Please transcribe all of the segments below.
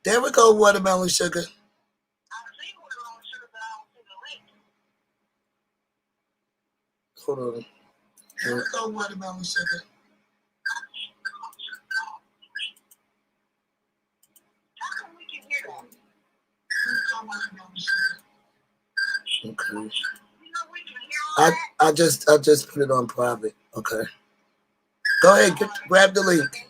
There we go, watermelon sugar. Hold on. There we go, watermelon sugar. Okay. I just put it on private. Okay. Go ahead, grab the link.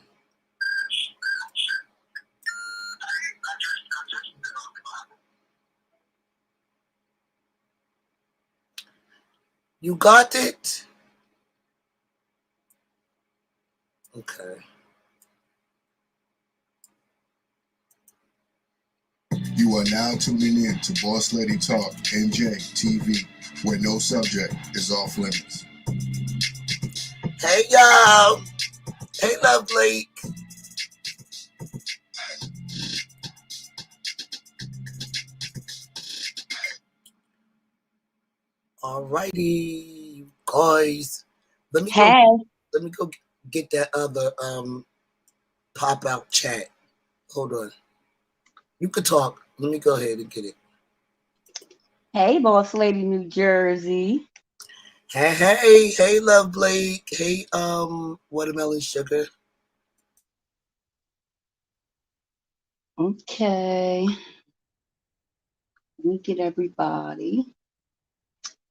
You got it? Okay. You are now tuning in to Boss Lady Talk NJ TV, where no subject is off limits. Hey, y'all. Hey, Love Blake. Alrighty, guys. Let me go get that other pop out chat. Hold on. You could talk. Let me go ahead and get it. Hey, Boss Lady New Jersey. Hey, Love Blake. Hey, watermelon sugar. Okay. Let me get everybody.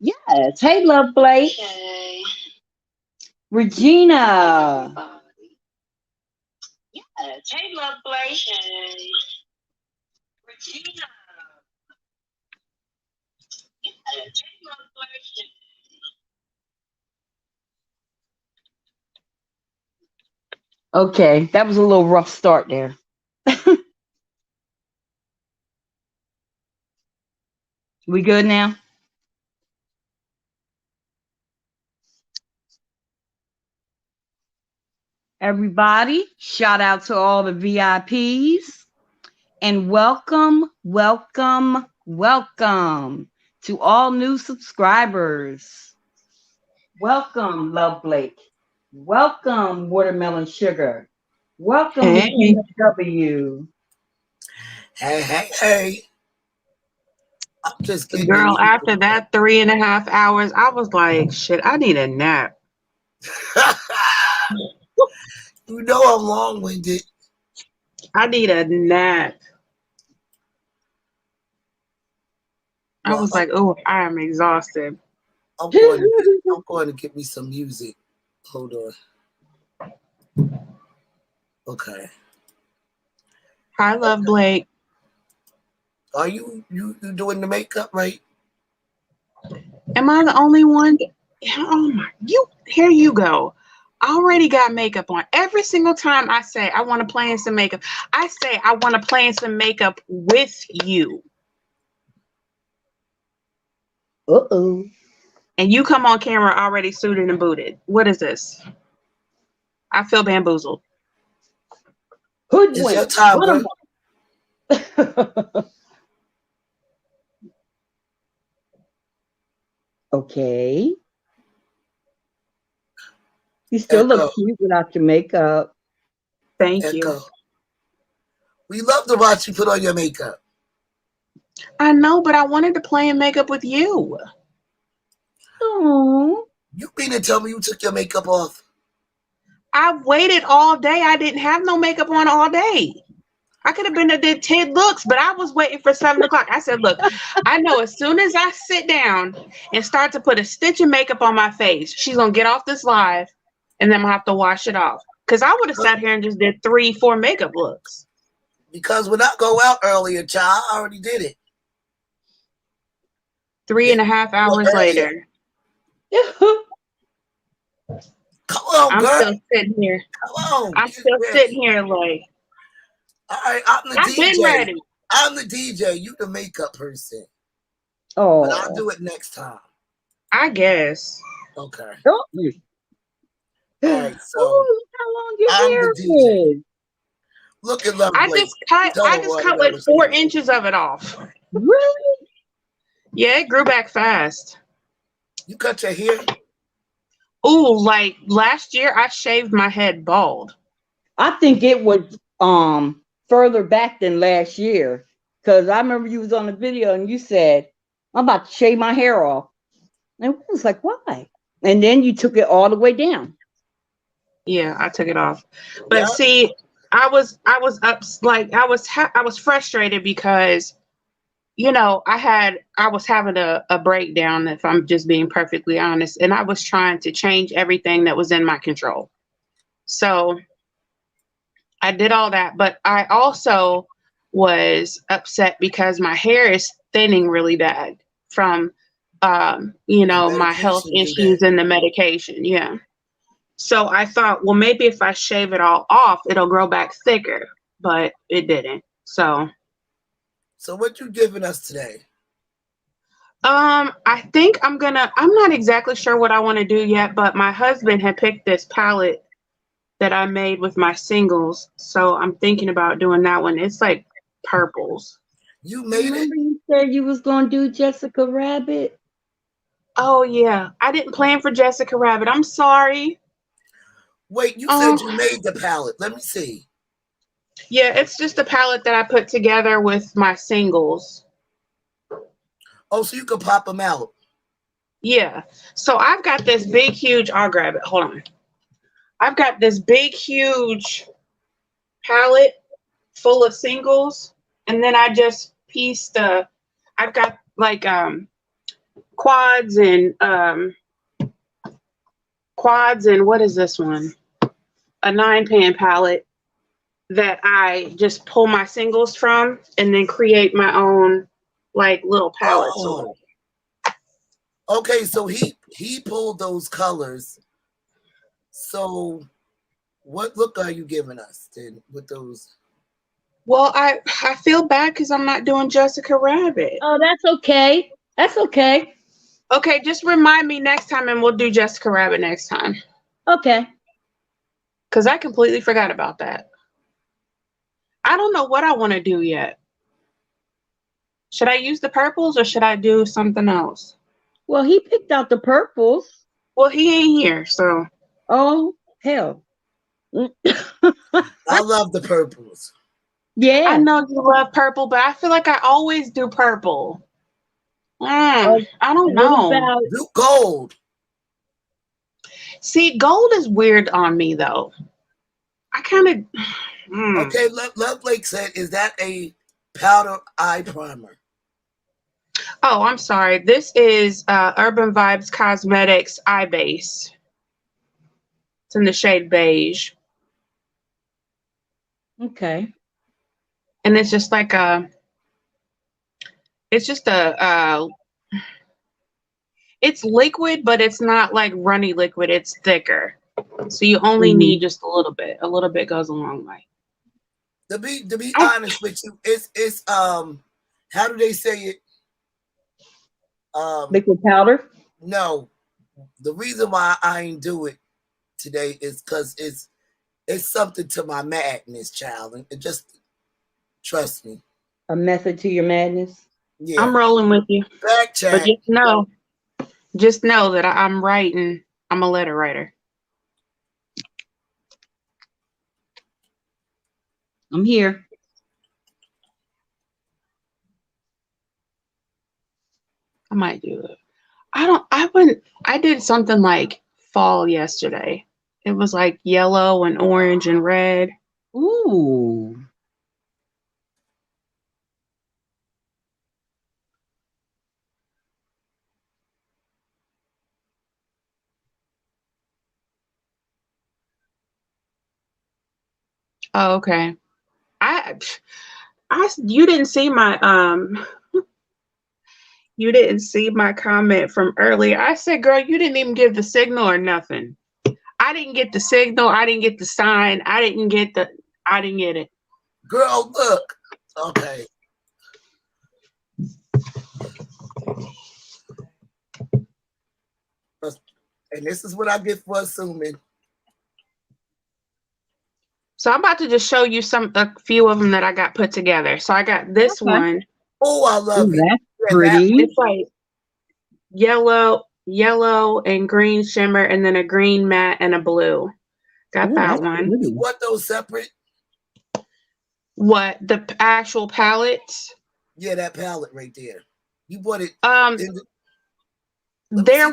Yes. Hey, Love Blake. Okay. Regina. Yes. Hey, Love Blake. Okay. Regina. Yes. Hey, Love Blake. Okay, that was a little rough start there. We good now? Everybody, shout out to all the VIPs and welcome to all new subscribers. Welcome, Love Blake. Welcome, Watermelon Sugar. Welcome, W. Hey. I'm just kidding. Girl, after that 3.5 hours, I was like, shit, I need a nap. You know I'm long-winded. I need a nap. I was like, oh, I am exhausted. I'm going to get me some music. Hold on. Okay. Hi, Love Blake. Are you doing the makeup right? Am I the only one? Oh my! Here you go. I already got makeup on. Every single time I say I want to play in some makeup, I say I want to play in some makeup with you. Uh-oh. And you come on camera already suited and booted. What is this? I feel bamboozled. It's your time, bro. Okay. You still look cute without your makeup. Thank you. We love to watch you put on your makeup. I know, but I wanted to play in makeup with you. Oh. You mean to tell me you took your makeup off? I waited all day. I didn't have no makeup on all day. I could have been a did 10 looks, but I was waiting for 7 o'clock. I said, look, I know as soon as I sit down and start to put a stitch of makeup on my face, she's going to get off this live and then I'm going to have to wash it off. Because I would have sat here and just did 3-4 makeup looks. Because when I go out earlier, child, I already did it. 3.5 hours later. Come on, girl. I'm still sitting here. Come on. I'm still sitting here like. All right, I'm the DJ. Been ready. I'm the DJ. You the makeup person. Oh. But I'll do it next time. I guess. Okay. Oh. All right, so look how long your I'm hair the DJ. is. Look at Love I Blake. just cut like 4 inches of it off. Really? Yeah, it grew back fast. You cut your hair? Ooh, like last year I shaved my head bald. I think it was further back than last year. Because I remember you was on the video and you said, I'm about to shave my hair off. And I was like, why? And then you took it all the way down. Yeah, I took it off. But see, I was up, like I was frustrated because, you know, I was having a breakdown, if I'm just being perfectly honest, and I was trying to change everything that was in my control. So I did all that, but I also was upset because my hair is thinning really bad from you know, my health issues and the medication. Yeah. So I thought, well, maybe if I shave it all off, it'll grow back thicker, but it didn't. So what you giving us today? I think I'm not exactly sure what I want to do yet, but my husband had picked this palette that I made with my singles. So I'm thinking about doing that one. It's like purples. You made Remember you said you was going to do Jessica Rabbit? Oh, yeah. I didn't plan for Jessica Rabbit. I'm sorry. Wait, you said you made the palette. Let me see. Yeah, it's just a palette that I put together with my singles. Oh, so you can pop them out. Yeah. So I've got this big, huge, I'll grab it. Hold on. I've got this big, huge palette full of singles. And then I just pieced I've got like quads and what is this one? A 9-pan palette that I just pull my singles from and then create my own like little palettes. Oh. Okay, so he pulled those colors. So what look are you giving us then with those? Well, I feel bad because I'm not doing Jessica Rabbit. Oh, that's okay. That's okay. Okay, just remind me next time and we'll do Jessica Rabbit next time. Okay. Because I completely forgot about that. I don't know what I want to do yet. Should I use the purples or should I do something else? Well, he picked out the purples. Well, he ain't here, so. Oh, hell. I love the purples. Yeah. I know you love purple, but I feel like I always do purple. I don't know. Do gold. See, gold is weird on me, though. I kind of. Okay, Love Blake said, is that a powder eye primer? Oh, I'm sorry. This is Urban Vibes Cosmetics Eye Base. It's in the shade beige. Okay. And it's just like it's liquid, but it's not like runny liquid. It's thicker. So you only need just a little bit. A little bit goes a long way. To be honest with you, it's how do they say it? Liquid powder? No. The reason why I ain't do it today is because it's something to my madness, child. And it just trust me. A method to your madness? Yeah. I'm rolling with you. Back chat. But just know that I'm writing. I'm a letter writer. I'm here. I might do it. I did something like fall yesterday. It was like yellow and orange and red. Ooh. Oh, okay. You didn't see my you didn't see my comment from earlier. I said, girl, you didn't even give the signal or nothing. I didn't get the signal. I didn't get the sign. I didn't get it. Girl, look. Okay. And this is what I get for assuming. So I'm about to just show you a few of them that I got put together. So I got this one. Oh, I love it. That's pretty. It's like yellow and green shimmer, and then a green matte and a blue. Got that one. You want those separate? What, the actual pallets? Yeah, that pallet right there. You bought it. There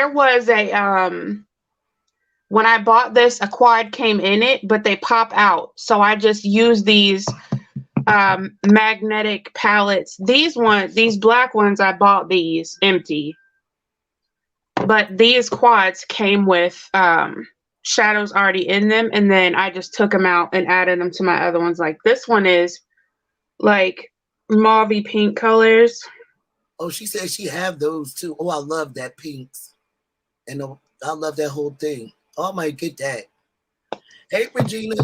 was a when I bought this, a quad came in it, but they pop out. So I just used these magnetic pallets. These black ones, I bought these empty. But these quads came with shadows already in them, and then I just took them out and added them to my other ones. Like this one is like mauvey pink colors. Oh, she said she have those too. Oh, I love that pinks. And I love that whole thing. Oh, I might get that. Hey, Regina.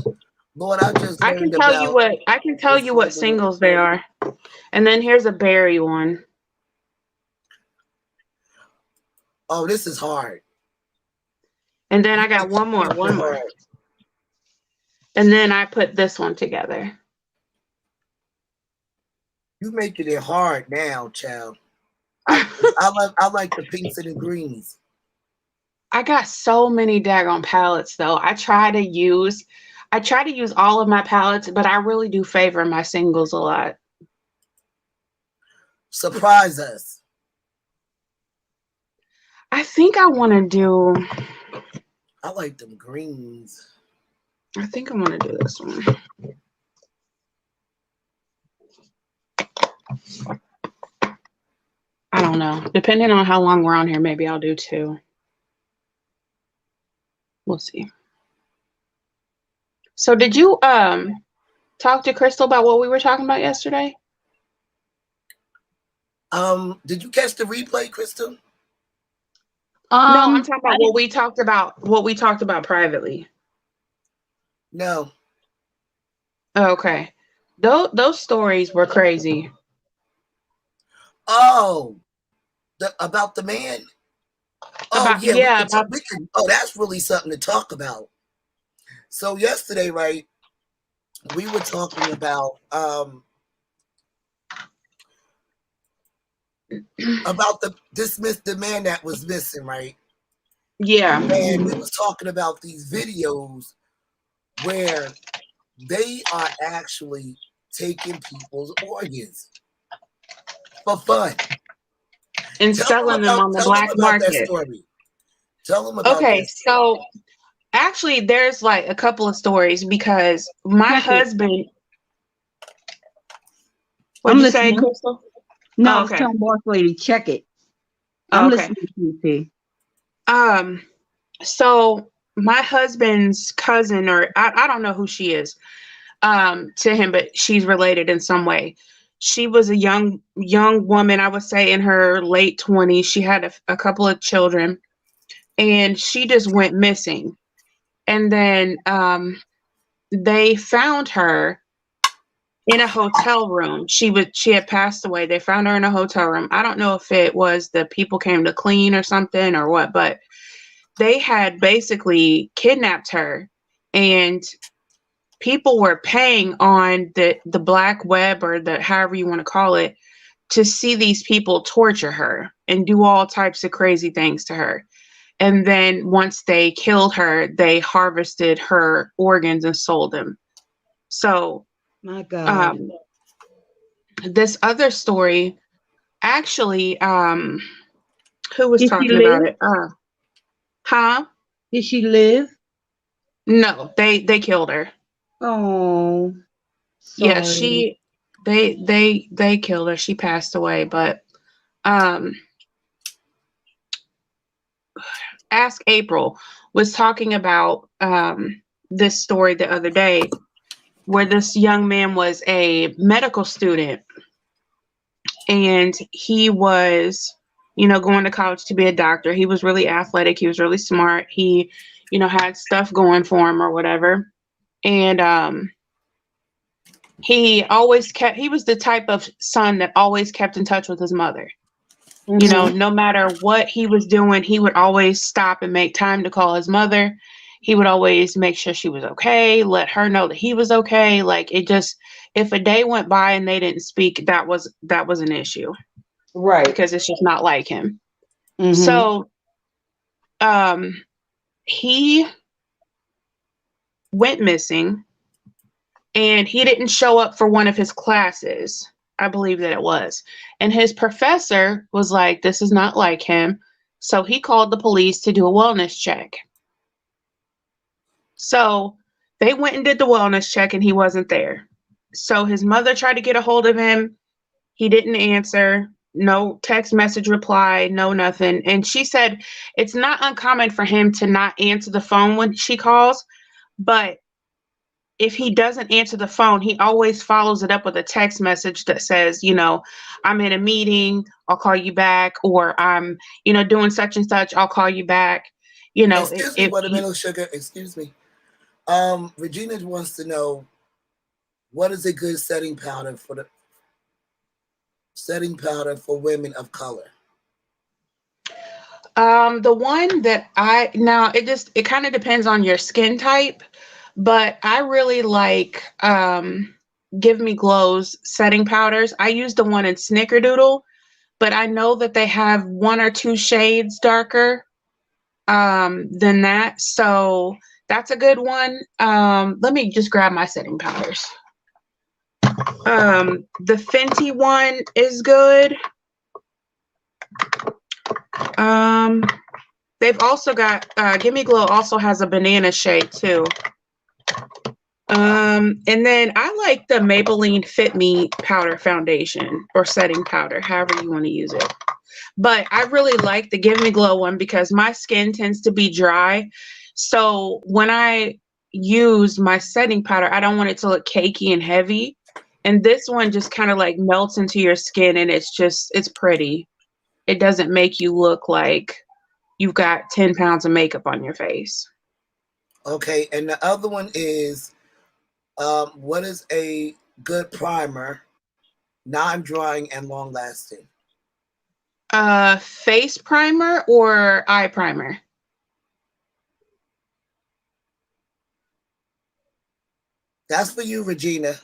Lord, I just I can learned tell about you what singles they are. And then here's a berry one. Oh, this is hard. And then I got one more. And then I put this one together. You making it hard now, child. I like the pinks and the greens. I got so many daggone palettes though. I try to use all of my palettes, but I really do favor my singles a lot. Surprise us. I think I want to do. I like them greens. I think I'm going to do this one. I don't know. Depending on how long we're on here, maybe I'll do two. We'll see. So did you talk to Crystal about what we were talking about yesterday? Did you catch the replay, Crystal? No, I'm talking about what we talked about privately. No. Okay. Those stories were crazy. Oh, about the man. Oh, yeah. Oh, that's really something to talk about. So yesterday, right, we were talking about the man that was missing, right? Yeah. And we was talking about these videos where they are actually taking people's organs for fun and selling them on the black market. That story. Tell them about. Okay, so actually, there's like a couple of stories because my husband. What did you say, Crystal? No, I was telling boss lady, check it. I'm listening to you. So my husband's cousin, or I don't know who she is, to him, but she's related in some way. She was a young woman, I would say in her late 20s. She had a couple of children, and she just went missing. And then they found her in a hotel room. She had passed away. They found her in a hotel room. I don't know if it was the people came to clean or something or what, but they had basically kidnapped her, and people were paying on the black web, or the however you want to call it, to see these people torture her and do all types of crazy things to her. And then once they killed her, they harvested her organs and sold them. So my God. This other story, actually, who was talking about it? Did she live? No, they killed her. Oh, sorry. Yeah, they killed her. She passed away, but Ask April was talking about this story the other day, where this young man was a medical student, and he was, going to college to be a doctor. He was really athletic. He was really smart. He, had stuff going for him or whatever. And he was the type of son that always kept in touch with his mother. Mm-hmm. No matter what he was doing, he would always stop and make time to call his mother. He would always make sure she was okay, let her know that he was okay. Like, if a day went by and they didn't speak, that was an issue. Right. Because it's just not like him. Mm-hmm. So he went missing, and he didn't show up for one of his classes. I believe that it was. And his professor was like, this is not like him. So he called the police to do a wellness check. So they went and did the wellness check and he wasn't there. So his mother tried to get a hold of him. He didn't answer. No text message reply, no nothing. And she said it's not uncommon for him to not answer the phone when she calls, but if he doesn't answer the phone, he always follows it up with a text message that says, you know, I'm in a meeting, I'll call you back, or I'm, you know, doing such and such, I'll call you back. You know, excuse me, Watermelon Sugar, excuse me. Regina wants to know, what is a good setting powder for women of color? The one that it kind of depends on your skin type, but I really like Give Me Glow's setting powders. I use the one in Snickerdoodle, but I know that they have 1 or 2 shades darker than that. So that's a good one. Let me just grab my setting powders. The Fenty one is good. They've also got Give Me Glow also has a banana shade too. And then I like the Maybelline Fit Me powder foundation or setting powder, however you want to use it. But I really like the Give Me Glow one because my skin tends to be dry. So when I use my setting powder, I don't want it to look cakey and heavy. And this one just kind of like melts into your skin and it's pretty. It doesn't make you look like you've got 10 pounds of makeup on your face. Okay, and the other one is, what is a good primer, non-drying and long-lasting? Face primer or eye primer? That's for you, Regina.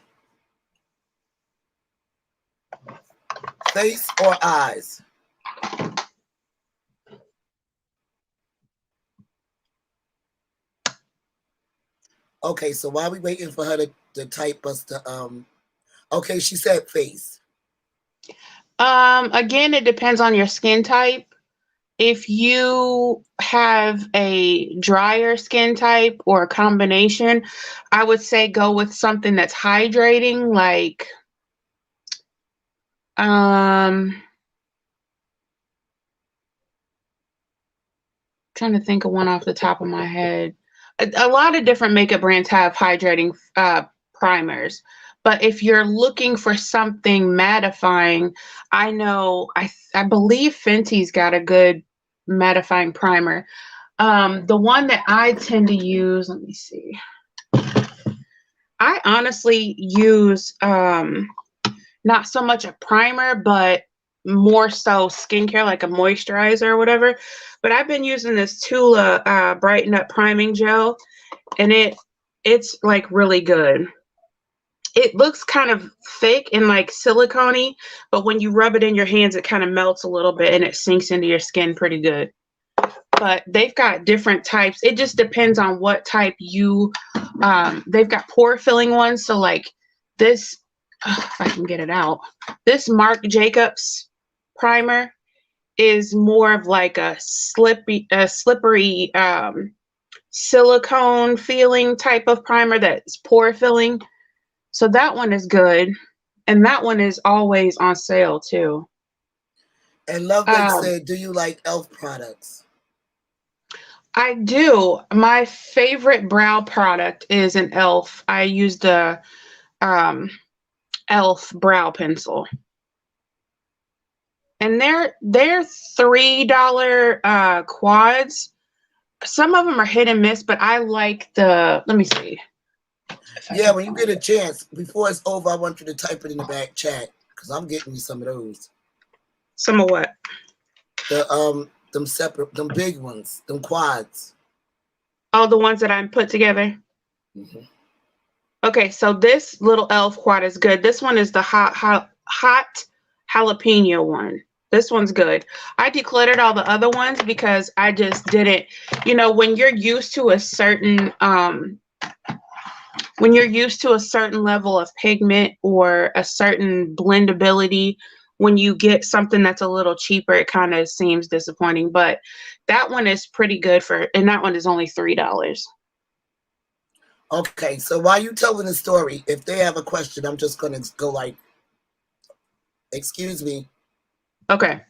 Face or eyes? Okay, so while we waiting for her to type us the okay, she said face. Again, it depends on your skin type. If you have a drier skin type or a combination, I would say go with something that's hydrating, like trying to think of one off the top of my head. A lot of different makeup brands have hydrating primers, but if you're looking for something mattifying, I believe Fenty's got a good mattifying primer. The one that I tend to use, let me see. I honestly use not so much a primer, but more so skincare, like a moisturizer or whatever. But I've been using this Tula Brighten Up Priming Gel, and it's like really good. It looks kind of thick and like silicone-y, but when you rub it in your hands, it kind of melts a little bit and it sinks into your skin pretty good. But they've got different types. It just depends on what type they've got pore filling ones. So like this, if I can get it out, this Marc Jacobs primer is more of like a slippery silicone feeling type of primer that's pore filling. So that one is good. And that one is always on sale too. And Lovebird said, do you like e.l.f. products? I do. My favorite brow product is an e.l.f. I use the e.l.f. brow pencil. And they're $3 quads. Some of them are hit and miss, but I like let me see. Yeah, when you get a chance, before it's over, I want you to type it in the back chat because I'm getting you some of those. Some of what? Them separate, them big ones, them quads. Oh, the ones that I put together. Mm-hmm. Okay, so this little e.l.f. quad is good. This one is the hot jalapeno one. This one's good. I decluttered all the other ones because I just didn't, when you're used to a certain when you're used to a certain level of pigment or a certain blendability, when you get something that's a little cheaper, it kind of seems disappointing. But that one is pretty good and that one is only $3. Okay, so while you telling the story, if they have a question, I'm just gonna go like, excuse me. Okay.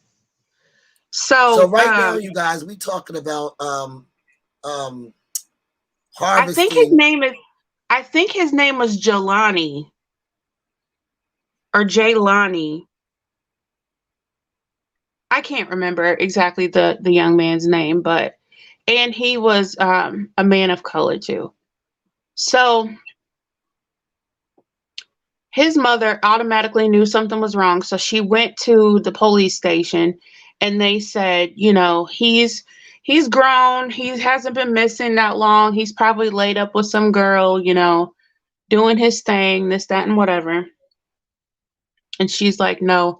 So right now, you guys, we talking about harvesting. I think his name was Jelani or Jaylani. I can't remember exactly the young man's name, and he was a man of color too. So his mother automatically knew something was wrong, so she went to the police station, and they said, he's grown, he hasn't been missing that long, he's probably laid up with some girl, doing his thing, this, that, and whatever. And she's like, no,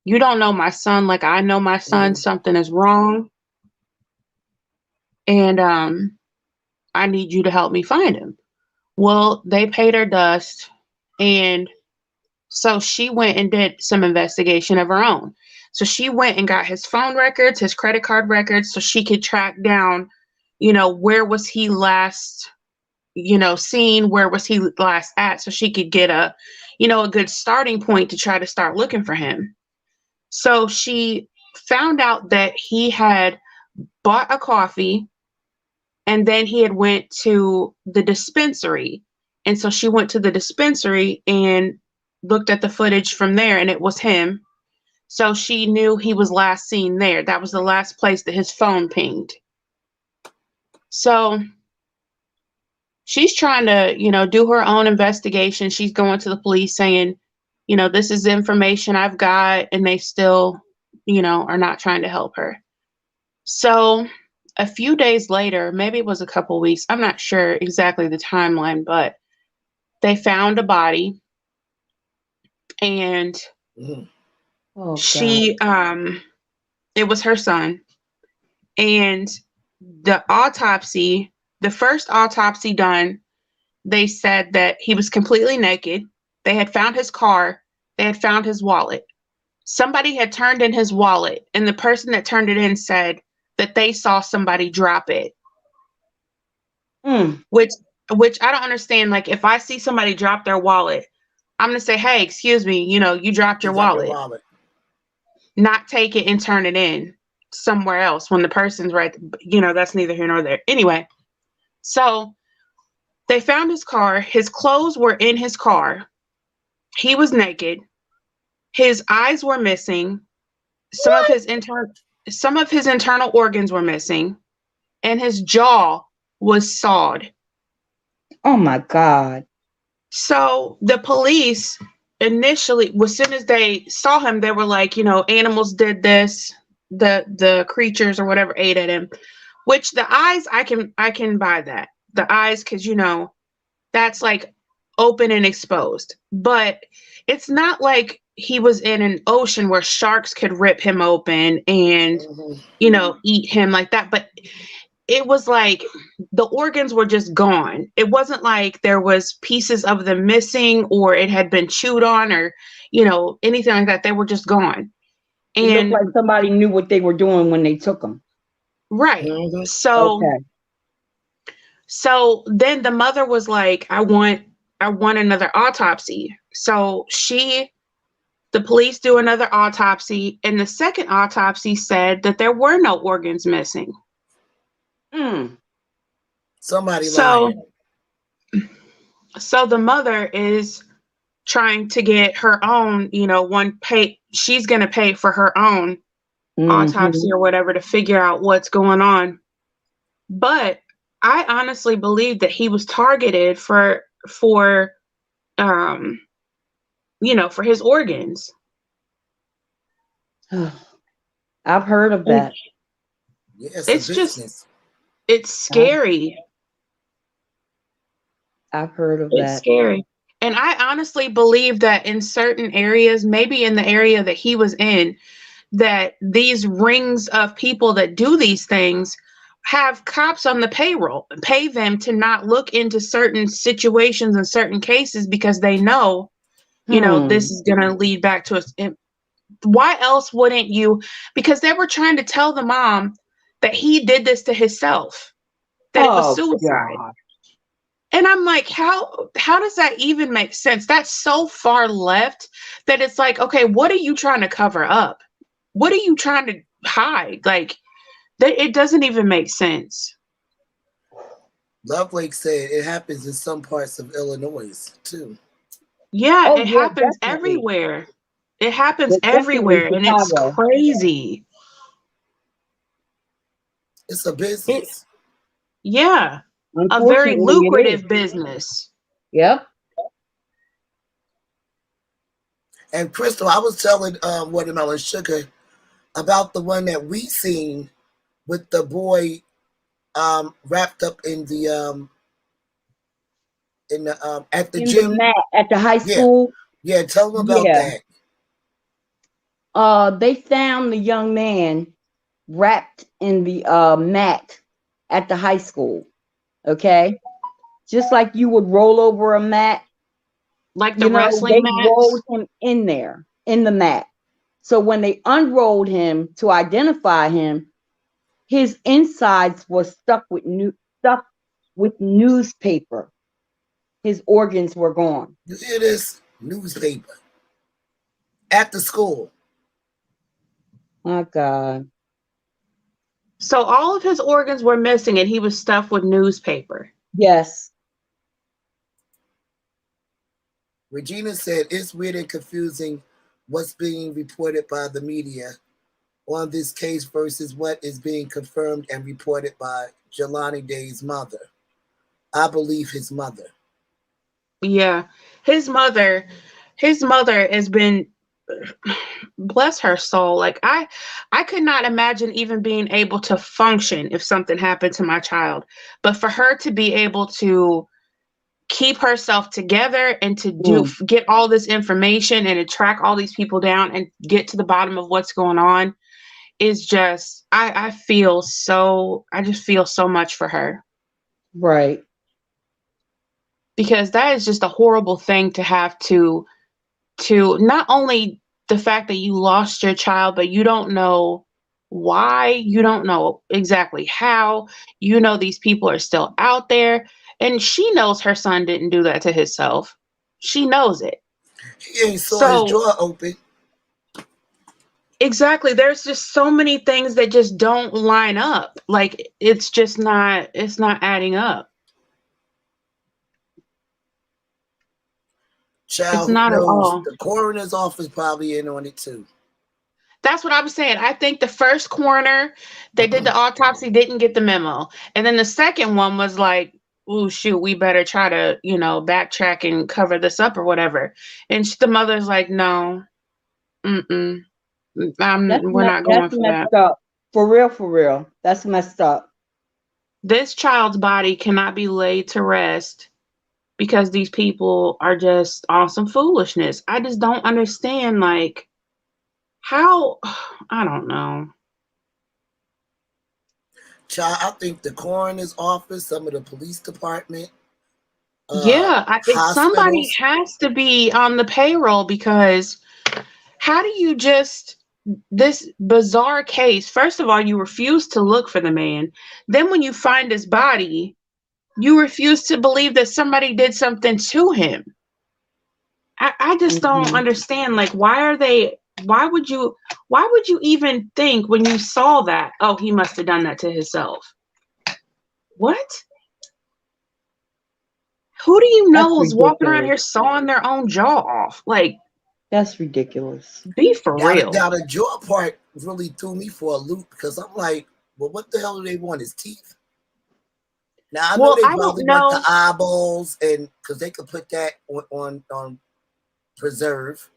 you don't know my son like I know my son. Something is wrong, and I need you to help me find him. Well, they paid her dust, and so she went and did some investigation of her own. So she went and got his phone records, his credit card records, so she could track down, where was he last, seen, where was he last at, so she could get a good starting point to try to start looking for him. So she found out that he had bought a coffee, and then he had went to the dispensary. And so she went to the dispensary and looked at the footage from there, and it was him. So she knew he was last seen there. That was the last place that his phone pinged. So she's trying to, do her own investigation. She's going to the police saying, this is the information I've got, and they still, are not trying to help her. So a few days later, maybe it was a couple weeks, I'm not sure exactly the timeline, but they found a body, and she, it was her son. And the first autopsy done, they said that he was completely naked. They had found his car. They had found his wallet. Somebody had turned in his wallet, and the person that turned it in said that they saw somebody drop it. Which I don't understand. Like, if I see somebody drop their wallet, I'm going to say, hey, excuse me, you dropped your wallet. Not take it and turn it in somewhere else when the person's right. That's neither here nor there. Anyway, so they found his car. His clothes were in his car. He was naked. His eyes were missing. Some of his internal organs were missing, and his jaw was sawed. Oh my God. So the police initially, as soon as they saw him, they were like, animals did this, the creatures or whatever ate at him. Which the eyes, I can buy that. The eyes, because that's like open and exposed. But it's not like he was in an ocean where sharks could rip him open and eat him like that. But it was like the organs were just gone. It wasn't like there was pieces of them missing, or it had been chewed on, or anything like that. They were just gone. And it looked like somebody knew what they were doing when they took them. Right. So then the mother was like, I want another autopsy. So the police do another autopsy, and the second autopsy said that there were no organs missing. Somebody lied. So the mother is trying to get her own, she's going to pay for her own autopsy or whatever to figure out what's going on. But I honestly believe that he was targeted for his organs. I've heard of that. Yes, it's scary. I've heard of that. It's scary. And I honestly believe that in certain areas, maybe in the area that he was in, that these rings of people that do these things have cops on the payroll and pay them to not look into certain situations and certain cases because they know, this is going to lead back to us. Why else wouldn't you? Because they were trying to tell the mom that he did this to himself, that it was suicide. God. And I'm like, how does that even make sense? That's so far left that it's like, okay, what are you trying to cover up? What are you trying to hide? Like, it doesn't even make sense. Lovelake said it happens in some parts of Illinois too. Yeah, it happens everywhere. It happens everywhere, and it's crazy. It's a business. Yeah, a very lucrative business. Yep. And Crystal, I was telling Watermelon Sugar about the one that we seen with the boy wrapped up in the at the gym at the high school. Yeah, tell them about that. They found the young man wrapped in the mat at the high school. Okay, just like you would roll over a mat, like the wrestling mat. They rolled him in there in the mat. So when they unrolled him to identify him, his insides were stuck with newspaper. His organs were gone. You hear this? Newspaper at the school. My God. So all of his organs were missing and he was stuffed with newspaper. Yes. Regina said it's weird and confusing what's being reported by the media on this case versus what is being confirmed and reported by Jelani Day's mother. I believe his mother. Yeah. His mother has been, bless her soul. Like I could not imagine even being able to function if something happened to my child. But for her to be able to keep herself together and to get all this information and to track all these people down and get to the bottom of what's going on is just, I just feel so much for her. Right. Because that is just a horrible thing to have to not only the fact that you lost your child, but you don't know why, you don't know exactly how, these people are still out there. And she knows her son didn't do that to himself. She knows it. He ain't saw his jaw open. Exactly. There's just so many things that just don't line up. Like it's not adding up. Child, it's not at all. The coroner's office probably in on it too. That's what I was saying. I think the first coroner that did the autopsy didn't get the memo. And then the second one was like, oh, shoot, we better try to, backtrack and cover this up or whatever. And the mother's like, no, we're not going for that. Up. For real. That's messed up. This child's body cannot be laid to rest because these people are just on some foolishness. I just don't understand, like, how, I don't know. Child, I think the coroner's office, some of the police department. I think somebody has to be on the payroll because how do you this bizarre case, first of all, you refuse to look for the man. Then when you find his body, you refuse to believe that somebody did something to him. I just don't understand. Like, why would you even think when you saw that, oh, he must have done that to himself? What? Who do you know is walking around here sawing their own jaw off? Like, that's ridiculous. Be for real. Now the jaw part really threw me for a loop because I'm like, well, what the hell do they want? His teeth? Now I know they probably want the eyeballs, and because they could put that on preserve.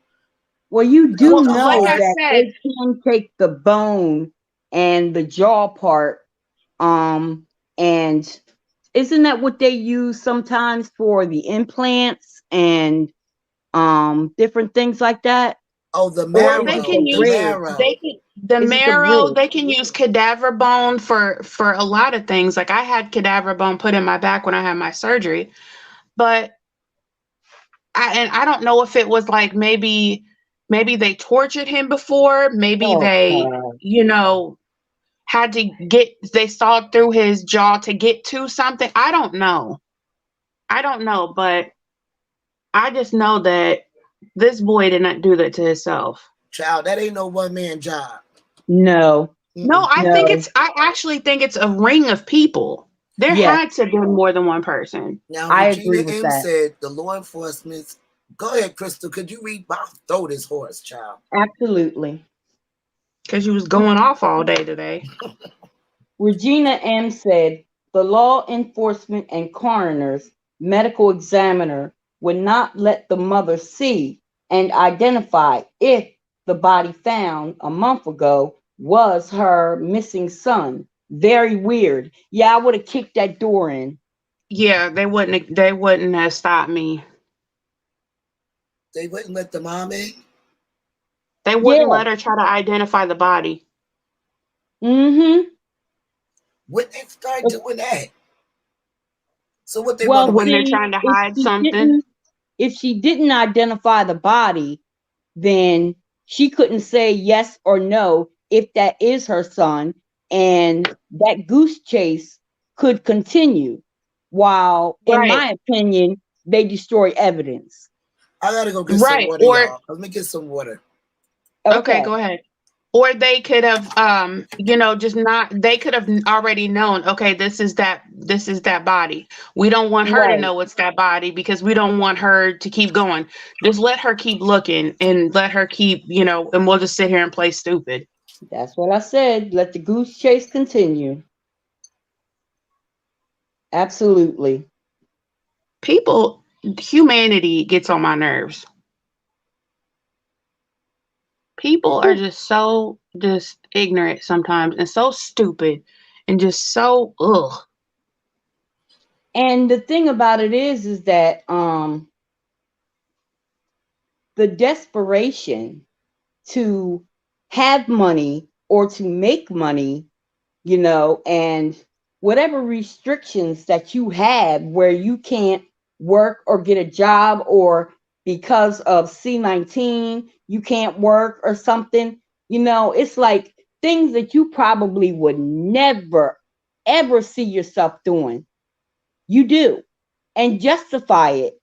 Well, you do know that they can take the bone and the jaw part, and isn't that what they use sometimes for the implants and different things like that? Oh, the marrow. They The Is it the marrow, rib? they can use cadaver bone for a lot of things. Like I had cadaver bone put in my back when I had my surgery, but I don't know if it was like maybe they tortured him before, maybe Oh, they, God. had to they sawed through his jaw to get to something. I don't know, but I just know that this boy did not do that to himself. Child, that ain't no one man job. No, No, no. I actually think it's a ring of people. There Yes, had to be more than one person. Now, I Regina agree with M that. said the law enforcement. Go ahead, Crystal. Could you read? I'll throw this horse, child. Absolutely. Because you was going off all day today. Regina M. said the law enforcement and coroner's medical examiner would not let the mother see and identify if the body found a month ago was her missing son. Very weird. Yeah, I would have kicked that door in. Yeah, they wouldn't have stopped me. They wouldn't let the mom in. They wouldn't Yeah. let her try to identify the body. Mm-hmm. When they start doing that, so what they want to Well, When wait? they're see, trying to hide something. if she didn't identify the body, then she couldn't say yes or no if that is her son, and that goose chase could continue. While, in Right. my opinion, they destroy evidence. I gotta go get some Right. water, Or y'all. Let me get some water. okay, Okay, go ahead. Or they could have just not they could have already known, okay, this is that body. We don't want her to right. know it's that body because we don't want her to keep going. Just let her keep looking and let her keep, and we'll just sit here and play stupid. That's what I said. Let the goose chase continue. Absolutely. People, humanity gets on my nerves. People are just so just ignorant sometimes and so stupid and just so ugh. And the thing about it is that the desperation to have money or to make money, and whatever restrictions that you have where you can't work or get a job, or because of C-19 you can't work or something, it's like things that you probably would never ever see yourself doing, you do, and justify it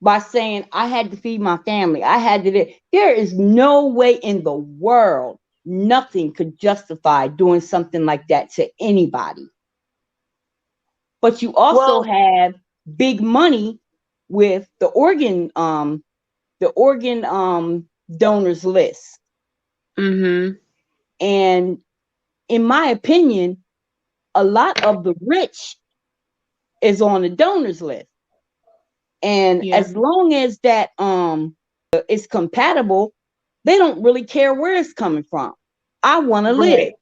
by saying, I had to feed my family. I had to do. There is no way in the world nothing could justify doing something like that to anybody. But you also Well, have big money with the organ donors list. mhm. And in my opinion, a lot of the rich is on the donors list. And Yeah. as long as that is compatible, they don't really care where it's coming from. I want to live. Right.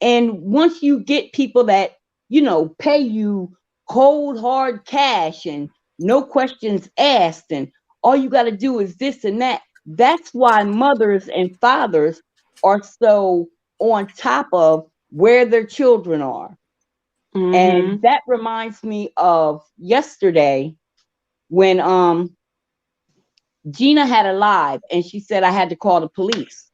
And once you get people that, pay you cold hard cash and no questions asked, and all you got to do is this and that, that's why mothers and fathers are so on top of where their children are. And Mhm. that reminds me of yesterday when Gina had a live and she said I had to call the police.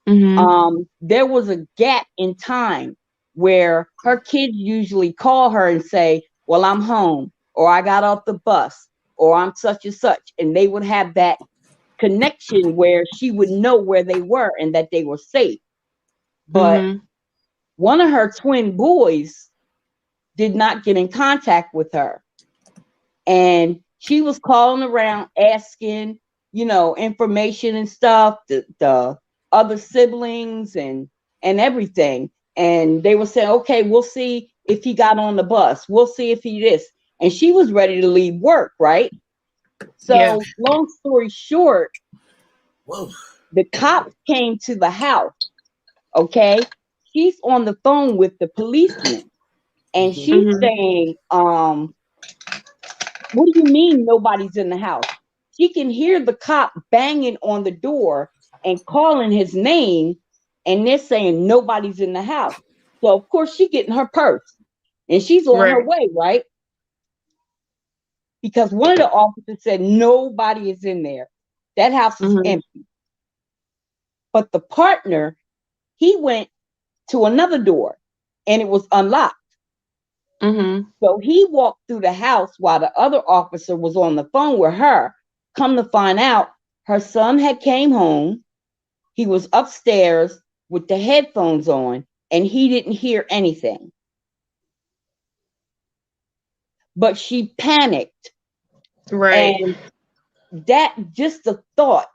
Mhm. There was a gap in time where her kids usually call her and say, well, I'm home, or I got off the bus, or I'm such and such. And they would have that connection where she would know where they were and that they were safe. But Mhm. one of her twin boys did not get in contact with her. And she was calling around asking, information and stuff, the other siblings and everything. And they were saying, okay, we'll see if he got on the bus. We'll see if he this. And she was ready to leave work, right? Yeah. So long story short, Whoa. the cops came to the house. Okay. She's on the phone with the policeman and Mm-hmm. she's Mhm. saying, what do you mean nobody's in the house? She can hear the cop banging on the door and calling his name, and they're saying nobody's in the house. So of course she getting her purse, and she's on her Right. way, right? Because one of the officers said nobody is in there. That house is Mm-hmm. empty. But the partner, he went to another door, and it was unlocked. Mm-hmm. So he walked through the house while the other officer was on the phone with her. Come to find out, her son had came home. He was upstairs with the headphones on, and he didn't hear anything. But she panicked, Right. and that just the thought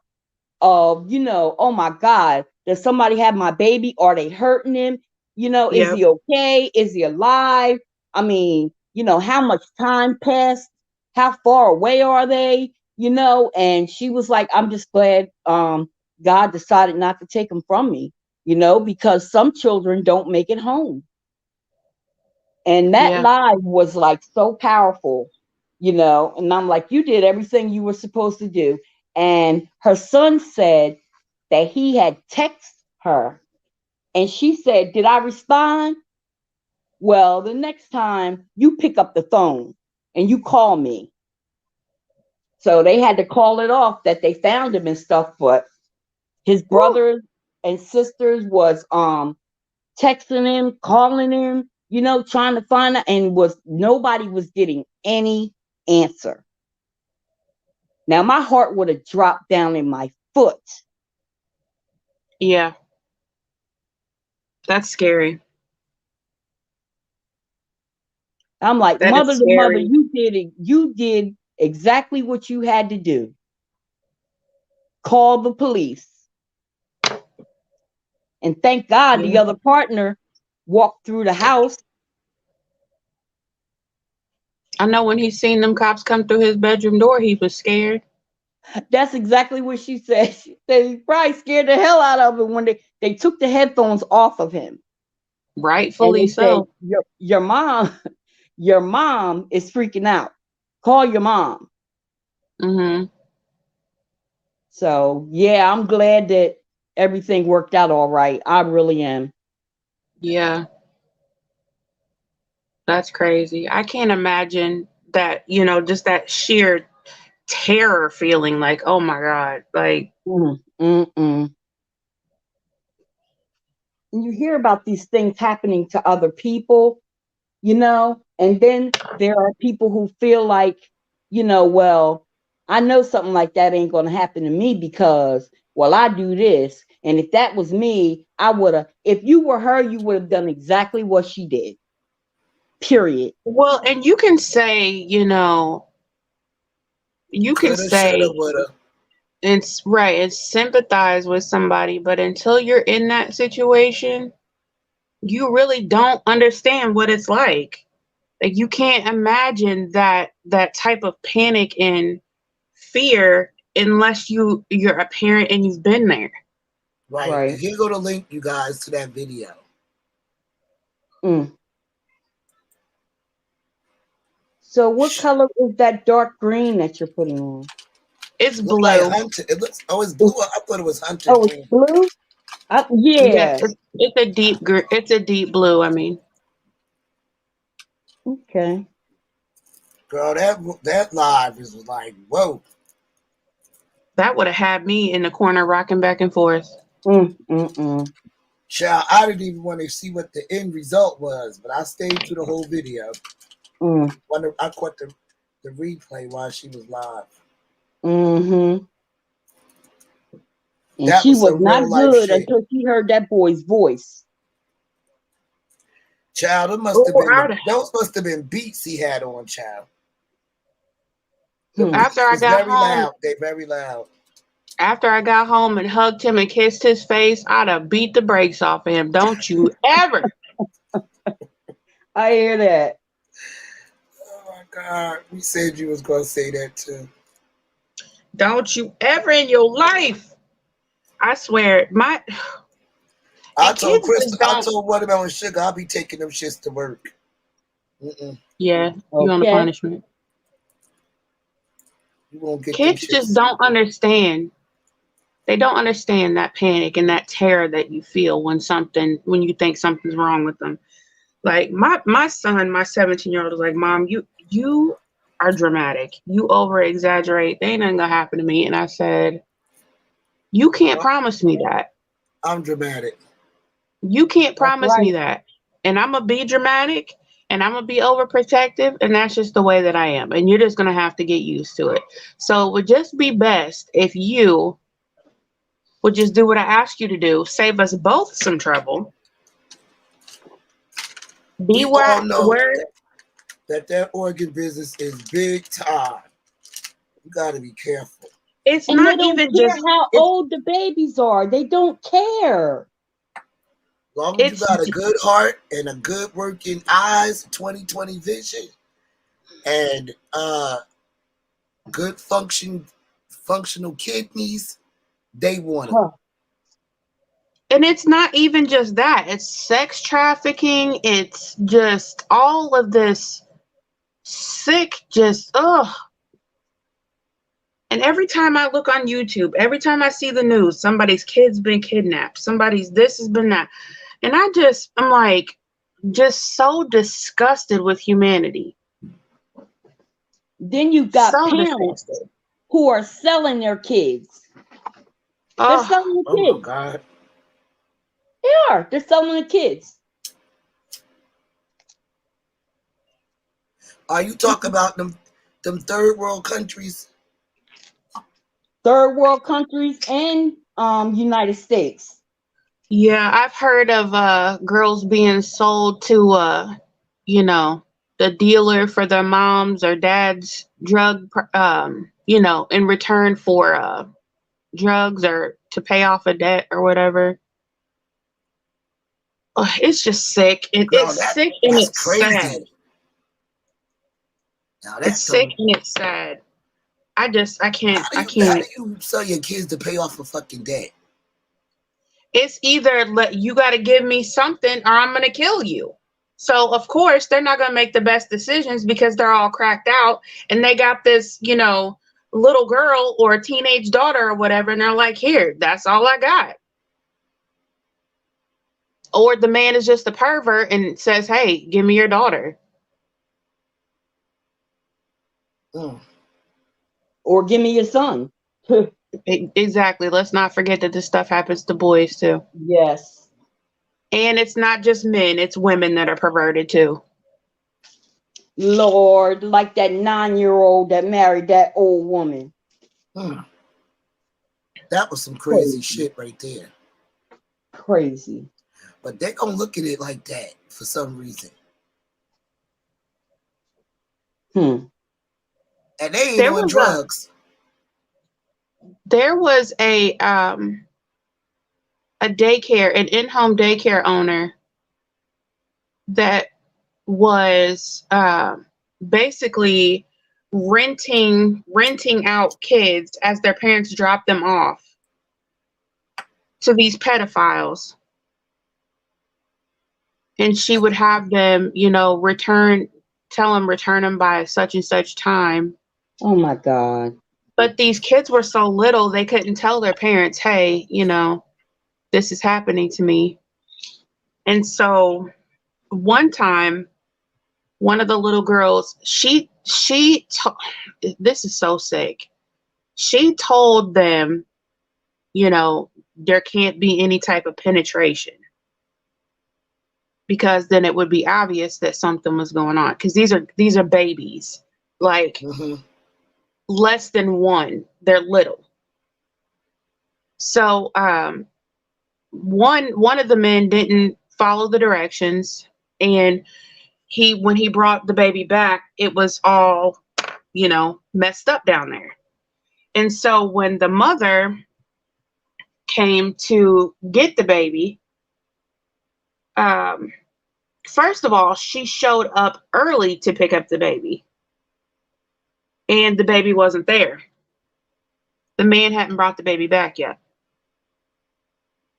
of, oh my God, does somebody have my baby? Are they hurting him? Is Yep. he okay? Is he alive? I mean, how much time passed? How far away are they? And she was like, I'm just glad God decided not to take him from me, because some children don't make it home. And that Yeah. live was like so powerful, and I'm like, you did everything you were supposed to do. And her son said that he had texted her, and she said, did I respond? Well, the next time you pick up the phone and you call me. So they had to call it off that they found him and stuff, but his Whew. brothers and sisters was texting him, calling him, trying to find out, and nobody was getting any answer. Now my heart would have dropped down in my foot. Yeah. That's scary. I'm like, That is mother to mother, scary. you did exactly what you had to do. Call the police. And thank God the Yeah. other partner walked through the house. I know when he seen them cops come through his bedroom door, he was scared. That's exactly what she said. She said he probably scared the hell out of him when they took the headphones off of him. And Rightfully they said, so. your mom, your mom is freaking out. Call your mom. Mm-hmm. So yeah, I'm glad that everything worked out all right. I really am. Yeah. That's crazy. I can't imagine that, just that sheer terror feeling like, oh my God. Like, Mm. And you hear about these things happening to other people, and then there are people who feel like, well, I know something like that ain't going to happen to me because, well, I do this. And if that was me, I would have, if you were her, you would have done exactly what she did. Period. well, and you can say, you can Coulda, shoulda, say woulda. it's right and sympathize with somebody, but until you're in that situation, you really don't understand what it's like. Like you can't imagine that type of panic and fear unless you're a parent and you've been there. Right. And Right. here go the link, you guys, to that video. Mm. So what color is that dark green that you're putting on? It's Look like blue. hunter. It looks. Oh, it's blue. It's, I thought it was hunter oh, it's green. blue? Yeah, Yeah. it's a it's a deep blue. I mean, Okay. Girl, that live is like, whoa. that would have had me in the corner rocking back and forth. Mm. Child, I didn't even want to see what the end result was, but I stayed through the whole video. Mm. I caught the replay while she was live. Mm-hmm. And That she was was some real not life good shit. until she heard that boy's voice. Child, Oh, those must have been beats he had on, child. The Hmm. after beats I was got very home, loud. They very loud. after I got home and hugged him and kissed his face, I'd have beat the brakes off of him. Don't you ever, I hear that. Oh my God. We said you was gonna say that too. don't you ever in your life. I swear, I and told kids Crystal, just I don't. told Watermelon Sugar I'll be taking them shits to work. Mm-mm. Yeah, you on the Okay. punishment. You won't get them Kids just shits. don't understand. They don't understand that panic and that terror that you feel when you think something's wrong with them. Like my son, my 17-year-old, is like, Mom, you are dramatic. You over exaggerate. There ain't nothing gonna happen to me. And I said, you can't promise me that. I'm dramatic. You can't That's promise right. me that. And I'm gonna be dramatic and I'm gonna be overprotective, and that's just the way that I am. And you're just gonna have to get used to it. So it would just be best if you would just do what I asked you to do, save us both some trouble. Be We all know where that organ business is big time. You got to be careful. it's And they not don't even care just how old the babies are. They don't care. As long as you it's got a good heart and a good working eyes, 20/20 vision, and good functional kidneys, they want it. Huh. and it's not even just that. It's sex trafficking. It's just all of this sick, just ugh. And every time I look on YouTube, every time I see the news, somebody's kid's been kidnapped, somebody's this has been that. And I'm like, just so disgusted with humanity. Then you've got So parents disgusted. who are selling their kids. They're Oh, selling the Oh my kids. God. They are. They're selling the kids. Are you talking about them third world countries? Third world countries and United States. yeah, I've heard of girls being sold to the dealer for their mom's or dad's in return for drugs or to pay off a debt or whatever. Oh, it's just sick. Girl, It's sick and that's it's sad. crazy. Now It's that's sick some. and it's sad. I can't. I How can't. do you sell your kids to pay off a fucking debt? It's either you got to give me something or I'm going to kill you. So, of course, they're not going to make the best decisions because they're all cracked out and they got this, little girl or a teenage daughter or whatever. And they're like, here, that's all I got. Or the man is just a pervert and says, hey, give me your daughter. Mm. Or give me your son. Exactly. Let's not forget that this stuff happens to boys too. Yes. And it's not just men, it's women that are perverted too. Lord, like that 9-year-old that married that old woman. Mm. That was some crazy Crazy. shit right there. Crazy. But they're going to look at it like that for some reason. And they ain't on drugs. There was a daycare, an in-home daycare owner that was basically renting out kids as their parents dropped them off to these pedophiles. And she would have them, tell them return them by such and such time. Oh my God. But these kids were so little, they couldn't tell their parents, hey, this is happening to me. And so one time, one of the little girls, this is so sick. She told them, there can't be any type of penetration because then it would be obvious that something was going on. Because these are babies, like less than one. They're little. So one of the men didn't follow the directions, and when he brought the baby back, it was all messed up down there. And so when the mother came to get the baby, first of all, she showed up early to pick up the baby, and the baby wasn't there. The man hadn't brought the baby back yet.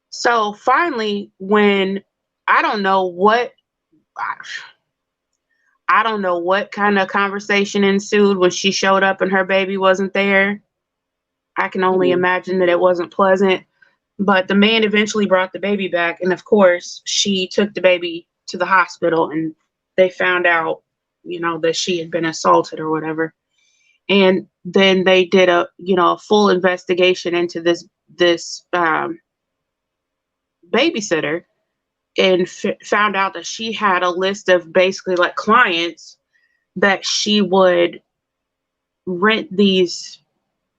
So finally, when I don't know what kind of conversation ensued when she showed up and her baby wasn't there. I can only imagine that it wasn't pleasant. But the man eventually brought the baby back, and of course, she took the baby to the hospital, and they found out, that she had been assaulted or whatever. And then they did a full investigation into this babysitter, and found out that she had a list of basically like clients that she would rent these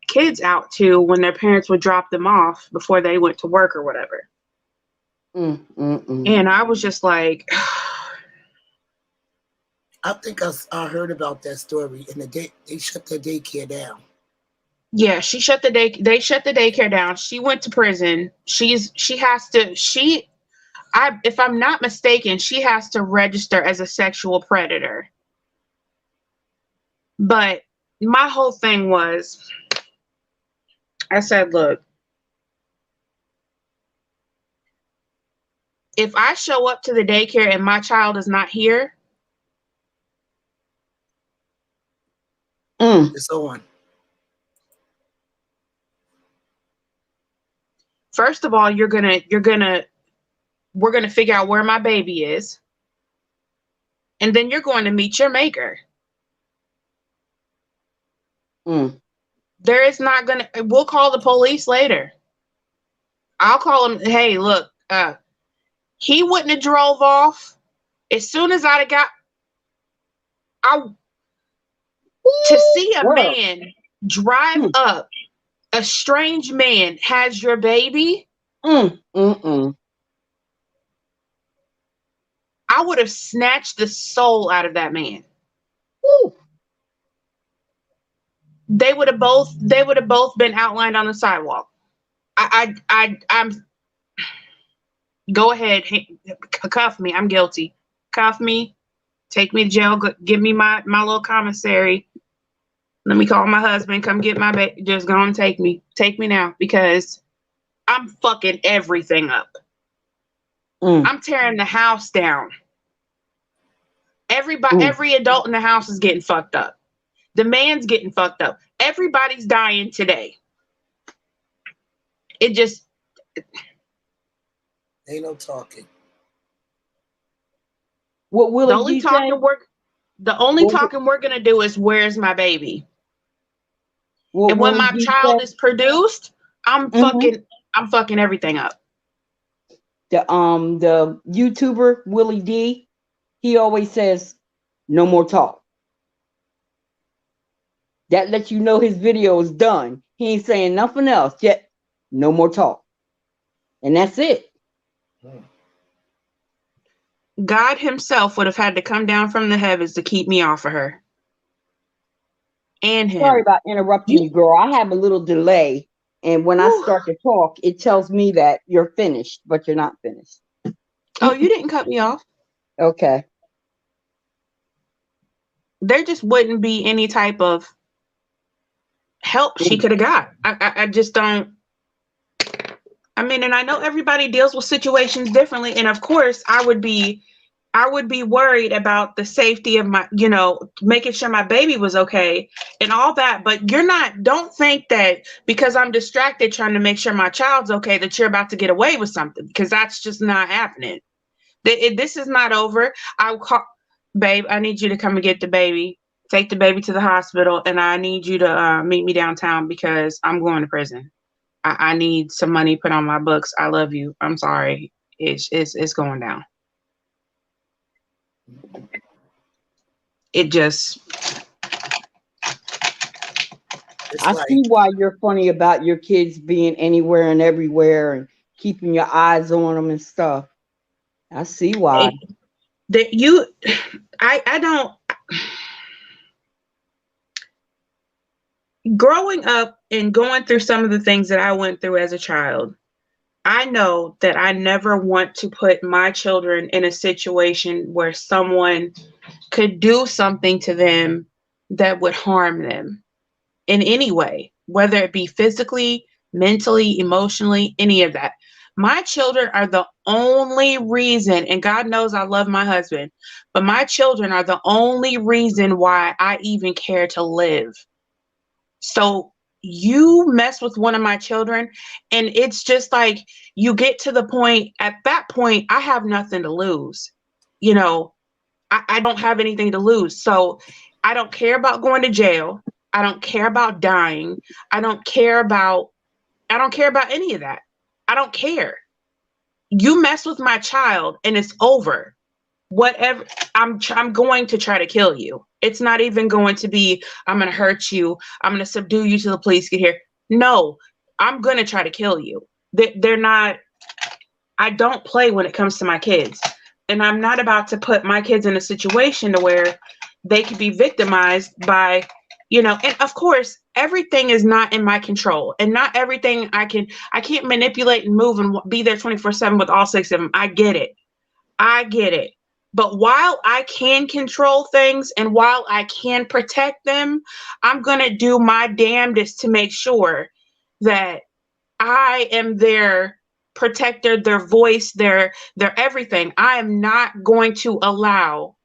kids out to when their parents would drop them off before they went to work or whatever. And I was just like, I think I heard about that story, and they shut their daycare down. Yeah, they shut the daycare down. She went to prison. If I'm not mistaken, she has to register as a sexual predator. But my whole thing was, I said, look, if I show up to the daycare and my child is not here, it's on. First of all, we're gonna figure out where my baby is, and then you're going to meet your maker. There is not gonna. We'll call the police later. I'll call him. Hey, look, he wouldn't have drove off. As soon as I'd have to see a man drive up, a strange man has your baby. I would have snatched the soul out of that man. Woo. They would have both been outlined on the sidewalk. I'm go ahead, cuff me. I'm guilty. Cuff me. Take me to jail. Give me my little commissary. Let me call my husband. Come get my baby. Just go and take me. Take me now, because I'm fucking everything up. I'm tearing the house down. Every adult in the house is getting fucked up. The man's getting fucked up. Everybody's dying today. It just ain't no talking. What will the only talking we're gonna do is, where's my baby? And when my child is produced, I'm fucking everything up. The YouTuber Willie D, he always says, no more talk. That lets you know his video is done. He ain't saying nothing else, yet no more talk. And that's it. God himself would have had to come down from the heavens to keep me off of her. And him. Sorry about interrupting you, girl. I have a little delay. And when I start to talk, it tells me that you're finished, but you're not finished. Oh, you didn't cut me off. Okay. There just wouldn't be any type of help she could have got. I just don't. I mean, and I know everybody deals with situations differently. And of course, I would be worried about the safety of my, making sure my baby was okay and all that. But don't think that because I'm distracted trying to make sure my child's okay, that you're about to get away with something, because that's just not happening. This is not over. I'll call, babe, I need you to come and get the baby. Take the baby to the hospital, and I need you to meet me downtown because I'm going to prison. I need some money put on my books. I love you. I'm sorry. It's going down. It just. I see why you're funny about your kids being anywhere and everywhere and keeping your eyes on them and stuff. I see why. I don't. Growing up and going through some of the things that I went through as a child, I know that I never want to put my children in a situation where someone could do something to them that would harm them in any way, whether it be physically, mentally, emotionally, any of that. My children are the only reason, and God knows I love my husband, but my children are the only reason why I even care to live. So you mess with one of my children, and it's just like you get to the point, at that point, I have nothing to lose. You know, I don't have anything to lose. So I don't care about going to jail. I don't care about dying. I don't care about any of that. I don't care. You mess with my child and it's over. Whatever, I'm going to try to kill you. It's not even going to be, I'm going to hurt you, I'm going to subdue you till the police get here. No, I'm going to try to kill you. They're not, I don't play when it comes to my kids. And I'm not about to put my kids in a situation to where they could be victimized by, you know, and of course, everything is not in my control, and not everything I can't manipulate and move and be there 24/7 with all 6 of them. I get it. But while I can control things and while I can protect them, I'm going to do my damnedest to make sure that I am their protector, their voice, their everything. I am not going to allow,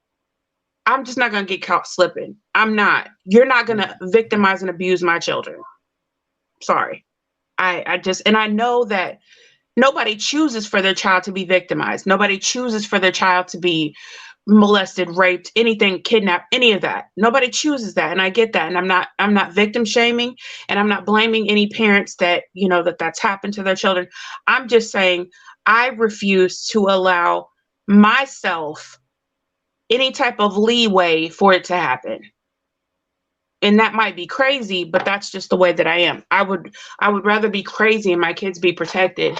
I'm just not going to get caught slipping. I'm not. You're not going to victimize and abuse my children. Sorry. I just, and I know that nobody chooses for their child to be victimized. Nobody chooses for their child to be molested, raped, anything, kidnapped, any of that. Nobody chooses that. And I get that. And I'm not victim shaming, and I'm not blaming any parents that, you know, that's happened to their children. I'm just saying I refuse to allow myself any type of leeway for it to happen. And that might be crazy, but that's just the way that I am. I would rather be crazy and my kids be protected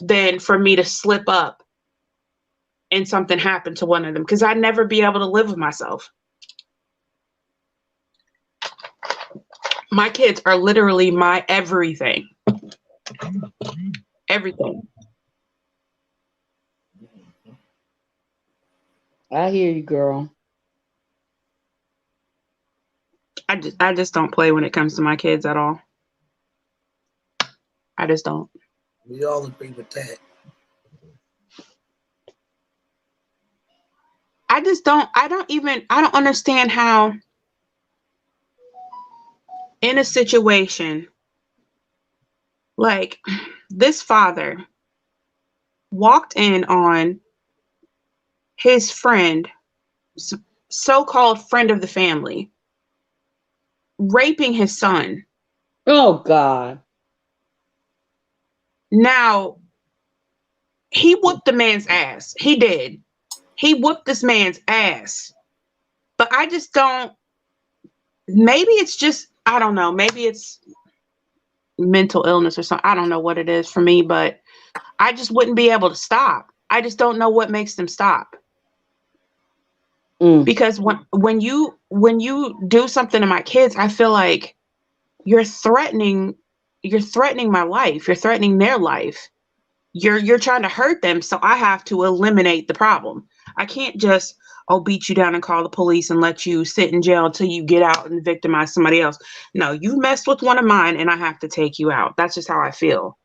than for me to slip up and something happen to one of them, because I'd never be able to live with myself. My kids are literally my everything. Everything. I hear you, girl. I just don't play when it comes to my kids at all. I just don't. We all agree with that. I don't understand how in a situation like this father walked in on his friend, so-called friend of the family, raping his son. Oh, God. Now, he whooped the man's ass. He did. He whooped this man's ass. But I just don't, maybe it's just, I don't know, maybe it's mental illness or something. I don't know what it is for me, but I just wouldn't be able to stop. I just don't know what makes them stop. Because when you do something to my kids, I feel like you're threatening my life. You're threatening their life. You're trying to hurt them, so I have to eliminate the problem. I can't just beat you down and call the police and let you sit in jail until you get out and victimize somebody else. No, you messed with one of mine and I have to take you out. That's just how I feel.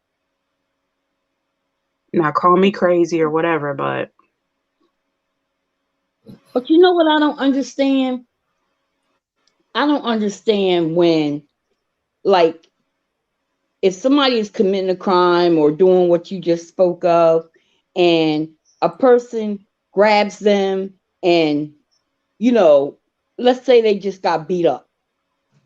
Now call me crazy or whatever, but you know what I don't understand? I don't understand when, like, if somebody is committing a crime or doing what you just spoke of, and a person grabs them and, you know, let's say they just got beat up.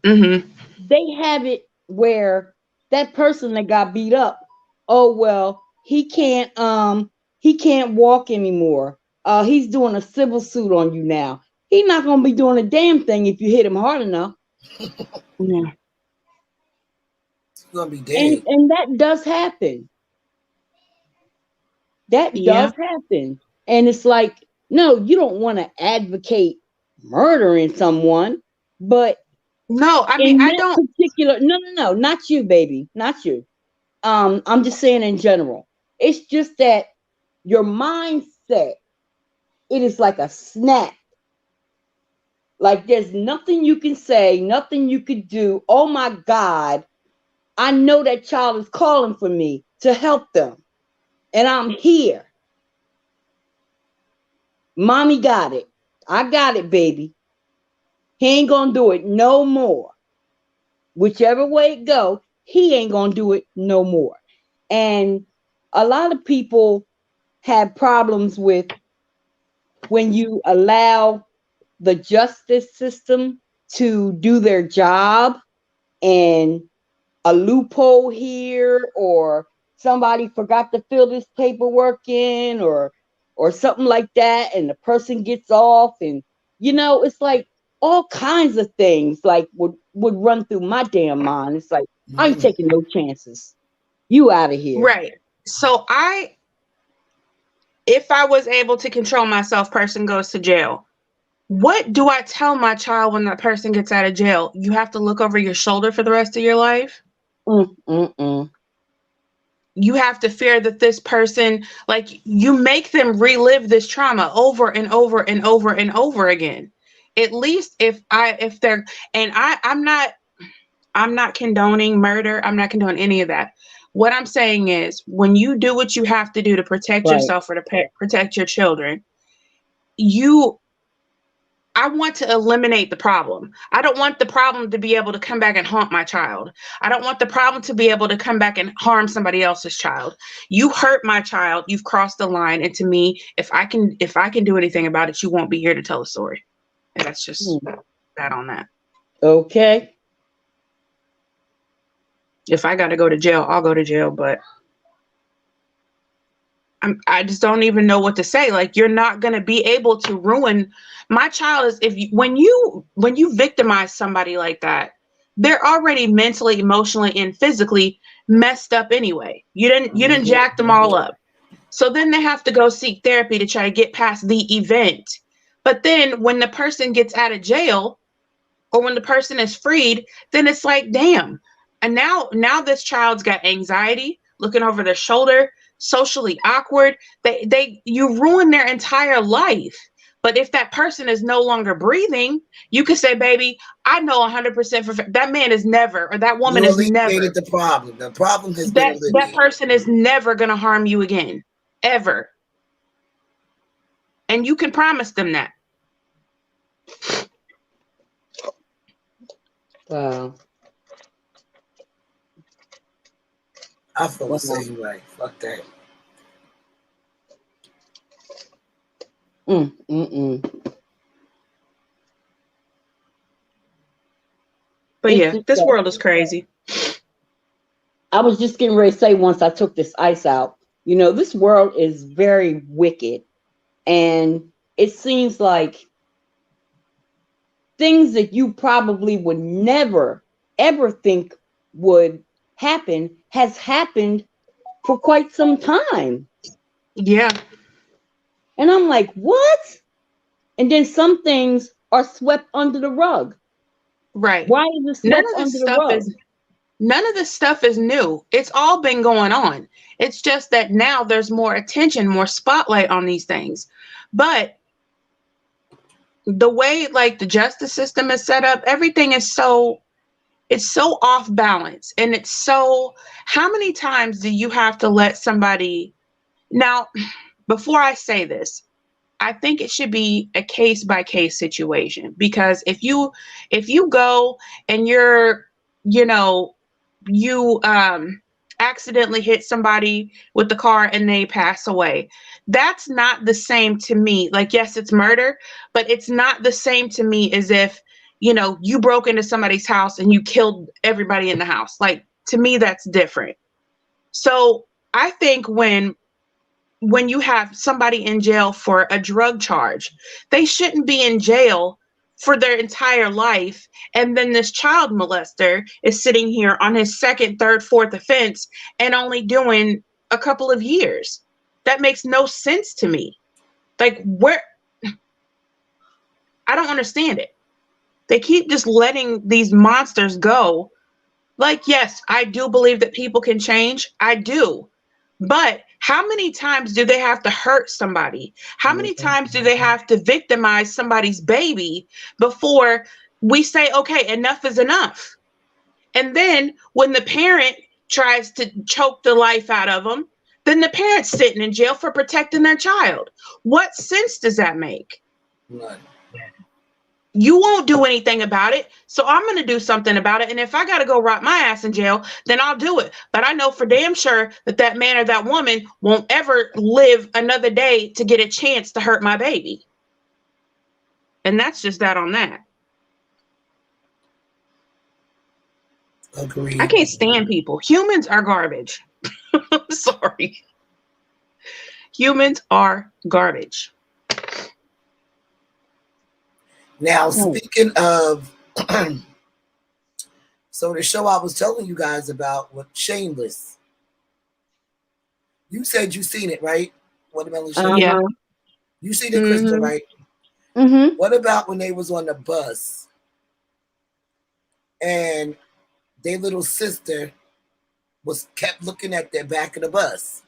Mm-hmm. They have it where that person that got beat up, oh, well, he can't walk anymore. He's doing a civil suit on you now. He's not going to be doing a damn thing if you hit him hard enough. Yeah. He's going to be dead. And that does happen. That does happen. And it's like, no, you don't want to advocate murdering someone, but no, I mean, I don't. Particular, no, not you, baby, not you. I'm just saying in general. It's just that your mindset, it is like a snap. Like there's nothing you can say, nothing you could do. Oh my God, I know that child is calling for me to help them, and I'm here. Mommy got it. I got it, baby. He ain't gonna do it no more. whichever way it go, he ain't gonna do it no more. And a lot of people have problems with when you allow the justice system to do their job, and a loophole here, or somebody forgot to fill this paperwork in, or something like that, and the person gets off, and it's like all kinds of things like would run through my damn mind. It's like, I ain't taking no chances. You out of here. Right. So if I was able to control myself, person goes to jail. What do I tell my child when that person gets out of jail? You have to look over your shoulder for the rest of your life. You have to fear that this person, like, you make them relive this trauma over and over and over and over again. At least if they're, and I'm not condoning murder. I'm not condoning any of that. What I'm saying is, when you do what you have to do to protect yourself or to protect your children, I want to eliminate the problem. I don't want the problem to be able to come back and haunt my child. I don't want the problem to be able to come back and harm somebody else's child. You hurt my child, you've crossed the line. And to me, if I can do anything about it, you won't be here to tell a story. And that's just that on that. Okay. If I got to go to jail, I'll go to jail, but I just don't even know what to say. Like, you're not going to be able to ruin my child. When you victimize somebody like that, they're already mentally, emotionally, and physically messed up anyway. You didn't jack them all up. So then they have to go seek therapy to try to get past the event. But then when the person gets out of jail, or when the person is freed, then it's like, damn. And now this child's got anxiety, looking over their shoulder, socially awkward. You ruin their entire life. But if that person is no longer breathing, you could say, baby, I know 100% for that man is never, or that woman is never. The problem. The problem has been eliminated. That person is never going to harm you again, ever. And you can promise them that. Wow. I feel the same way. Fuck that. But yeah, this world is crazy. I was just getting ready to say, once I took this ice out, this world is very wicked. And it seems like things that you probably would never, ever think would happen has happened for quite some time. Yeah. And I'm like, what? And then some things are swept under the rug. Right. Why is it swept under the rug? None of this stuff is new. It's all been going on. It's just that now there's more attention, more spotlight on these things. But the way, like, the justice system is set up, everything is it's so off balance. And it's so, how many times do you have to let somebody, now, before I say this, I think it should be a case by case situation, because if you go and you accidentally hit somebody with the car and they pass away, that's not the same to me. Like, yes, it's murder, but it's not the same to me as if, you broke into somebody's house and you killed everybody in the house. Like, to me, that's different. So I think when you have somebody in jail for a drug charge, they shouldn't be in jail for their entire life. And then this child molester is sitting here on his second, third, fourth offense and only doing a couple of years. That makes no sense to me. Like, I don't understand it. They keep just letting these monsters go. Like, yes, I do believe that people can change. I do. But how many times do they have to hurt somebody? How many times do they have to victimize somebody's baby before we say, okay, enough is enough? And then when the parent tries to choke the life out of them, then the parent's sitting in jail for protecting their child. What sense does that make? None. You won't do anything about it. So I'm going to do something about it. And if I got to go rot my ass in jail, then I'll do it. But I know for damn sure that that man or that woman won't ever live another day to get a chance to hurt my baby. And that's just that on that. Agreed. I can't stand people. Humans are garbage. I'm sorry. Humans are garbage. Now, speaking of, so the show I was telling you guys about was Shameless. You said you seen it, right? Watermelon Sugar? Yeah. You seen it, Crystal, right? Mm-hmm. What about when they was on the bus and their little sister kept looking at the back of the bus?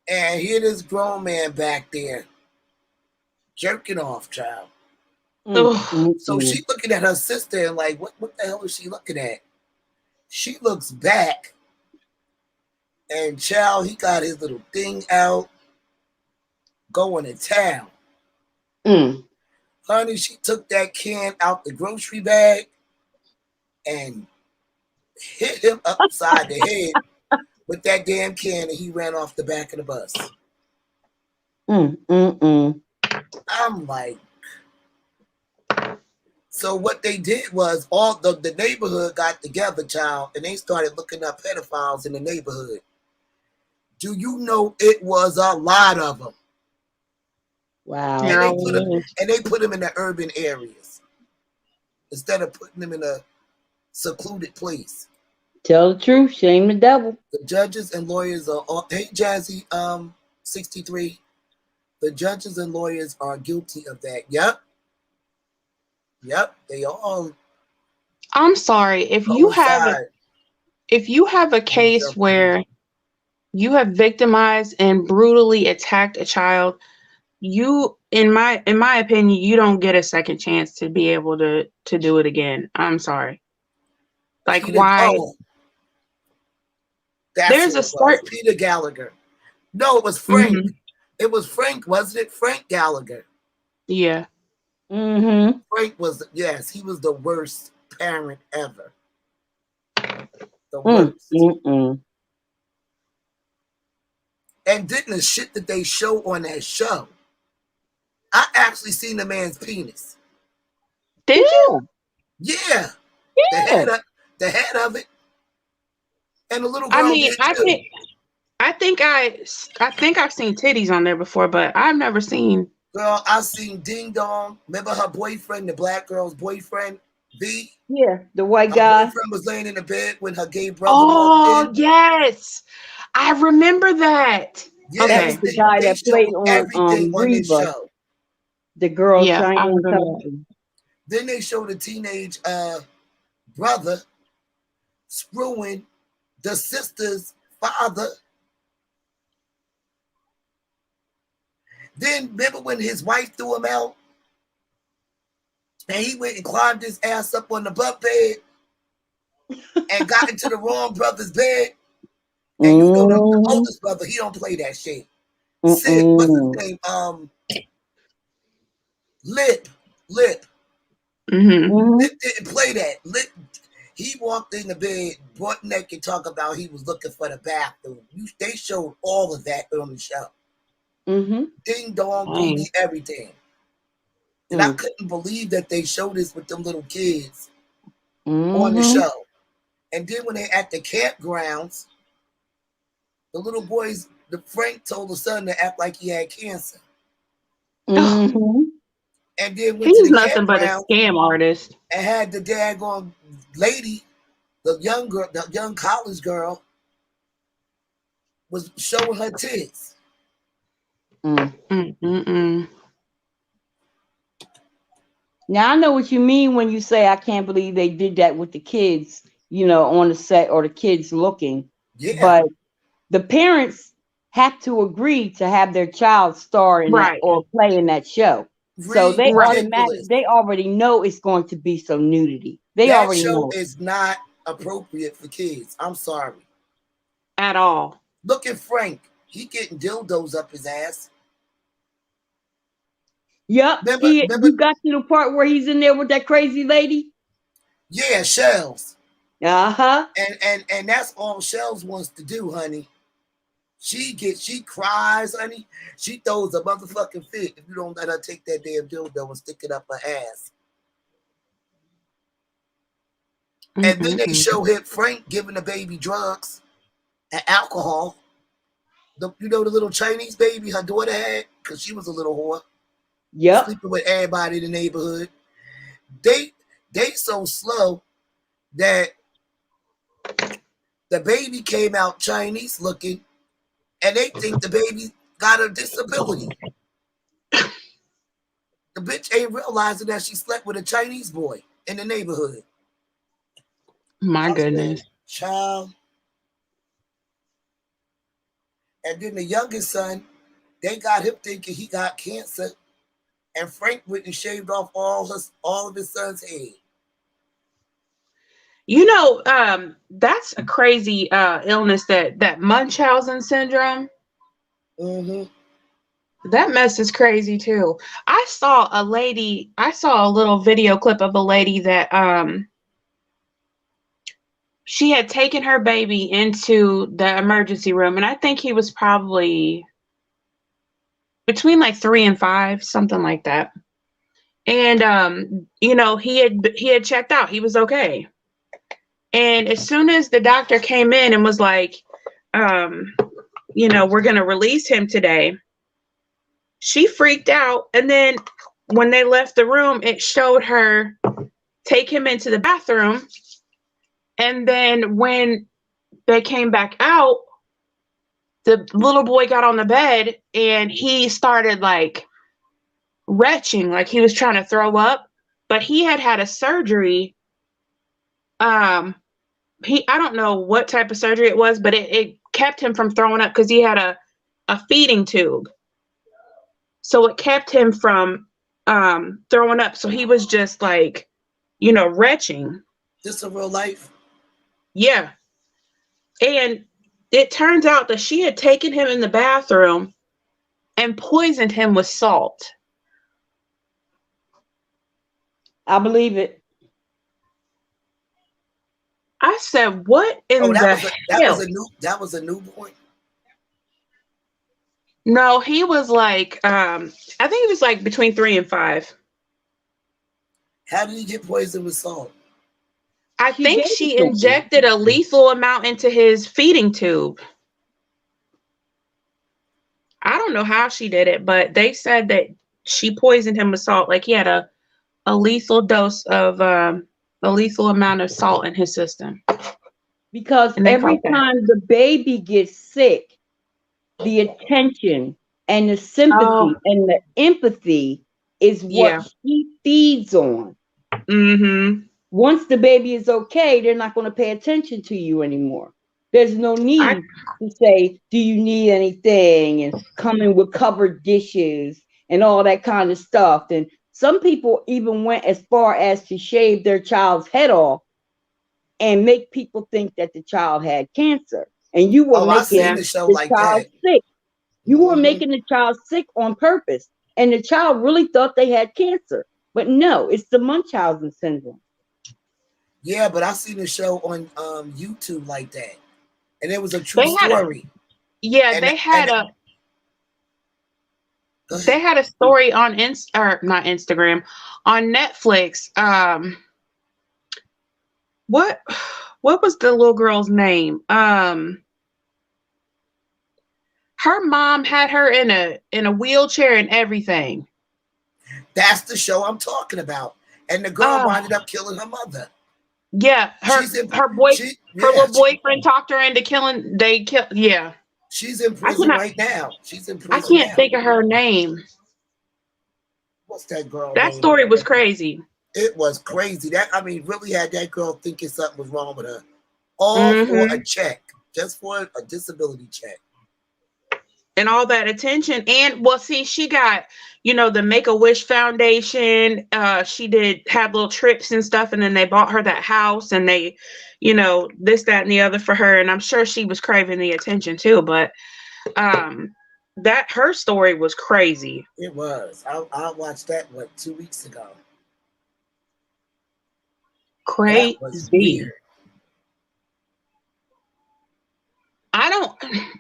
And here this grown man back there jerking off, child. So she looking at her sister and like, what the hell is she looking at? She looks back, and child, he got his little thing out, going to town. Honey, she took that can out the grocery bag and hit him upside the head with that damn can, and he ran off the back of the bus. I'm like, so what they did was all the neighborhood got together, child, and they started looking up pedophiles in the neighborhood. Do you know it was a lot of them? Wow. And they put them in the urban areas instead of putting them in a secluded place. Tell the truth, shame the devil. The judges and lawyers are all, hey Jazzy, 63. The judges and lawyers are guilty of that. Yep, they all. I'm sorry. If you have a case where you have victimized and brutally attacked a child, you, in my opinion, you don't get a second chance to be able to do it again. I'm sorry. Like, why? There's a certain Peter Gallagher. No, it was Frank. Mm-hmm. It was Frank, wasn't it? Frank Gallagher. Yeah. Mm-hmm. Frank was, yes, he was the worst parent ever. The worst. And didn't the shit that they show on that show, I actually seen the man's penis. Did you? Yeah. The head of it. And the little girl. I mean, I think I've seen titties on there before, but I've never seen. Girl, I seen Ding Dong. Remember her boyfriend, the black girl's boyfriend, V? Yeah, the white guy. Her boyfriend was laying in the bed when her gay brother. Oh, yes. I remember that. Yeah, okay. That's the guy that played on Reba. Show. The girl China. Then they showed a teenage brother screwing the sister's father. Then remember when his wife threw him out and he went and climbed his ass up on the bunk bed and got into the wrong brother's bed? And you know the oldest brother, he don't play that shit. Sid, what's his name? Lip. Mm-hmm. Lip didn't play that. Lip, he walked in the bed, butt naked, talk about he was looking for the bathroom. They showed all of that on the show. Ding dong, booty, everything. And I couldn't believe that they showed this with them little kids on the show. And then when they at the campgrounds, the little boys, the Frank told the son to act like he had cancer. And then went he's to the nothing but a scam artist. And had the daggone lady, the young girl, the young college girl, was showing her tits. Now I know what you mean when you say I can't believe they did that with the kids, on the set or the kids looking. Yeah. But the parents have to agree to have their child star in that or play in that show. So they already know it's going to be some nudity. That already know. Is not appropriate for kids. I'm sorry. At all. Look at Frank. He getting dildos up his ass. Yep. Remember? You got to the part where he's in there with that crazy lady? Yeah, Shells. Uh-huh. And that's all Shells wants to do, honey. She cries, honey. She throws a motherfucking fit if you don't let her take that damn dildo and stick it up her ass. And then they show him Frank giving the baby drugs and alcohol. You know the little Chinese baby her daughter had, because she was a little whore. Yep. Sleeping with everybody in the neighborhood. They so slow that the baby came out Chinese looking, and they think the baby got a disability. The bitch ain't realizing that she slept with a Chinese boy in the neighborhood. My goodness. Child. And then the youngest son, they got him thinking he got cancer, and Frank went and shaved off all of his son's head. You know, that's a crazy illness, that Munchausen syndrome. Mm-hmm. That mess is crazy too. I saw a little video clip of a lady that she had taken her baby into the emergency room, and I think he was probably between like 3 and 5, something like that. And you know, he had checked out. He was okay. And as soon as the doctor came in and was like, you know, we're going to release him today, she freaked out. And then when they left the room, it showed her take him into the bathroom. And then when they came back out, the little boy got on the bed and he started like retching, like he was trying to throw up, but he had a surgery. I don't know what type of surgery it was, but it kept him from throwing up because he had a feeding tube. So it kept him from throwing up. So he was just like, you know, retching. This is real life? Yeah. And it turns out that she had taken him in the bathroom and poisoned him with salt. I believe it. I said, what in the hell? That was a newborn? No, he was like, I think he was like between 3 and 5. How did he get poisoned with salt? I think she injected a lethal amount into his feeding tube. I don't know how she did it, but they said that she poisoned him with salt. Like he had a lethal dose of a lethal amount of salt in his system. Because every time the baby gets sick, the attention and the sympathy and the empathy is what he feeds on. Mm-hmm. Once the baby is okay, they're not going to pay attention to you anymore. There's no need to say, do you need anything? And coming with covered dishes and all that kind of stuff. And some people even went as far as to shave their child's head off and make people think that the child had cancer. And you were making the child sick. You were making the child sick on purpose. And the child really thought they had cancer. But no, it's the Munchausen syndrome. Yeah, but I seen a show on YouTube like that. And it was a true story. They had a story on not Instagram, on Netflix. What was the little girl's name? Her mom had her in a wheelchair and everything. That's the show I'm talking about. And the girl ended up killing her mother. Yeah, her little boyfriend talked her into killing. Yeah. She's in prison right now. She's in prison. I can't think of her name. What's that girl? That story was crazy. It was crazy. Really had that girl thinking something was wrong with her. All for a check, just for a disability check. And all that attention. And she got, the Make-A-Wish Foundation. She did have little trips and stuff, and then they bought her that house, and they, this, that, and the other for her. And I'm sure she was craving the attention too. But that her story was crazy. It was. I watched that 2 weeks ago. That was Crazy. weird.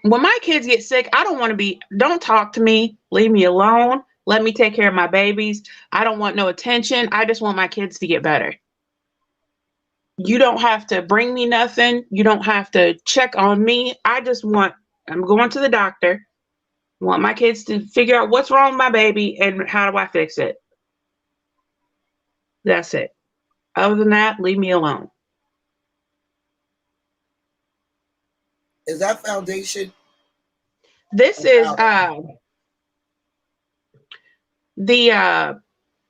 When my kids get sick, I don't want to be, don't talk to me, leave me alone, let me take care of my babies. I don't want no attention. I just want my kids to get better. You don't have to bring me nothing. You don't have to check on me. I'm going to the doctor. I want my kids to figure out what's wrong with my baby and how do I fix it. That's it. Other than that, leave me alone. Is that foundation? This is the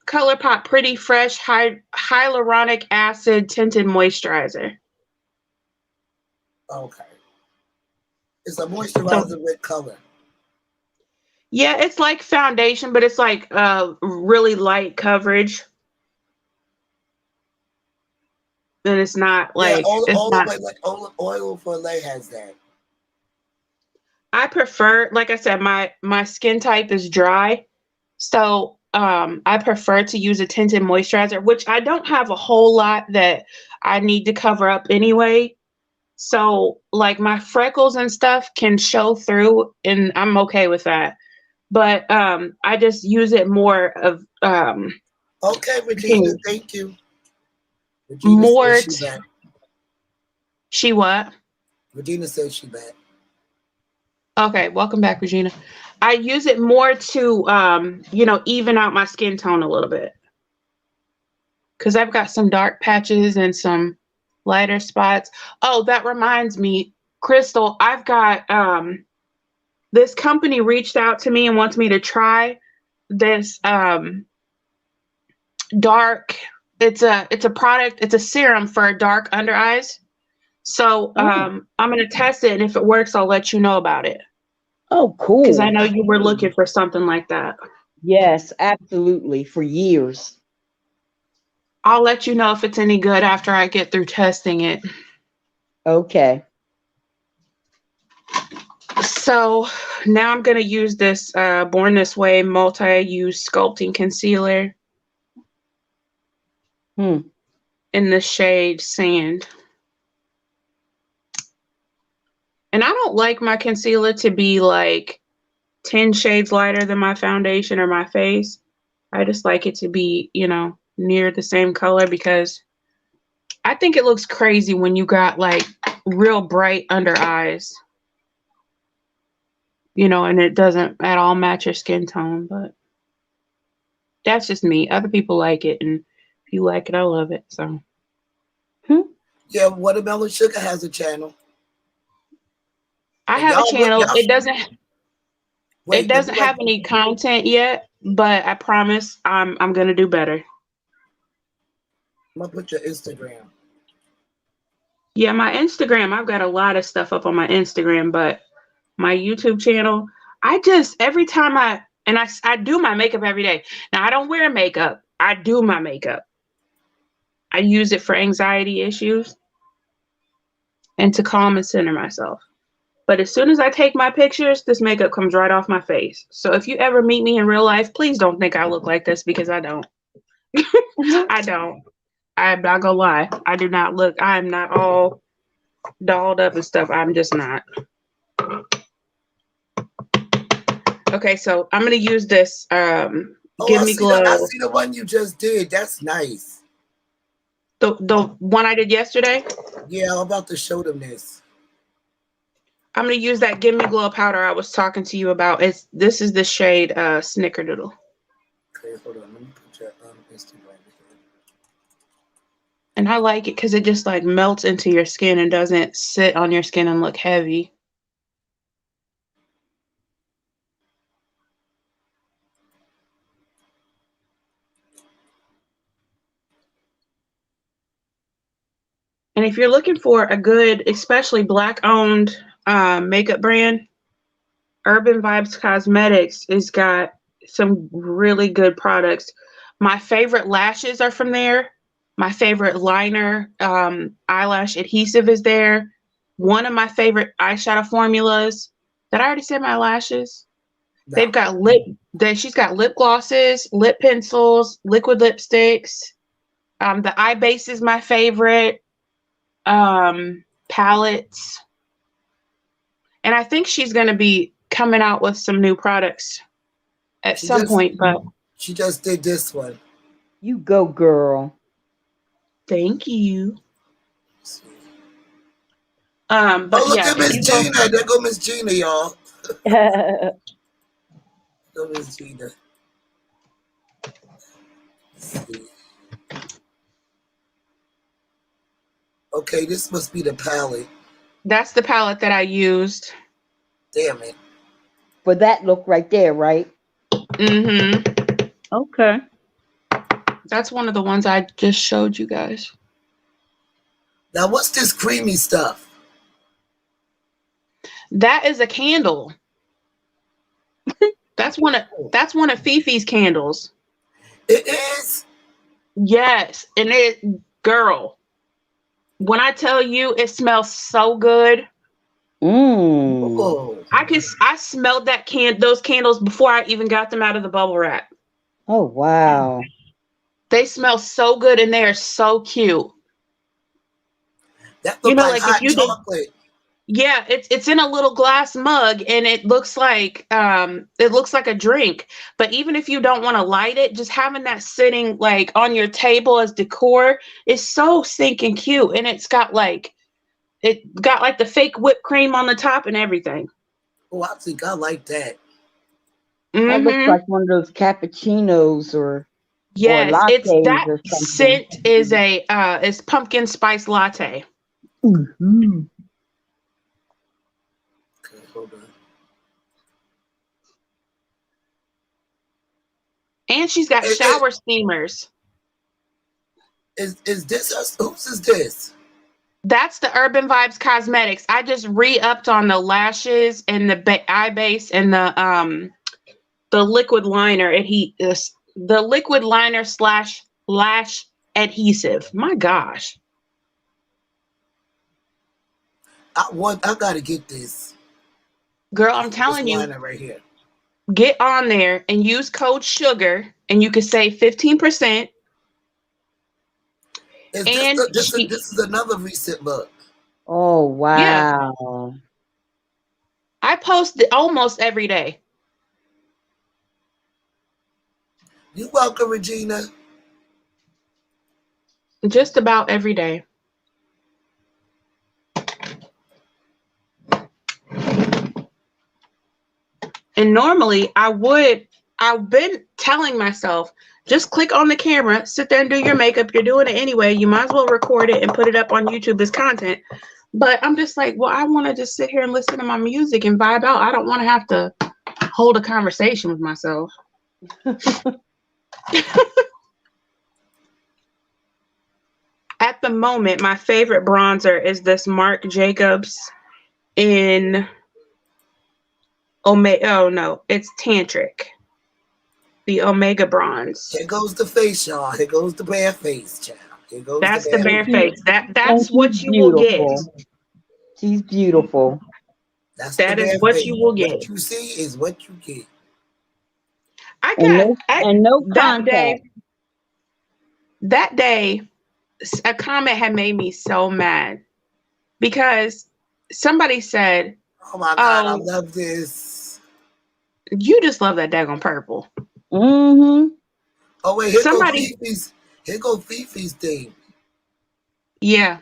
ColourPop Pretty Fresh Hyaluronic Acid Tinted Moisturizer. Okay. It's a moisturizer with color. Yeah, it's like foundation, but it's like really light coverage. And it's not like Oil for Lay has that. I prefer, like I said, my skin type is dry. So I prefer to use a tinted moisturizer, which I don't have a whole lot that I need to cover up anyway. So like my freckles and stuff can show through and I'm okay with that. But I just use it more of okay, Regina, thank you. Regina more says she back. She what? Regina says she back. Okay, welcome back, Regina. I use it more to even out my skin tone a little bit. Because I've got some dark patches and some lighter spots. Oh, that reminds me, Crystal, I've got this company reached out to me and wants me to try this dark, it's a product, it's a serum for dark under eyes. So I'm gonna test it, and if it works, I'll let you know about it. Oh, cool. Because I know you were looking for something like that. Yes, absolutely. For years. I'll let you know if it's any good after I get through testing it. Okay. So now I'm going to use this Born This Way multi-use sculpting concealer in the shade Sand. And I don't like my concealer to be like 10 shades lighter than my foundation or my face. I just like it to be, near the same color because I think it looks crazy when you got like real bright under eyes. And it doesn't at all match your skin tone, but that's just me. Other people like it, and if you like it, I love it. So, yeah, Watermelon Sugar has a channel. I have a channel. It doesn't have any content yet, but I promise I'm gonna do better. I'm gonna put your Instagram. Yeah, my Instagram. I've got a lot of stuff up on my Instagram, but my YouTube channel, every time I do my makeup every day. Now I don't wear makeup. I do my makeup. I use it for anxiety issues and to calm and center myself. But as soon as I take my pictures, this makeup comes right off my face. So if you ever meet me in real life, please don't think I look like this because I don't. I don't. I'm not gonna lie. I do not look. I'm not all dolled up and stuff. I'm just not. Okay, so I'm gonna use this Give Me Glow. I see the one you just did. That's nice. The one I did yesterday? Yeah, I'm about to show them this. I'm gonna use that Give Me Glow powder I was talking to you about. This is the shade Snickerdoodle. Okay, hold on. Let me put your Instagram here. And I like it because it just like melts into your skin and doesn't sit on your skin and look heavy. And if you're looking for a good, especially Black-owned makeup brand, Urban Vibes Cosmetics has got some really good products. My favorite lashes are from there. My favorite liner, eyelash adhesive is there. One of my favorite eyeshadow formulas. Did I already say my lashes? No. They've got she's got lip glosses, lip pencils, liquid lipsticks. The eye base is my favorite. Palettes. And I think she's going to be coming out with some new products at some point, but she just did this one. You go, girl. Thank you. But look at Miss Gina. There go Miss Gina, y'all. Go Miss Gina. Let's see. Okay, this must be the palette. That's the palette that I used. Damn it. For that look right there, right? Mm-hmm. Okay. That's one of the ones I just showed you guys. Now, what's this creamy stuff? That is a candle. That's one of Fifi's candles. It is? Yes. And girl, when I tell you it smells so good. Oh. I smelled those candles before I even got them out of the bubble wrap. Oh wow. They smell so good and they are so cute. That looks like hot chocolate. Yeah, it's in a little glass mug and it looks like a drink. But even if you don't want to light it, just having that sitting like on your table as decor is so stinking cute. And it got like the fake whipped cream on the top and everything. Oh, I think I like that. Mm-hmm. That looks like one of those cappuccinos or lattes it's that or scent is pumpkin spice latte. Mm-hmm. Okay, hold on. And she's got shower steamers. Is this whose is this? That's the Urban Vibes Cosmetics. I just re-upped on the lashes and the eye base and the liquid liner the liquid liner / lash adhesive. My gosh. I gotta get this. Girl, I'm telling you. Liner right here. Get on there and use code SUGAR and you can save 15%. This is another recent look. Oh wow. Yeah. I post almost every day. You're welcome, Regina. Just about every day. And normally I've been telling myself, just click on the camera, sit there and do your makeup. You're doing it anyway. You might as well record it and put it up on YouTube as content. But I'm just like, well, I want to just sit here and listen to my music and vibe out. I don't want to have to hold a conversation with myself. At the moment, my favorite bronzer is this Marc Jacobs in Omega. Oh no, it's Tantric. The Omega bronze. Here goes the face, y'all. Here goes the bare face, child. Here goes that's the bare face. That's what you beautiful. Will get. She's beautiful. That is what face. You will get. What you see is what you get. I got no contact. That day, a comment had made me so mad because somebody said, "Oh my God, I love this." You just love that daggone purple. Mm-hmm. Oh wait, here go Fifi's thing. Yeah.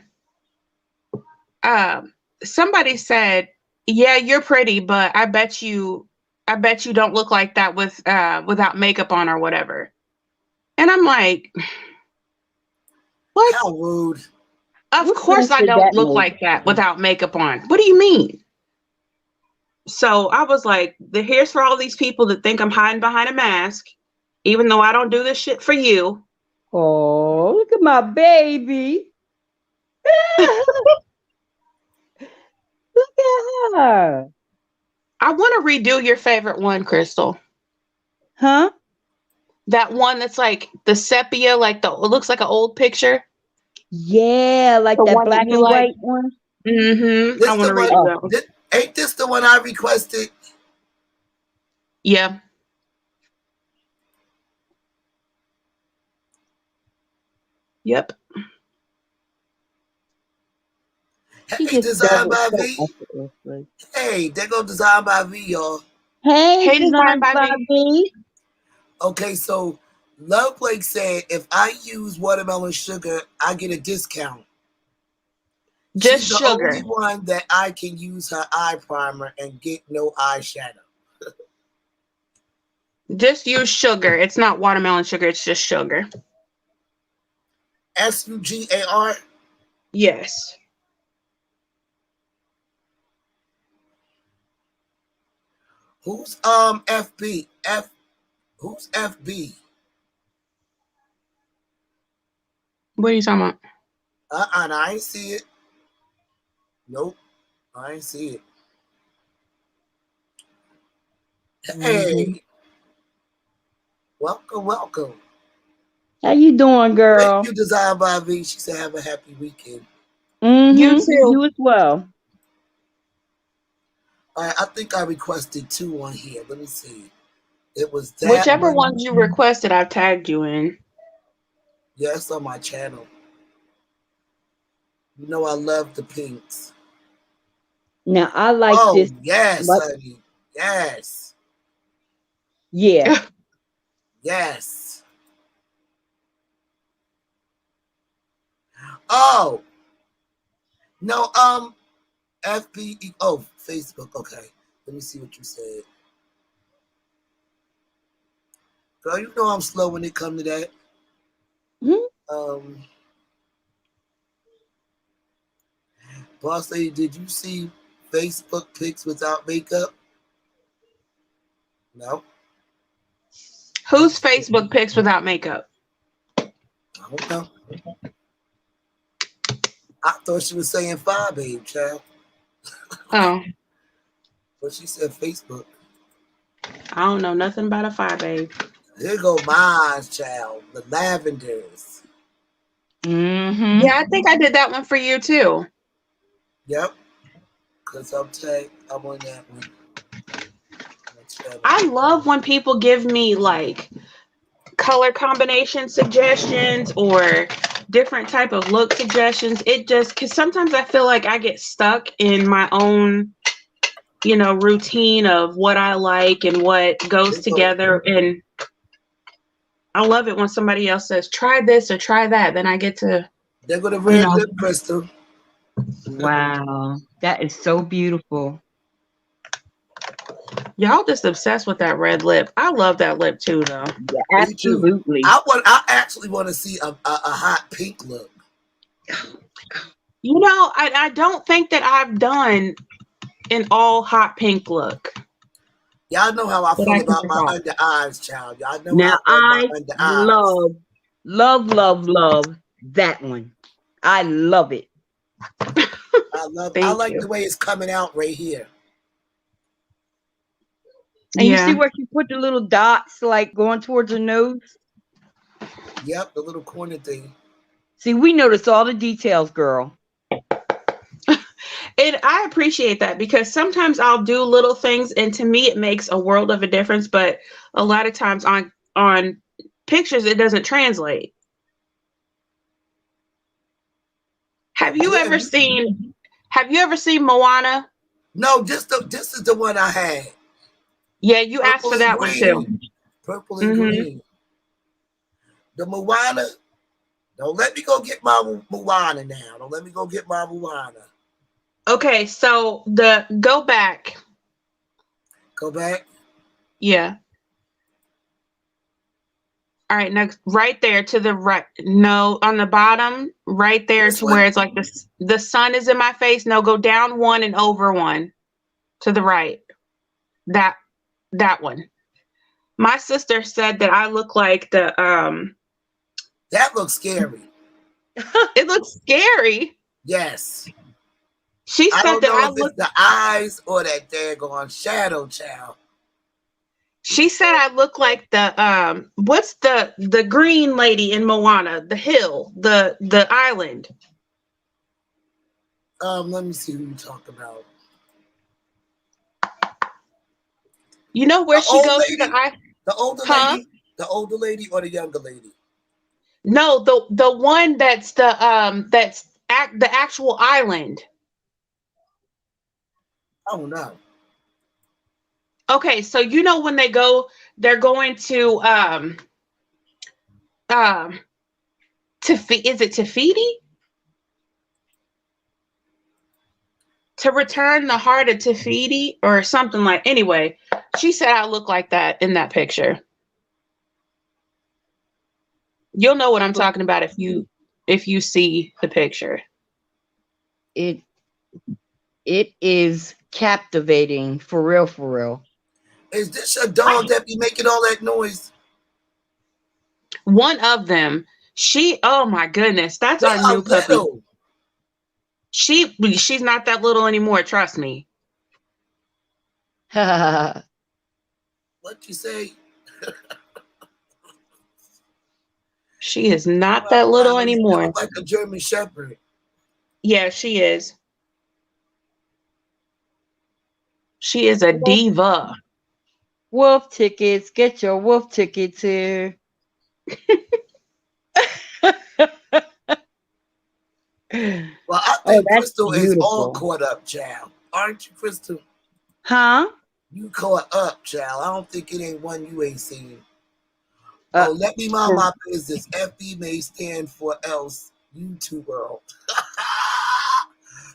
Somebody said, "Yeah, you're pretty, but I bet you don't look like that without makeup on or whatever." And I'm like, what? How rude. Of course I don't look like that without makeup on. What do you mean? So I was like, here's for all these people that think I'm hiding behind a mask, even though I don't do this shit for you. Oh, look at my baby. Look at her. I want to redo your favorite one, Crystal. Huh? That one that's like the sepia, it looks like an old picture. Yeah, like the that black and white one. Mm-hmm. I want to redo that one. Ain't this the one I requested? Yeah. Yep. She Hey, just Design does it by so V. effortlessly. Hey, there go Design by V, y'all. Hey, Hey, Design Design by V. Bobby. Okay, so Love Blake said if I use watermelon sugar, I get a discount. Just She's the sugar. only one that I can use her eye primer and get no eyeshadow. Just use sugar. It's not watermelon sugar. It's just sugar. SUGAR. Yes. Who's FB? Who's FB? What are you talking about? I ain't see it. Nope, I ain't see it. Mm-hmm. Hey, welcome. How you doing, Thank girl? you, Design by V. She said have a happy weekend. You Mm-hmm. too. You as well. All right, I think I requested 2 on here. Let me see. It was that Whichever one. ones you requested, I've tagged you in. Yes, on my channel. You know I love the pinks. Now I like Oh this. yes, Like, honey. Yes. yeah. Yes. Oh no. FB. Oh, Facebook. Okay. Let me see what you said. Girl, you know I'm slow when it comes to that. Hmm? Um, Boss lady, did you see Facebook pics without makeup? No. Whose Facebook pics without makeup? I don't know. I thought she was saying fire, babe, child. Oh, But she said Facebook. I don't know nothing about a fire babe. Here go mine, child. The lavenders. Mm-hmm. Yeah, I think I did that one for you too. Yep. Because I'm on that one. I love when people give me like color combination suggestions or different type of look suggestions. It just because sometimes I feel like I get stuck in my own, routine of what I like and what goes together. And I love it when somebody else says, try this or try that. Then I get to, There go the red lip crystal. Wow. That is so beautiful. y'all just obsessed with that red lip. I love that lip too, though. Yeah, Me too. absolutely. I actually want to see a hot pink look. I don't think that I've done an all hot pink look. Y'all know how I That feel I can about my recall. under eyes, child. Y'all know Now I love my I under eyes. love that one. I love it. I Thank like the you. way it's coming out right here. And you see Yeah. where she put the little dots like going towards her nose? Yep, the little corner thing. See, we notice all the details, girl. And I appreciate that because sometimes I'll do little things and to me it makes a world of a difference, but a lot of times on pictures it doesn't translate. Have you Yeah. ever seen Moana? No, this is the one I had. Yeah, you asked Purple for and that one too. green. Purple and Hmm. green. The Moana. Don't let me go get my Moana now. Don't let me go get my Moana. Okay, so go back. Go back. Yeah. All right, next, right there to the right. No, on the bottom, right there This to where one. it's like the sun is in my face. No, go down one and over one to the right. That one. My sister said that I look like That looks scary. it looks scary. Yes. She I said don't that know I if it's look the eyes or that daggone shadow, child. She said I look like the what's the green lady in Moana, the hill, the island. Let me see who you talk about. You know where The she old goes to the lady, eye? the older Huh? lady, the older lady, or the younger lady? No, the one that's the actual island. Oh no. Okay, so you know when they're going to um is it Tafiti? To return the heart of Tafiti or something like. Anyway, she said I look like that in that picture. You'll know what I'm talking about if you see the picture. It is captivating for real, for real. Is this a dog that be making all that noise? One of them, oh my goodness, that's They our are new puppy. little. She's not that little anymore, trust me. What you say? She is not that little Wow, you anymore. look like a German Shepherd. Yeah, she is. She is a diva. Wolf tickets, get your wolf tickets here. Well, I think that's Crystal is all beautiful. caught up, child. Aren't you, Crystal? Huh? You caught up, child. I don't think it ain't one you ain't seen. Let me mind my business. FB may stand for else. You too, girl.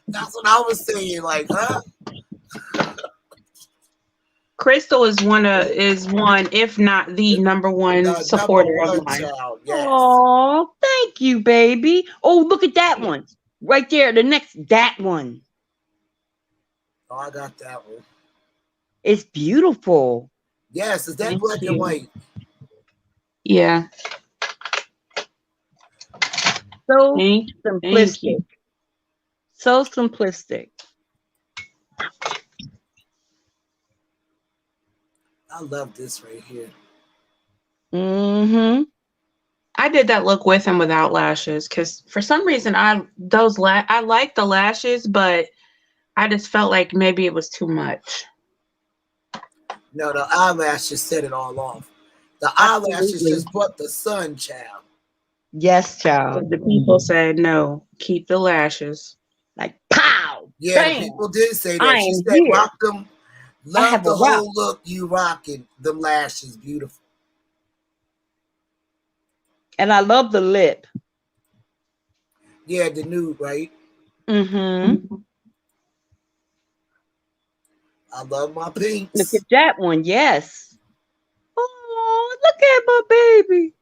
That's what I was saying. Like, huh? Crystal is one, if not the number one The number supporter of one mine. child, yes. Oh, thank you, baby. Oh, look at that one. Right there. That one. Oh, I got that one. It's beautiful. Yes, is that Thank black you. and white? Yeah. So Thank simplistic. you. So simplistic. I love this right here. Mm-hmm. I did that look with and without lashes because for some reason I like the lashes, but I just felt like maybe it was too much. No, the eyelashes set it all off. The eyelashes just brought the sun, child. Yes, child. The people said no, keep the lashes. Like pow. Yeah, Bam. the people did say I that. She am said, here. rock them. Love the whole look you rocking. Them lashes, beautiful. And I love the lip. Yeah, the nude, right? Mm-hmm. I love my pinks. Look at that one. Yes. Oh, look at my baby.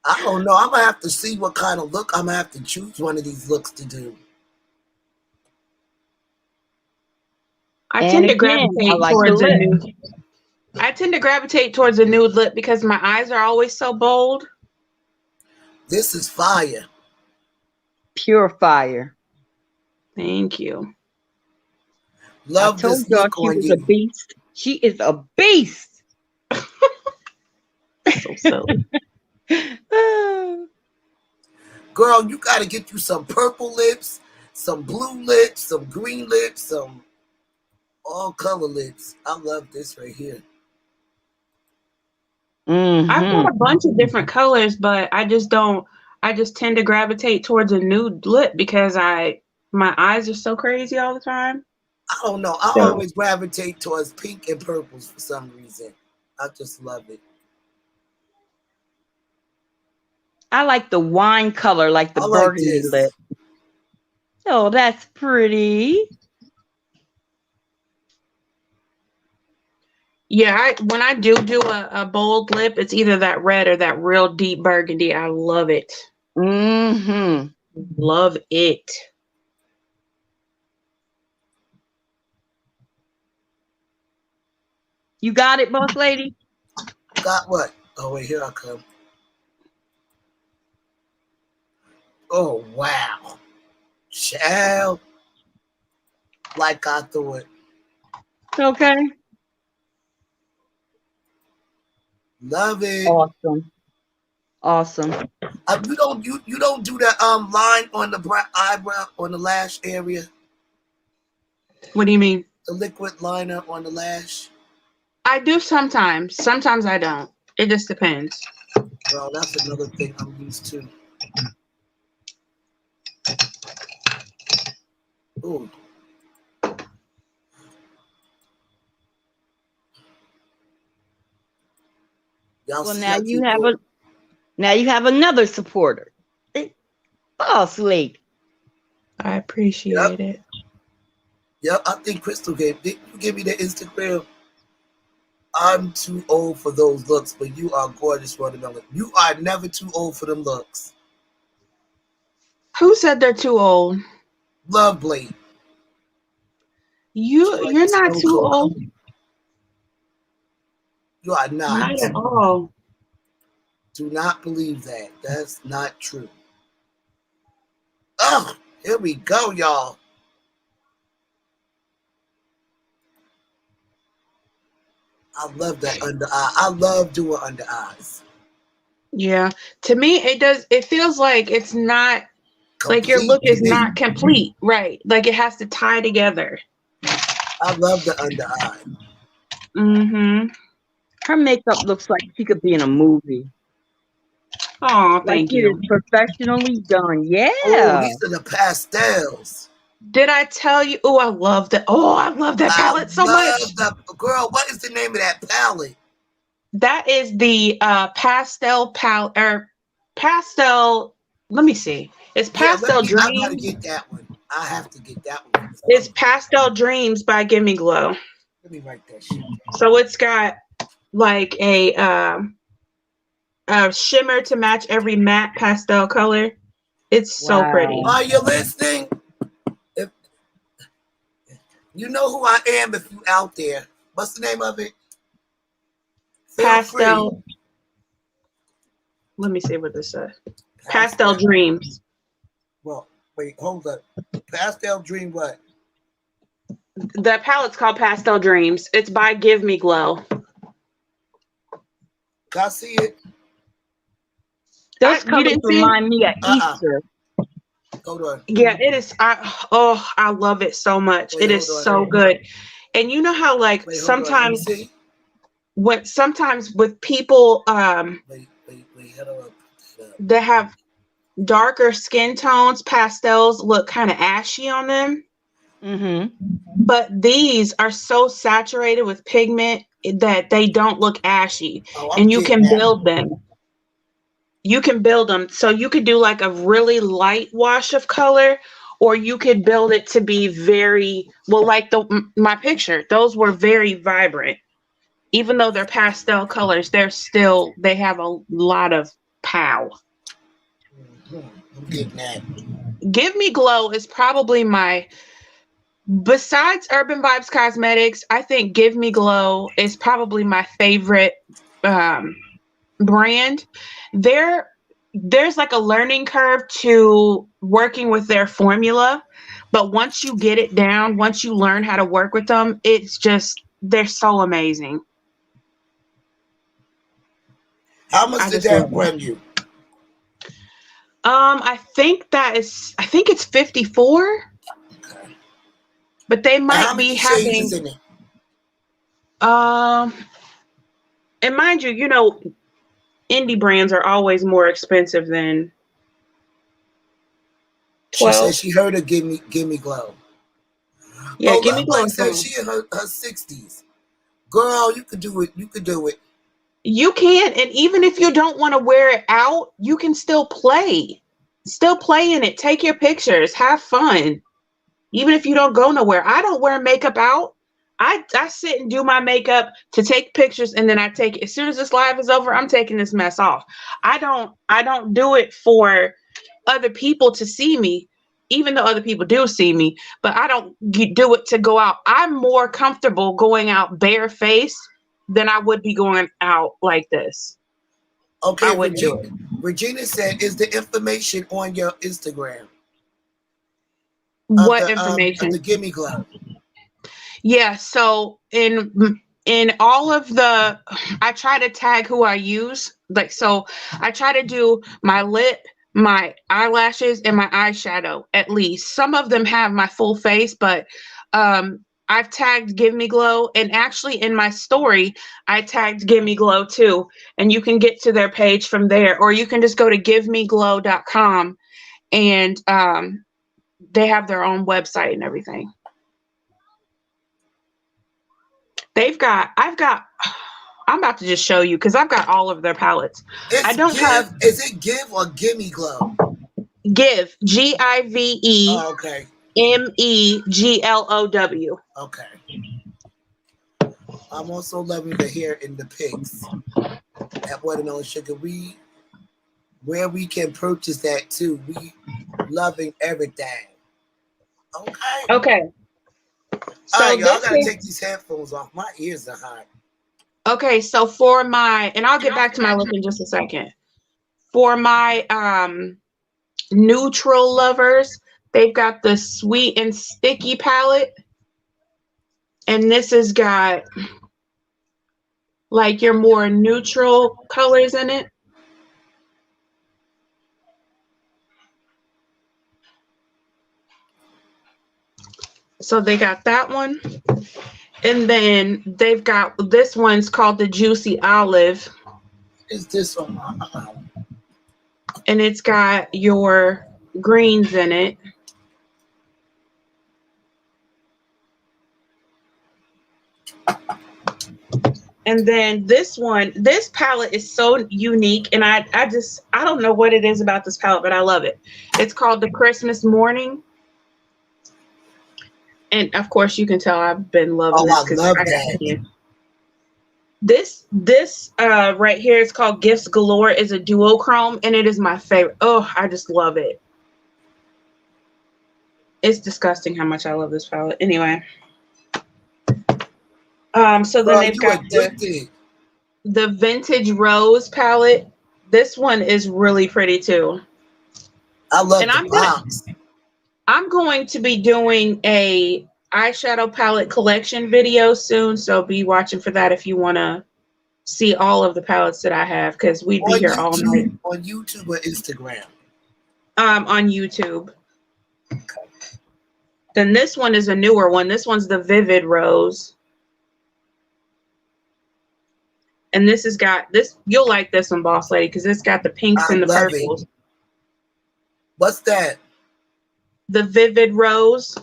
I don't know. I'm going to have to see what kind of look. I'm going to have to choose one of these looks to do. I tend to gravitate towards a nude lip because my eyes are always so bold. This is fire. Pure fire. Thank you. Love this look on you. A beast. She is a beast. So silly. Girl, you got to get you some purple lips, some blue lips, some green lips, some all color lips. I love this right here. Mm-hmm. I've got a bunch of different colors, but I just tend to gravitate towards a nude lip because my eyes are so crazy all the time. I don't know. I always gravitate towards pink and purples for some reason. I just love it. I like the wine color, like the burgundy lip. Oh, that's pretty. Yeah, when I do a bold lip, it's either that red or that real deep burgundy. I love it. Mm-hmm. Love it. You got it, boss lady? Got what? Oh, wait, here I come. Oh, wow. Child. Like I thought. Okay. Love it. Awesome. You don't do that line on the eyebrow on the lash area. What do you mean? The liquid liner on the lash. I do sometimes. Sometimes I don't. It just depends. Well, that's another thing I'm used to. Ooh. Y'all Well, see now I you keep have going. another supporter. Boss lady. I appreciate it. Yep, I think Crystal did you give me the Instagram? I'm too old for those looks, but you are gorgeous, Watermelon. You are never too old for them looks. Who said they're too old? Love Blade. You're not too old. You are not. Not at all. Do not believe that. That's not true. Oh, here we go, y'all. I love that under eye. I love doing under eyes. Yeah. To me, it feels like it's not Complete like your look is not complete, right? Like it has to tie together. I love the under eye. Mm-hmm. Her makeup looks like she could be in a movie. Oh, thank It you. is professionally done. Yeah. Oh, these are the pastels. Did I tell you? Oh, I love that. Oh, I love that palette so much. Girl, what is the name of that palette? That is the pastel palette or pastel. Let me see. It's Pastel Dreams. I gotta get that one. I have to get that one. It's Pastel Dreams by Gimme Glow. Let me write that shit down. So it's got like a shimmer to match every matte pastel color. It's so pretty. Are you listening? If you know who I am, if you out there, what's the name of it? Pastel. Let me see what this says. Pastel Dreams. Well, wait, hold up. Pastel Dream what? The palette's called Pastel Dreams. It's by Give Me Glow. Can I see it? Those colors remind me of Easter. Hold on. Yeah, it is. I love it so much. It is so good. And you know how like sometimes sometimes with people that have darker skin tones, pastels look kind of ashy on them. Mm-hmm. But these are so saturated with pigment that they don't look ashy. And you can build them. You can build them. So you could do like a really light wash of color, or you could build it to be very, well, like my picture, those were very vibrant. Even though they're pastel colors, they have a lot of pow. I'm getting that. Give Me Glow is probably besides Urban Vibes Cosmetics, I think Give Me Glow is probably my favorite brand. There's like a learning curve to working with their formula, but once you get it down, once you learn how to work with them, they're so amazing. How much did that run you? I think it's 54. Okay. But they might be having in it? And mind you, indie brands are always more expensive than 12. She said she heard of Give Me Glow. Yeah, Give Me Glow. Said she in her 60s. Girl, you could do it. You could do it. You can, and even if you don't want to wear it out, you can still play. Still play in it. Take your pictures. Have fun. Even if you don't go nowhere. I don't wear makeup out. I sit and do my makeup to take pictures, and then I take it. As soon as this live is over, I'm taking this mess off. I don't do it for other people to see me, even though other people do see me, but I don't do it to go out. I'm more comfortable going out barefaced than I would be going out like this. Okay, Regina said, is the information on your Instagram? What information? Of the Give Me Glow. Yeah, so in all of I try to tag who I use. Like, so I try to do my lip, my eyelashes and my eyeshadow, at least. Some of them have my full face, but I've tagged Give Me Glow, and actually in my story, I tagged Give Me Glow too. And you can get to their page from there, or you can just go to givemeglow.com, and they have their own website and everything. I'm about to just show you because I've got all of their palettes. Is it Give or Gimme Glow? Give, Give. Oh, okay. MEGLOW. Okay. I'm also loving the hair in the pics at Watermelon Sugar. Where we can purchase that too. We loving everything. Okay. Okay. So all right, y'all gotta take these headphones off. My ears are hot. Okay, so for my, and I'll get back to my look in just a second. For my neutral lovers, they've got the Sweet and Sticky palette. And this has got like your more neutral colors in it. So they got that one. And then they've got, this one's called the Juicy Olive. Is this one? And it's got your greens in it. And then this one, this palette is so unique, and I don't know what it is about this palette, but I love it. It's called the Christmas Morning. And of course you can tell I've been loving this. I love that. This right here is called Gifts Galore, is a duochrome, and it is my favorite. Oh, I just love it. It's disgusting how much I love this palette. Anyway. So then they've got the Vintage Rose palette. This one is really pretty too. I love the box. I'm going to be doing a eyeshadow palette collection video soon, so be watching for that if you want to see all of the palettes that I have, because we'd be here all night. On YouTube or Instagram? On YouTube. Okay. Then this one is a newer one. This one's the Vivid Rose. And this has got this, you'll like this one, Boss Lady, because it's got the pinks and the purples. What's that? The Vivid Rose.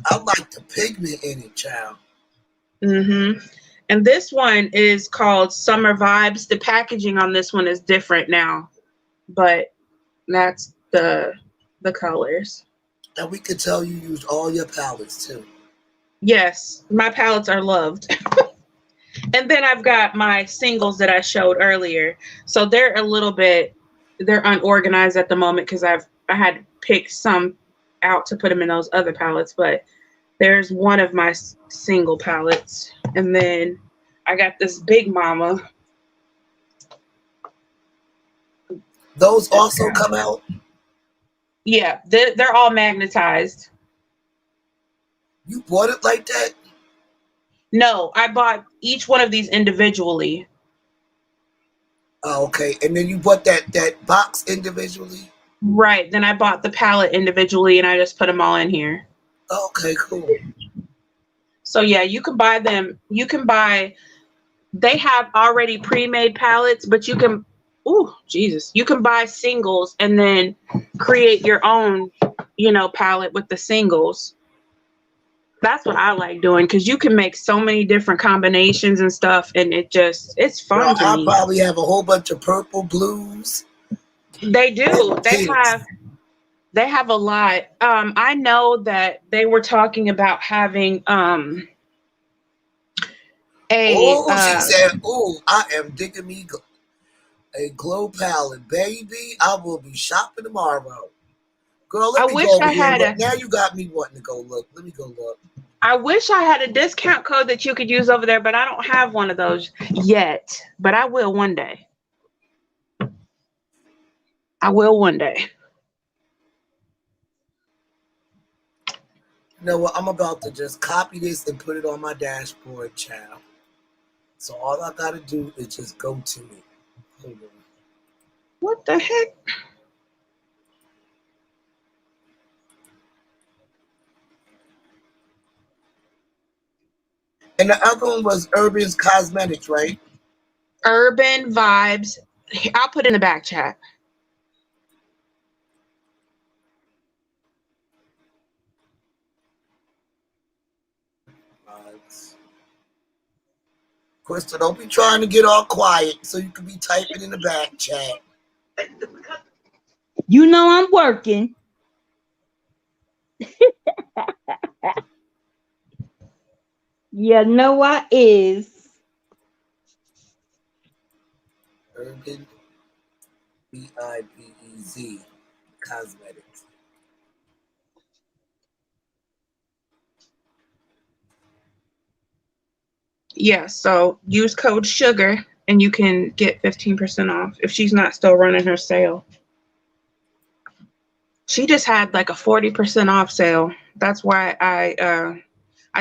I like the pigment in it, child. Mm-hmm. And this one is called Summer Vibes. The packaging on this one is different now, but that's the colors. And we could tell you used all your palettes too. Yes, my palettes are loved. And then I've got my singles that I showed earlier. So they're they're unorganized at the moment because I had to pick some out to put them in those other palettes, but there's one of my single palettes. And then I got this Big Mama. Those also come out? Yeah, they're all magnetized. You bought it like that? No, I bought each one of these individually. Oh, okay. And then you bought that box individually? Right. Then I bought the palette individually, and I just put them all in here. Okay, cool. So yeah, you can buy them. They have already pre-made palettes, but you can, you can buy singles and then create your own, palette with the singles. That's what I like doing, because you can make so many different combinations and stuff, and it's fun to me. I'll probably have a whole bunch of purple, blues. They do. They have a lot. I know that they were talking about having she said, I am digging me a glow palette, baby. I will be shopping tomorrow. Girl, let me go over here. Now you got me wanting to go look. Let me go look. I wish I had a discount code that you could use over there, but I don't have one of those yet. But I will one day. I will one day. You know what? I'm about to just copy this and put it on my dashboard, child. So all I got to do is just go to it. Hold on. What the heck? And the other one was Urban's Cosmetics, right? Urban Vibes. I'll put in the back chat. Crystal, don't be trying to get all quiet so you can be typing in the back chat. You know I'm working. You know I is. Urban Vibez Cosmetics. Yeah, so use code SUGAR and you can get 15% off if she's not still running her sale. She just had like a 40% off sale. That's why I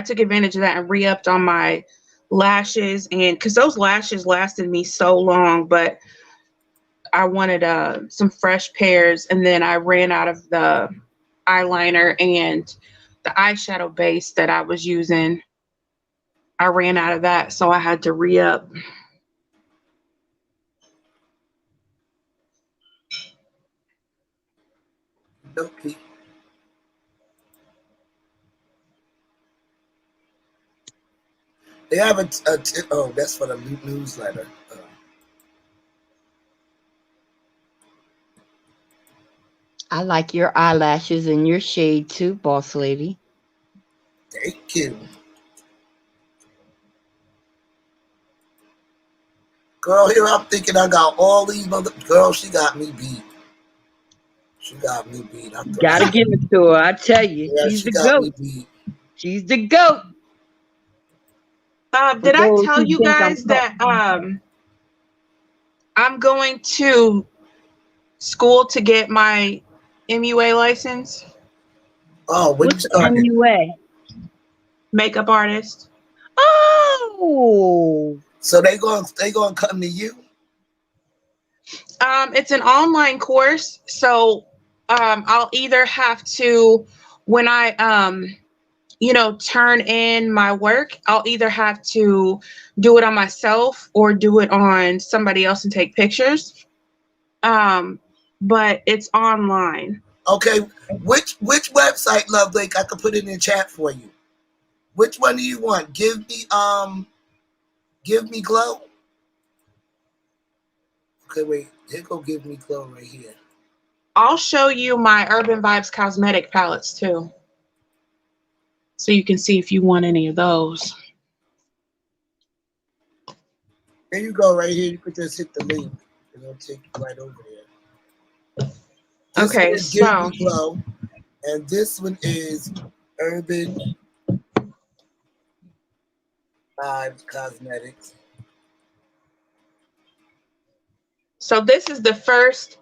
took advantage of that and re-upped on my lashes, and because those lashes lasted me so long, but I wanted some fresh pairs, and then I ran out of the eyeliner and the eyeshadow base that I was using. I ran out of that, so I had to re-up. Okay. They have oh, that's for the newsletter. I like your eyelashes and your shade too, boss lady. Thank you. Girl, here I'm thinking I got all these girl, she got me beat. She got me beat. Gotta give it to her. I tell you, yeah, she's she the got goat. Me beat. She's the goat. Did I tell you guys that I'm going to school to get my MUA license? Oh, when what's you started? MUA? Makeup artist. Oh. So they gonna come to you? It's an online course, so I'll either have to, when I turn in my work, I'll either have to do it on myself or do it on somebody else and take pictures. But it's online. Okay, which website, Love Lake? I can put it in the chat for you. Which one do you want? Give me Glow. Okay, wait. Here go Give Me Glow right here. I'll show you my Urban Vibes cosmetic palettes too, so you can see if you want any of those. There you go, right here. You could just hit the link. It'll take you right over there. This Okay, one is Give Me Glow, and this one is Urban Vibes Cosmetics. So this is the first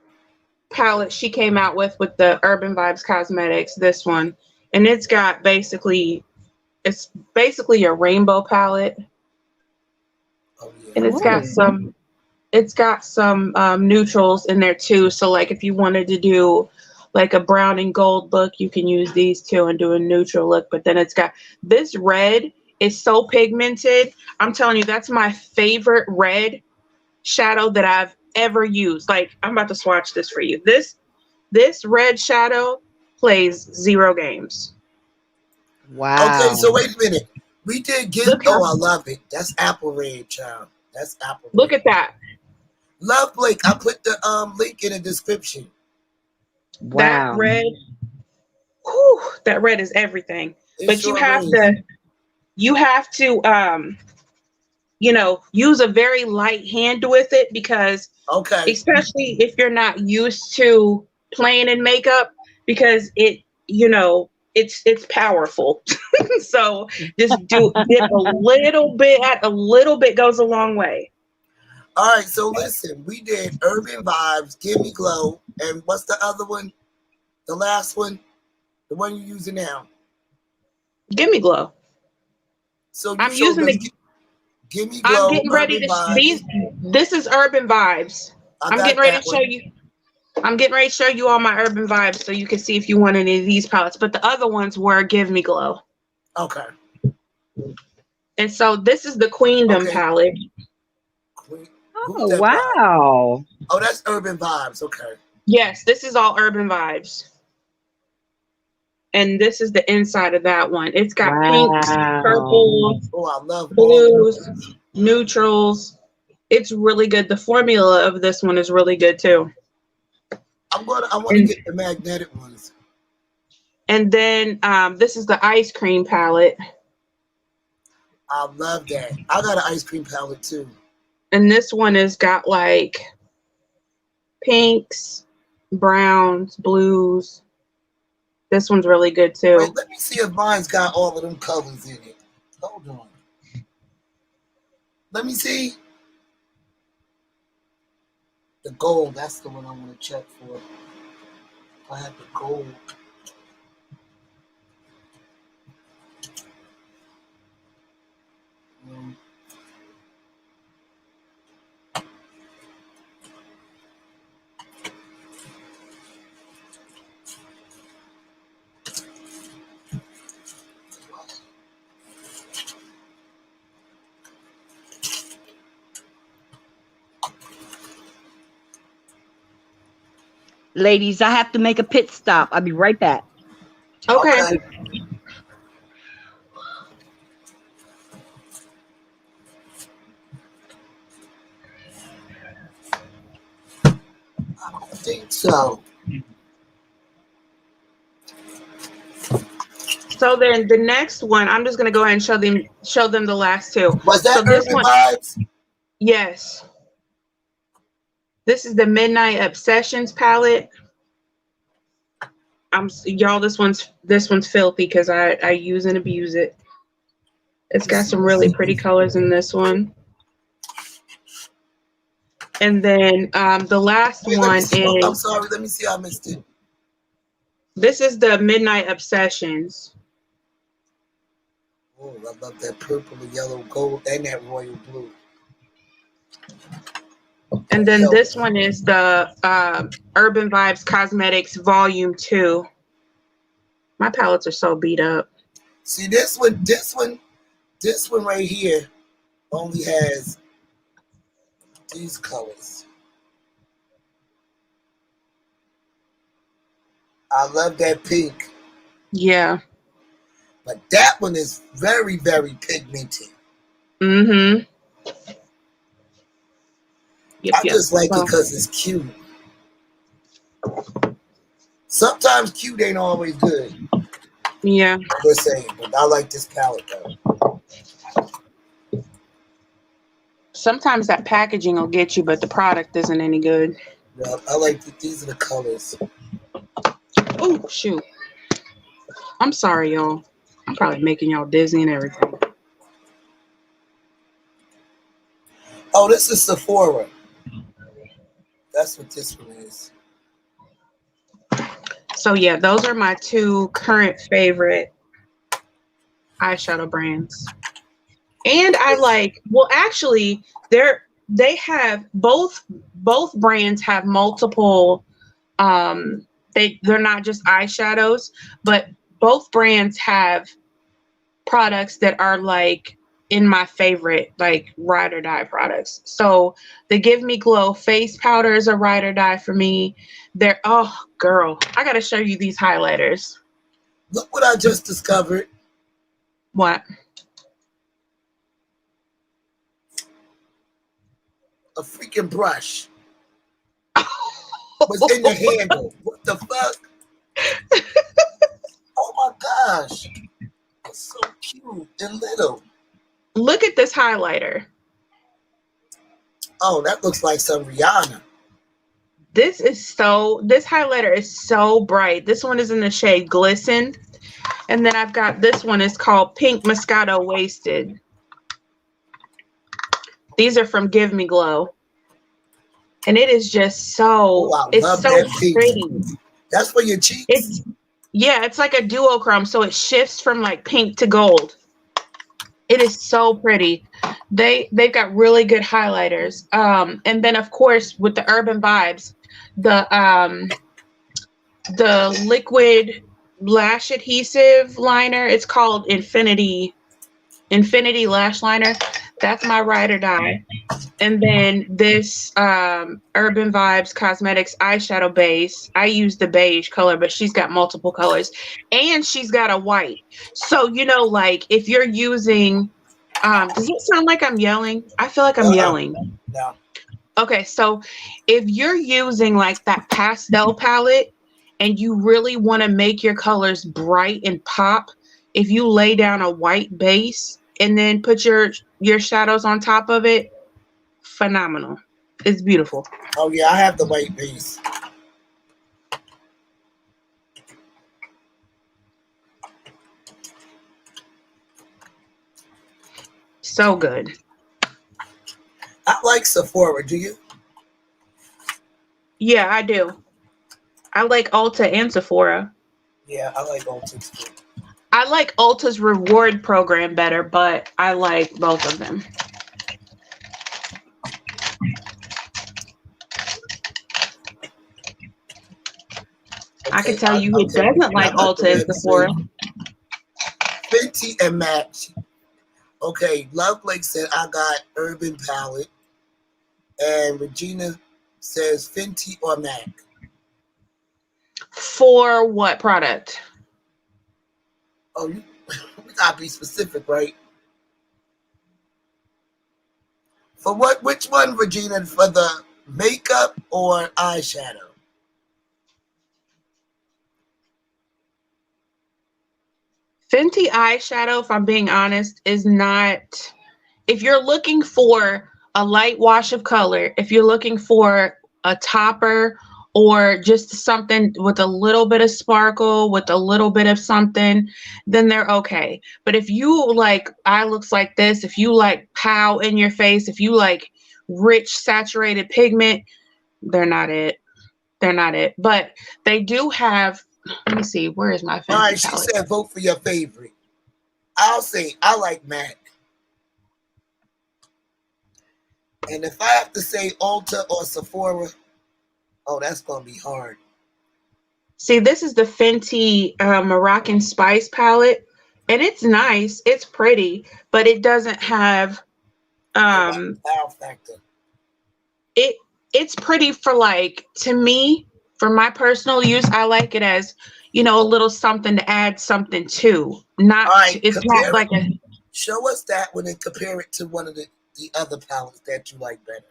palette she came out with the Urban Vibes Cosmetics, this one. And it's basically a rainbow palette. Oh, yeah. And it's got some neutrals in there too. So like if you wanted to do like a brown and gold look, you can use these two and do a neutral look. But then it's got this red is so pigmented. I'm telling you, that's my favorite red shadow that I've ever used. Like, I'm about to swatch this for you. This red shadow plays 0 games. Wow. Okay, so wait a minute. We did get. Oh, I love it. That's apple red, child. That's apple red. Look at that. Love Blake. I put the link in the description. Wow. That red. Whew, that red is everything. But sure you have to use a very light hand with it, because especially if you're not used to playing in makeup, because it's powerful. So just dip a little bit goes a long way. All right, so listen, we did Urban Vibes, Give Me Glow, and what's the other one? The last one, the one you're using now. Give Me Glow. So I'm using the. Give Me Glow. I'm getting ready to. This is Urban Vibes. I'm getting ready to show you. I'm getting ready to show you all my Urban Vibes so you can see if you want any of these palettes. But the other ones were Give Me Glow. Okay. And so this is the Queendom palette. Oh, wow. Oh, that's Urban Vibes. Okay. Yes, this is all Urban Vibes. And this is the inside of that one. It's got pinks, purples, I love blues, neutrals. It's really good. The formula of this one is really good too. I want to get the magnetic ones. And then this is the Ice Cream palette. I love that. I got an ice cream palette too. And this one has got like pinks, browns, blues. This one's really good too. Wait, let me see if mine's got all of them colors in it. Hold on. Let me see. The gold, that's the one I want to check for. I have the gold. Ladies, I have to make a pit stop. I'll be right back. Okay. I don't think so. So then the next one, I'm just gonna go ahead and show them the last two. Was that this Urban one? Vibes? Yes. This is the Midnight Obsessions palette. Y'all, this one's filthy because I use and abuse it. It's got some really pretty colors in this one. And then the last one is. I'm sorry. Let me see. I missed it. This is the Midnight Obsessions. Oh, I love that purple and yellow gold and that royal blue. And then this one is the Urban Vibes Cosmetics Volume 2. My palettes are so beat up. See, this one right here only has these colors. I love that pink. Yeah. But that one is very, very pigmented. Mm-hmm. Yep, I just like it because it's cute. Sometimes cute ain't always good. Yeah. Just saying, but I like this palette though. Sometimes that packaging will get you, but the product isn't any good. Yeah, I like these are the colors. Oh, shoot. I'm sorry, y'all. I'm probably making y'all dizzy and everything. Oh, this is Sephora. That's what this one is. So yeah, those are my two current favorite eyeshadow brands. And I like, well, actually, they have both brands have multiple. They're not just eyeshadows, but both brands have products that are like in my favorite, like ride or die products. So the Give Me Glow face powder is a ride or die for me. Oh girl, I gotta show you these highlighters. Look what I just discovered. What? A freaking brush was in the handle. What the fuck? Oh my gosh. It's so cute and little. Look at this highlighter. Oh, that looks like some Rihanna. This highlighter is so bright. This one is in the shade Glisten. And then I've got this one is called Pink Moscato Wasted. These are from Give Me Glow. And it is just so, it's so pretty. That's for your cheeks? It's like a duochrome. So it shifts from like pink to gold. It is so pretty. They've got really good highlighters. And then of course with the Urban Vibes, the liquid lash adhesive liner. It's called Infinity Lash Liner. That's my ride or die. And then this Urban Vibes Cosmetics eyeshadow base. I use the beige color, but she's got multiple colors. And she's got a white. So, like if you're using, does it sound like I'm yelling? I feel like I'm yelling. No. Okay, so if you're using like that pastel palette and you really want to make your colors bright and pop, if you lay down a white base and then put your shadows on top of it, phenomenal. It's beautiful. Oh yeah, I have the white base. So good. I like Sephora. Do you? Yeah, I do. I like Ulta and Sephora. Yeah, I like Ulta too. I like Ulta's reward program better, but I like both of them. Okay, I can tell you who doesn't like Ulta and Sephora. Fenty and MAC. Okay, Love Blake said I got Urban Palette, and Regina says Fenty or MAC. For what product? Oh, we gotta be specific, right? For what? Which one, Regina? For the makeup or eyeshadow? Fenty eyeshadow, if I'm being honest, is not. If you're looking for a light wash of color, if you're looking for a topper or just something with a little bit of sparkle, with a little bit of something, then they're okay. But if you like eye looks like this, if you like pow in your face, if you like rich saturated pigment, they're not it. They're not it. But they do have, let me see, where is my Fenty All right, she palette? said vote for your favorite. I'll say I like MAC. And if I have to say Ulta or Sephora, oh, that's going to be hard. See, this is the Fenty Moroccan Spice palette, and it's nice. It's pretty, but it doesn't have Wow factor. It's pretty for, like, to me, for my personal use, I like it as, a little something to add something to. Not right, it's not like a. Show us that one and compare it to one of the other palettes that you like better.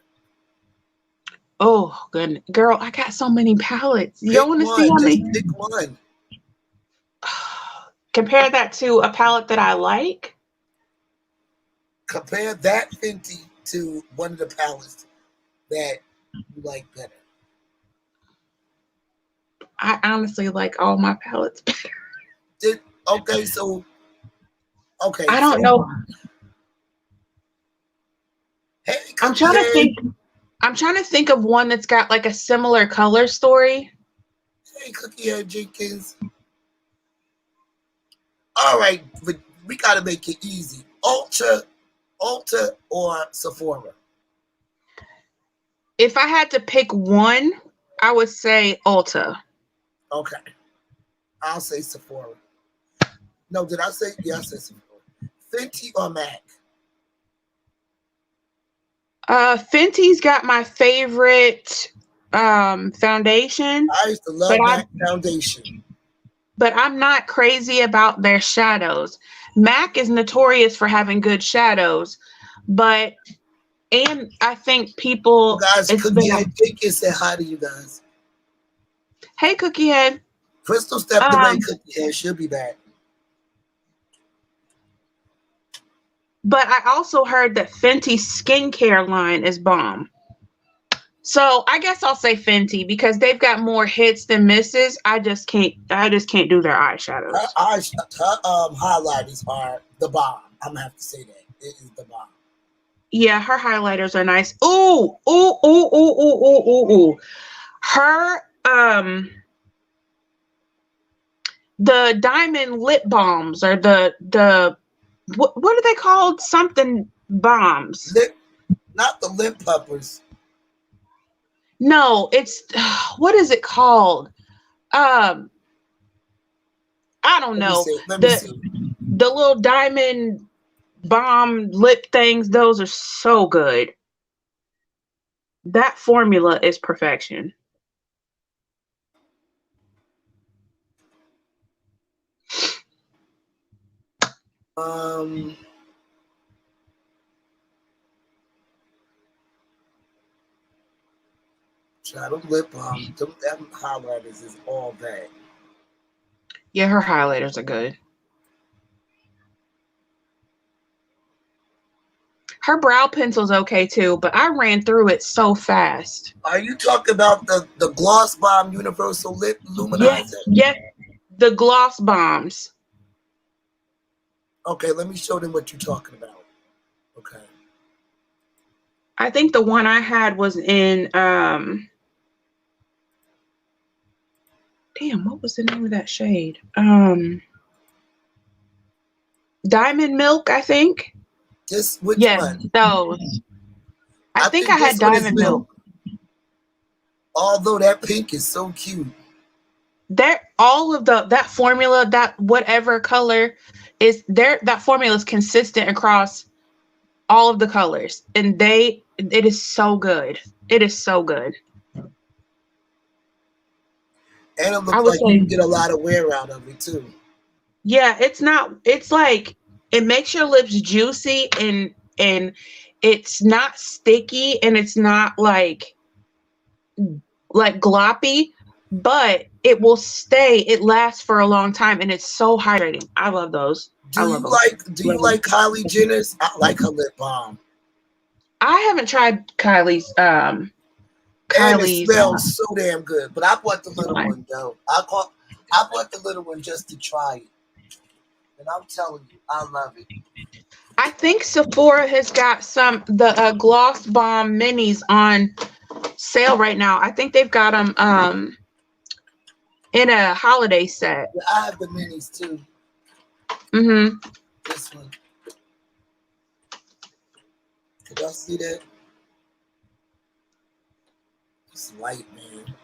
Oh, goodness. Girl, I got so many palettes. You don't want to see how many? Pick one. Compare that to a palette that I like. Compare that Fenty to one of the palettes that you like better. I honestly like all my palettes better. Okay. I don't know. Hey, I'm trying to think of one that's got like a similar color story. Hey, Cookie Head Jenkins. All right, but we got to make it easy. Ulta or Sephora? If I had to pick one, I would say Ulta. Okay. I'll say Sephora. No, did I say? Yeah, I said Sephora. Fenty or MAC? Fenty's got my favorite foundation. I used to love MAC foundation. But I'm not crazy about their shadows. MAC is notorious for having good shadows, and I think people. Guys, Cookie Head Jenkins said hi to you guys. Hey, Cookie Head. Crystal stepped away. Cookie Head, she'll be back. But I also heard that Fenty's skincare line is bomb. So I guess I'll say Fenty because they've got more hits than misses. I just can't do their eyeshadows. Her highlighters are the bomb. I'm gonna have to say that. It is the bomb. Yeah, her highlighters are nice. Ooh. Her the diamond lip balms or the what are they called? Something Bombs. Not the lip puppers. No, it's what is it called? I don't know. Let me see. The little diamond bomb lip things, those are so good. That formula is perfection. Them lip balm, them highlighters is all bad. Yeah, her highlighters are good. Her brow pencil's okay too, but I ran through it so fast. Are you talking about the Gloss Bomb Universal Lip Luminizer? Yes, the gloss bombs. Okay, let me show them what you're talking about. Okay. I think the one I had was in damn, what was the name of that shade? Diamond Milk, I think. Which one? Those. I think I had Diamond Milk. Although that pink is so cute. All of that formula, that whatever color is there, that formula is consistent across all of the colors, and it is so good. It is so good. And it looks like you can get a lot of wear out of it too. Yeah, it's like it makes your lips juicy and it's not sticky and it's not like gloppy, but it will stay. It lasts for a long time and it's so hydrating. I love those. Do you like Kylie Jenner's? I like her lip balm. I haven't tried Kylie's and it smells so damn good. But I bought the little one though. I bought the little one just to try it. And I'm telling you, I love it. I think Sephora has got the Gloss Bomb minis on sale right now. I think they've got them in a holiday set. Yeah, I have the minis too. Mm-hmm. This one. Can y'all see that? It's light, man.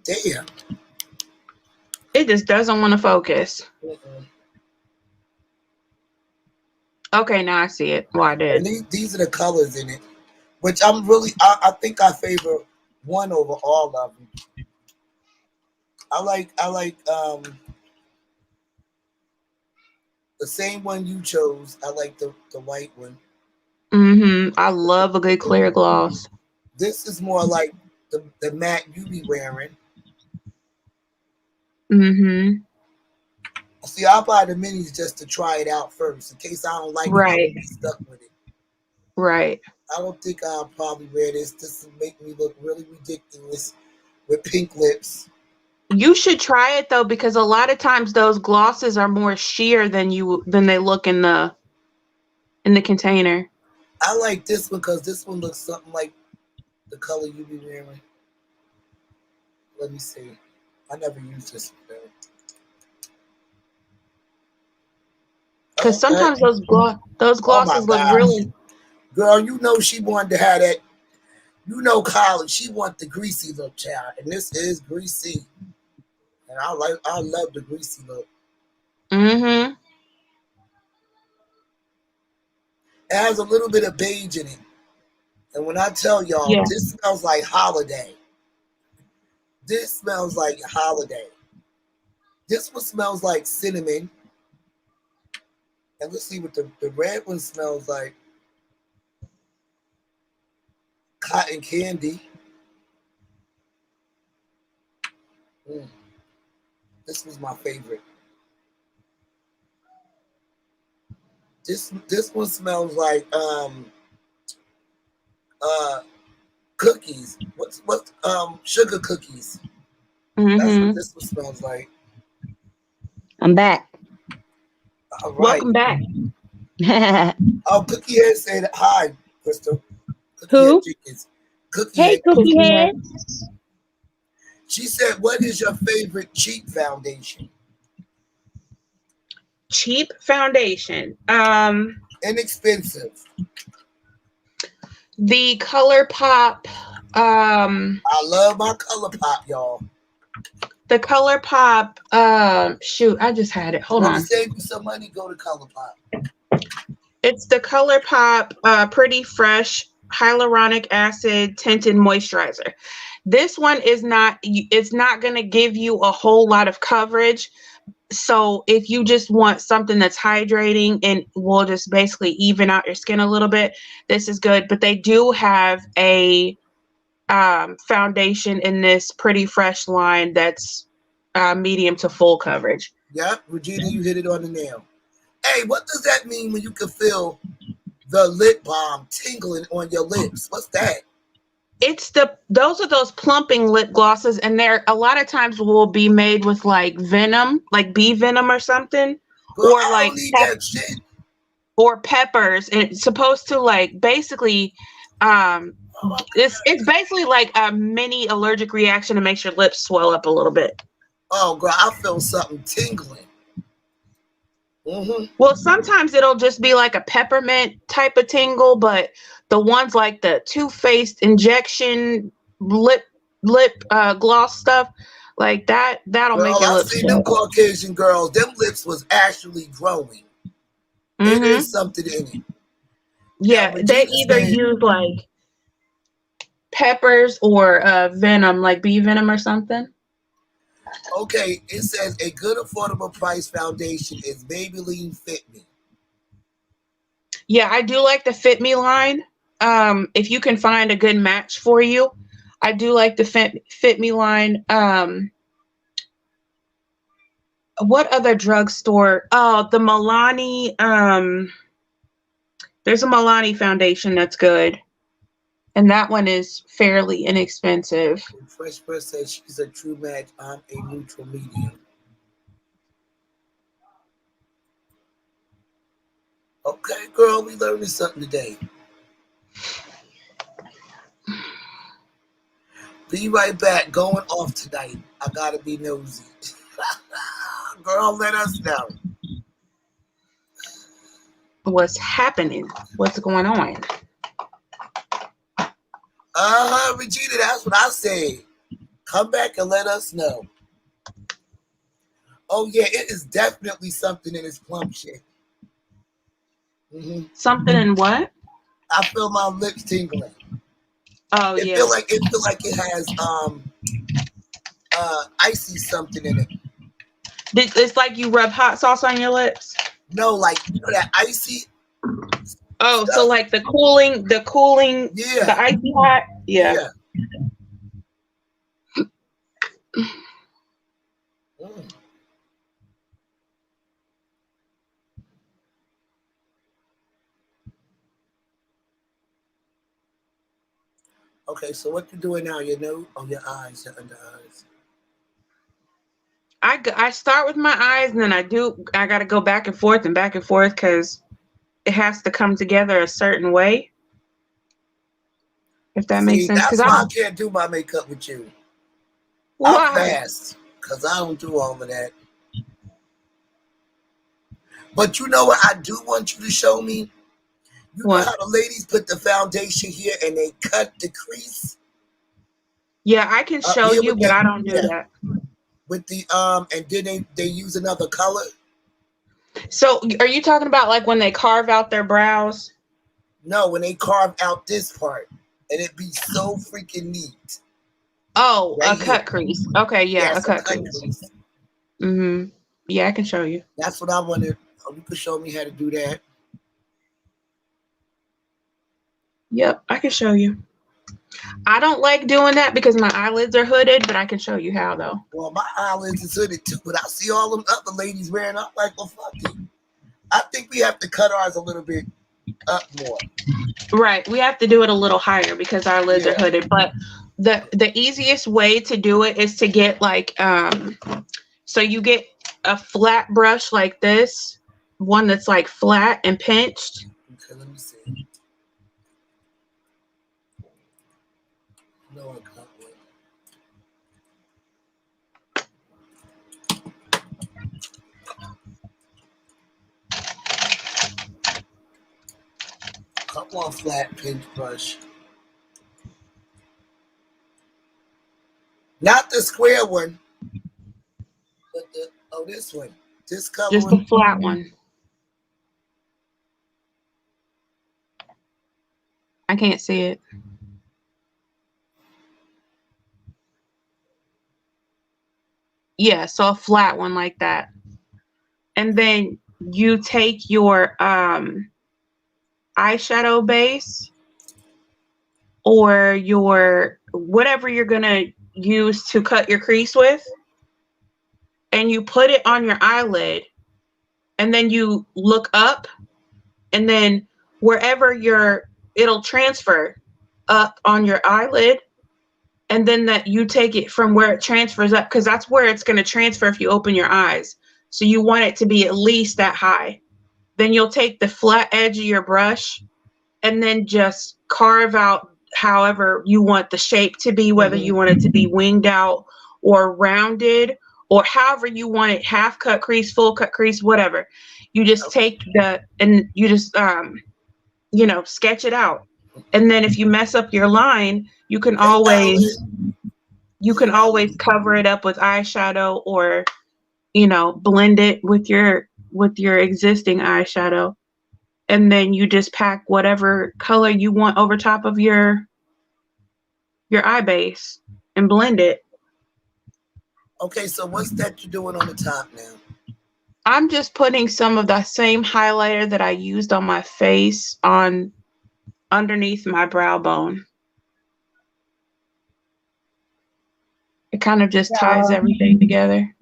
Damn. It just doesn't want to focus. Okay, now I see it. Well, I did. And these are the colors in it, which I think I favor one over all of them. I like the same one you chose. I like the white one. Mm-hmm. I love a good clear gloss. This is more like the matte you be wearing. Mm-hmm. See, I'll buy the minis just to try it out first, in case I don't like it. I'll be stuck with it. Right. I don't think I'll probably wear this. This will make me look really ridiculous with pink lips. You should try it though, because a lot of times those glosses are more sheer than they look in the container. I like this one because this one looks something like the color you be wearing. Let me see. I never used this one though. Because sometimes those glosses look really. Girl, you know she wanted to have that. You know, Kylie, she want the greasy look, child, and this is greasy. And I love the greasy look. Mm-hmm. It has a little bit of beige in it. And when I tell y'all, this smells like holiday. This smells like holiday. This one smells like cinnamon. And let's see what the red one smells like. Cotton candy. This was my favorite. This one smells like cookies. What's sugar cookies? Mm-hmm. That's what this one smells like. I'm back. All right. Welcome back. Cookie Head said hi, Crystal. Who? Hey, Cookie Head. She said, "What is your favorite cheek foundation?" cheap foundation. Inexpensive. The ColourPop. I love my ColourPop, y'all. The ColourPop. Shoot, I just had it. Hold on. Save you some money. Go to ColourPop. It's the ColourPop Pretty Fresh Hyaluronic Acid Tinted Moisturizer. This one is not. It's not going to give you a whole lot of coverage. So if you just want something that's hydrating and will just basically even out your skin a little bit, this is good. But they do have a foundation in this Pretty Fresh line that's medium to full coverage. Yep, Regina, you hit it on the nail. Hey, what does that mean when you can feel the lip balm tingling on your lips? What's that? It's those are those plumping lip glosses, and they're a lot of times will be made with like venom, like bee venom or something. Girl, or I like don't need that shit. Or peppers. And it's supposed to like basically it's basically like a mini allergic reaction to make your lips swell up a little bit. Oh girl, I feel something tingling. Well, sometimes it'll just be like a peppermint type of tingle, but the ones like the Too Faced injection lip gloss stuff, like that'll make your lips. I've seen them Caucasian girls. Them lips was actually growing. It is something in it. Yeah, they either use like peppers or venom, like bee venom or something. Okay, it says a good affordable price foundation is Maybelline Fit Me. Yeah, I do like the Fit Me line. If you can find a good match for you, I do like the Fit Me line. What other drugstore? Oh, the Milani. There's a Milani foundation that's good, and that one is fairly inexpensive. Fresh Press says she's a true match. I'm a neutral medium. Okay, girl, we learning something today. Be right back. Going off tonight. I gotta be nosy. Girl, let us know. What's happening? What's going on? Regina, that's what I said. Come back and let us know. Oh yeah, it is definitely something in this plump shit. Something in what? I feel my lips tingling. Oh it yeah. Feel like it has icy something in it. It's like you rub hot sauce on your lips? No, like you know that icy. Oh, stuff. So like the cooling, yeah, the icy hot, yeah. Okay, so what you doing now? Your nose, your eyes, your under eyes. I start with my eyes, and then I got to go back and forth because it has to come together a certain way. If that makes sense. That's why I can't do my makeup with you. Why? I'm fast because I don't do all of that. But you know what I do want you to show me? You know how the ladies put the foundation here and they cut the crease? Yeah, I can show you, but I don't do that. With the and then they use another color. So are you talking about like when they carve out their brows? No, when they carve out this part and it be so freaking neat. Oh, right, a cut crease. Okay, yeah, a cut crease. Yeah, I can show you. That's what I wanted. You could show me how to do that. Yep, I can show you. I don't like doing that because my eyelids are hooded, but I can show you how though. Well, my eyelids is hooded too, but I see all them other ladies wearing. I'm like, well, fuck it. I think we have to cut ours a little bit up more. Right, we have to do it a little higher because our lids are hooded. But the easiest way to do it is to get like so you get a flat brush like this, one that's like flat and pinched. Okay, let me see. No, I got one. Come on, flat paintbrush. Not the square one, but this one. This color. Just the flat one. I can't see it. Yeah, so a flat one like that. And then you take your eyeshadow base or your whatever you're gonna use to cut your crease with, and you put it on your eyelid, and then you look up, and then wherever it'll transfer up on your eyelid, and then that you take it from where it transfers up, because that's where it's going to transfer if you open your eyes. So you want it to be at least that high. Then you'll take the flat edge of your brush and then just carve out however you want the shape to be, whether you want it to be winged out or rounded or however you want it, half cut crease, full cut crease, whatever. You just take and you just, sketch it out. And then if you mess up your line, you can always cover it up with eyeshadow or, blend it with your existing eyeshadow. And then you just pack whatever color you want over top of your eye base and blend it. Okay, so what's that you're doing on the top now? I'm just putting some of the same highlighter that I used on my face on underneath my brow bone. It kind of just ties everything together.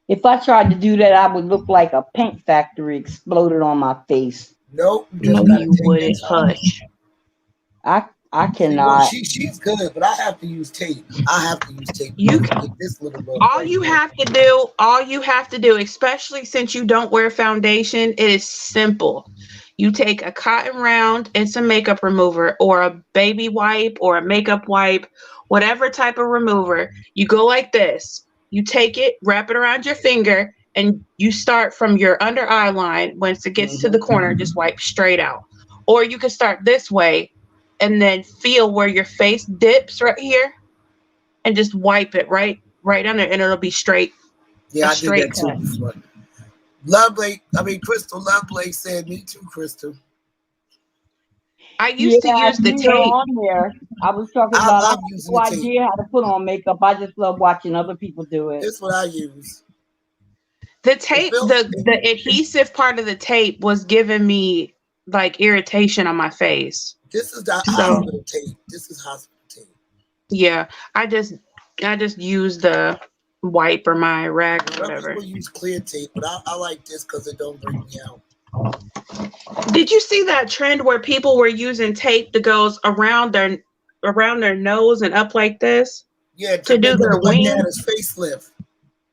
If I tried to do that, I would look like a paint factory exploded on my face. Nope. No, you wouldn't. Hush. I cannot. She's good, but I have to use tape. All you have to do, especially since you don't wear foundation, it is simple. You take a cotton round and some makeup remover or a baby wipe or a makeup wipe, whatever type of remover. You go like this. You take it, wrap it around your finger, and you start from your under eye line. Once it gets to the corner, just wipe straight out. Or you can start this way and then feel where your face dips right here and just wipe it right under, and it'll be straight. Yeah, I did that too before. Crystal Lovely said, me too, Crystal. I used to use the tape on there. I was talking about I have no idea how to put on makeup. I just love watching other people do it. That's what I use. The tape, the adhesive part of the tape was giving me like irritation on my face. This is the hospital tape. This is hospital tape. Yeah, I just use the wipe or my rag or whatever. People use clear tape, but I like this because it don't break me out. Did you see that trend where people were using tape that goes around their nose and up like this? Yeah, to do their wing. Facelift.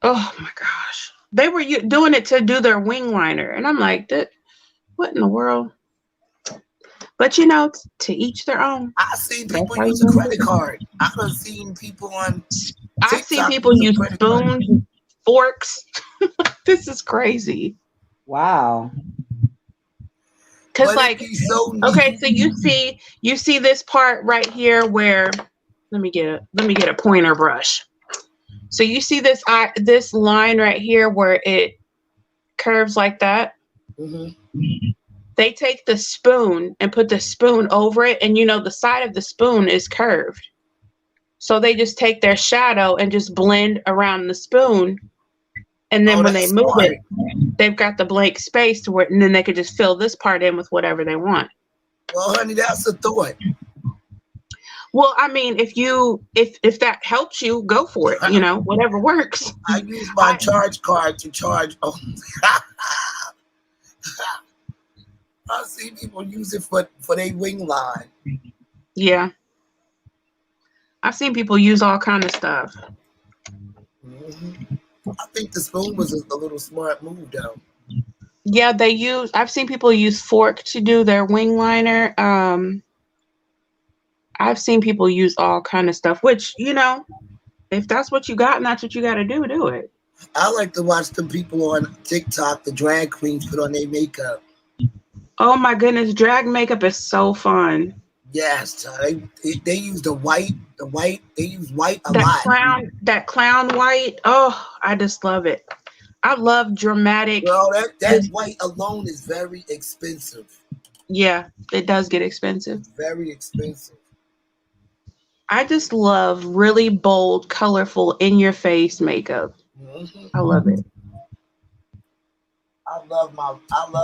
Oh my gosh, they were doing it to do their wing liner, and I'm like, what in the world? But to each their own. I've seen people use a credit card. I've seen people on TikTok. I've seen people use spoons, forks. This is crazy. Wow. Because okay, so you see this part right here where let me get a pointer brush. So you see this line right here where it curves like that. They take the spoon and put the spoon over it, and the side of the spoon is curved. So they just take their shadow and just blend around the spoon. And then when they move it, they've got the blank space to where, and then they could just fill this part in with whatever they want. Well, honey, that's a thought. Well, I mean, if that helps you, go for it. Whatever works. I use my charge card to charge. Oh. I see people use it for their wing line. Yeah. I've seen people use all kind of stuff. I think the spoon was a little smart move, though. Yeah, I've seen people use fork to do their wing liner. I've seen people use all kind of stuff, which, if that's what you got and that's what you got to do it. I like to watch the people on TikTok, the drag queens, put on their makeup. Oh my goodness, drag makeup is so fun. Yes, they use the white. They use white a lot. That clown white. Oh, I just love it. I love dramatic. Girl, that white alone is very expensive. Yeah, it does get expensive. Very expensive. I just love really bold, colorful, in your face makeup. Mm-hmm. I love it. I love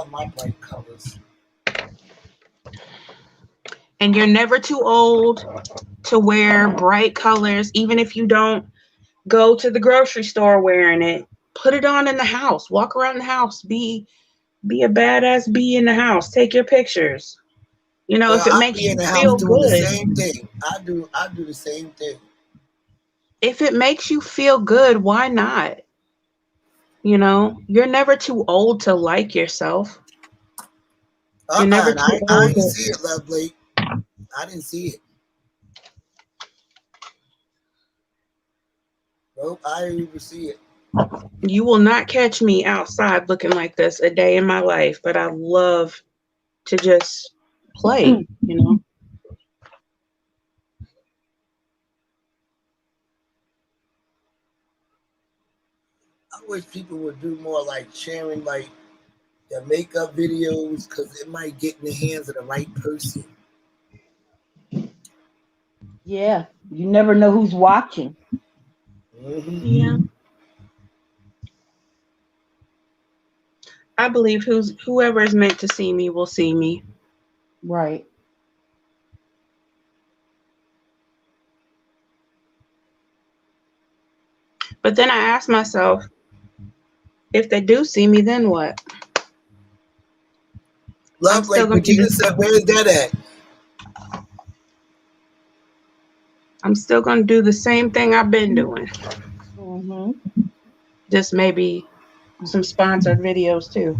my bright colors. And you're never too old to wear bright colors, even if you don't go to the grocery store wearing it. Put it on in the house. Walk around the house. Be a badass bee in the house. Take your pictures. You know, Girl, if it I'll makes be in you the house feel doing the good. same thing. I do the same thing. If it makes you feel good, why not? You know, you're never too old to like yourself. You're never too I old didn't to. see it, Lovely. I didn't see it. Nope, I didn't even see it. You will not catch me outside looking like this a day in my life, but I love to just play, you know. I wish people would do more like sharing like their makeup videos because it might get in the hands of the right person. Yeah, you never know who's watching. Mm-hmm. Yeah. I believe whoever is meant to see me will see me. Right. But then I ask myself, if they do see me, then what? I'm Love, still like gonna do Regina this. said, where is that at? I'm still gonna do the same thing I've been doing. Mm-hmm. Just maybe some sponsored videos too.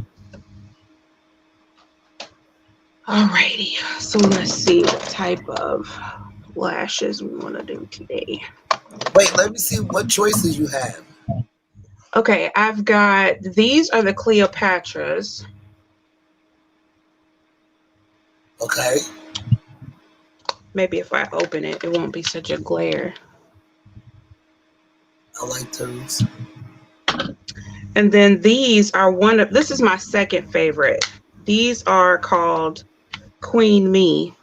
Alrighty, so let's see what type of lashes we want to do today. Wait, let me see what choices you have. Okay, I've got, these are the Cleopatras. Okay. Maybe if I open it, it won't be such a glare. I like those. And then these are this is my second favorite. These are called Queen Me.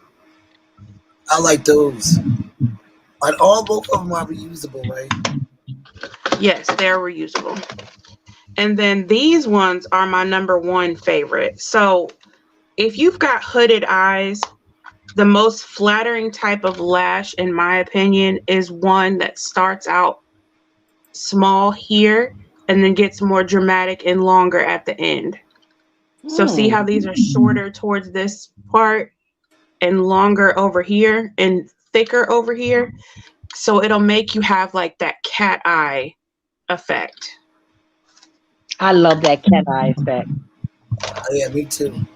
I like those. And both of them are reusable, right? Yes, they're reusable. And then these ones are my number one favorite. So if you've got hooded eyes, the most flattering type of lash, in my opinion, is one that starts out small here and then gets more dramatic and longer at the end. So see how these are shorter towards this part and longer over here and thicker over here? So it'll make you have like that cat eye effect. I love that cat eye effect. Oh, yeah, me too.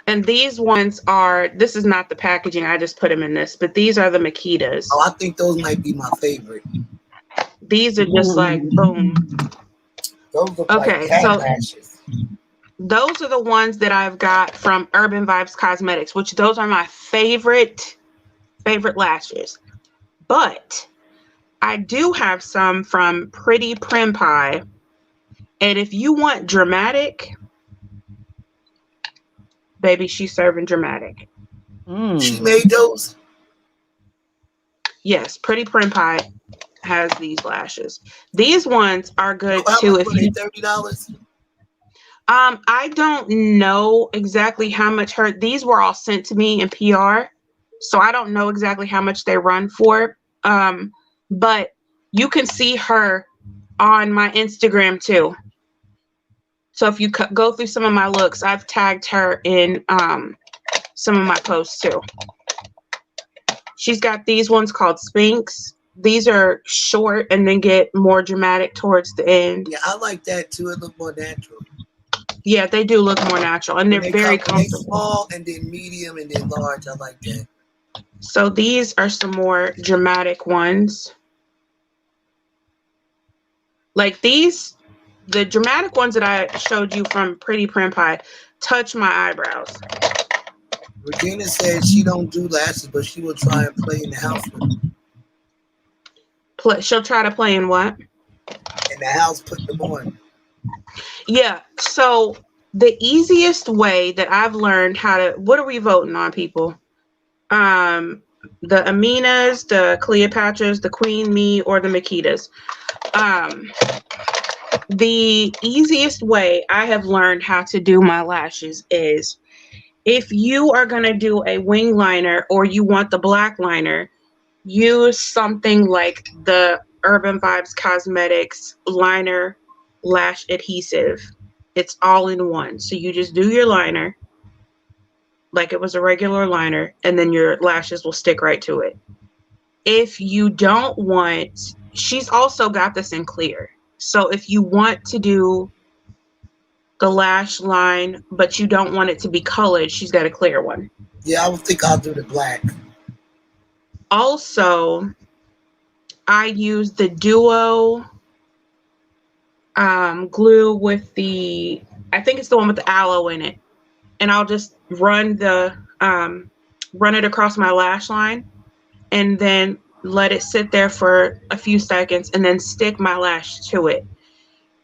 And these ones are, this is not the packaging, I just put them in this, but these are the Makitas. Oh, I think those might be my favorite. These are just like, boom. Those look like cat lashes. Those are the ones that I've got from Urban Vibes Cosmetics, which those are my favorite lashes. But I do have some from Pretty Prim Pie. And if you want dramatic, baby, she's serving dramatic. She made those? Yes, Pretty Prim Pie has these lashes. These ones are good too. If you $30. I don't know exactly how much these were all sent to me in PR, so I don't know exactly how much they run for. But you can see her on my Instagram too. So if you go through some of my looks, I've tagged her in some of my posts too. She's got these ones called Sphinx. These are short and then get more dramatic towards the end. Yeah, I like that too. It look more natural. Yeah, they do look more natural, and they're very comfortable. Small and then medium and then large. I like that. So these are some more dramatic ones. Like these, the dramatic ones that I showed you from Pretty Prim Pie touch my eyebrows. Regina said she don't do lashes, but she will try and play in the house with them. She'll try to play in what? In the house, put them on. Yeah. So the easiest way that I've learned how to, what are we voting on, people? The Aminas, the Cleopatras, the Queen, me, or the Makitas. The easiest way I have learned how to do my lashes is if you are going to do a wing liner or you want the black liner, use something like the Urban Vibes Cosmetics liner lash adhesive. It's all in one. So you just do your liner like it was a regular liner, and then your lashes will stick right to it. If you don't want, she's also got this in clear. So if you want to do the lash line, but you don't want it to be colored, she's got a clear one. Yeah, I would think I'll do the black. Also, I use the Duo glue with the, I think it's the one with the aloe in it. And I'll just run it across my lash line and then let it sit there for a few seconds and then stick my lash to it.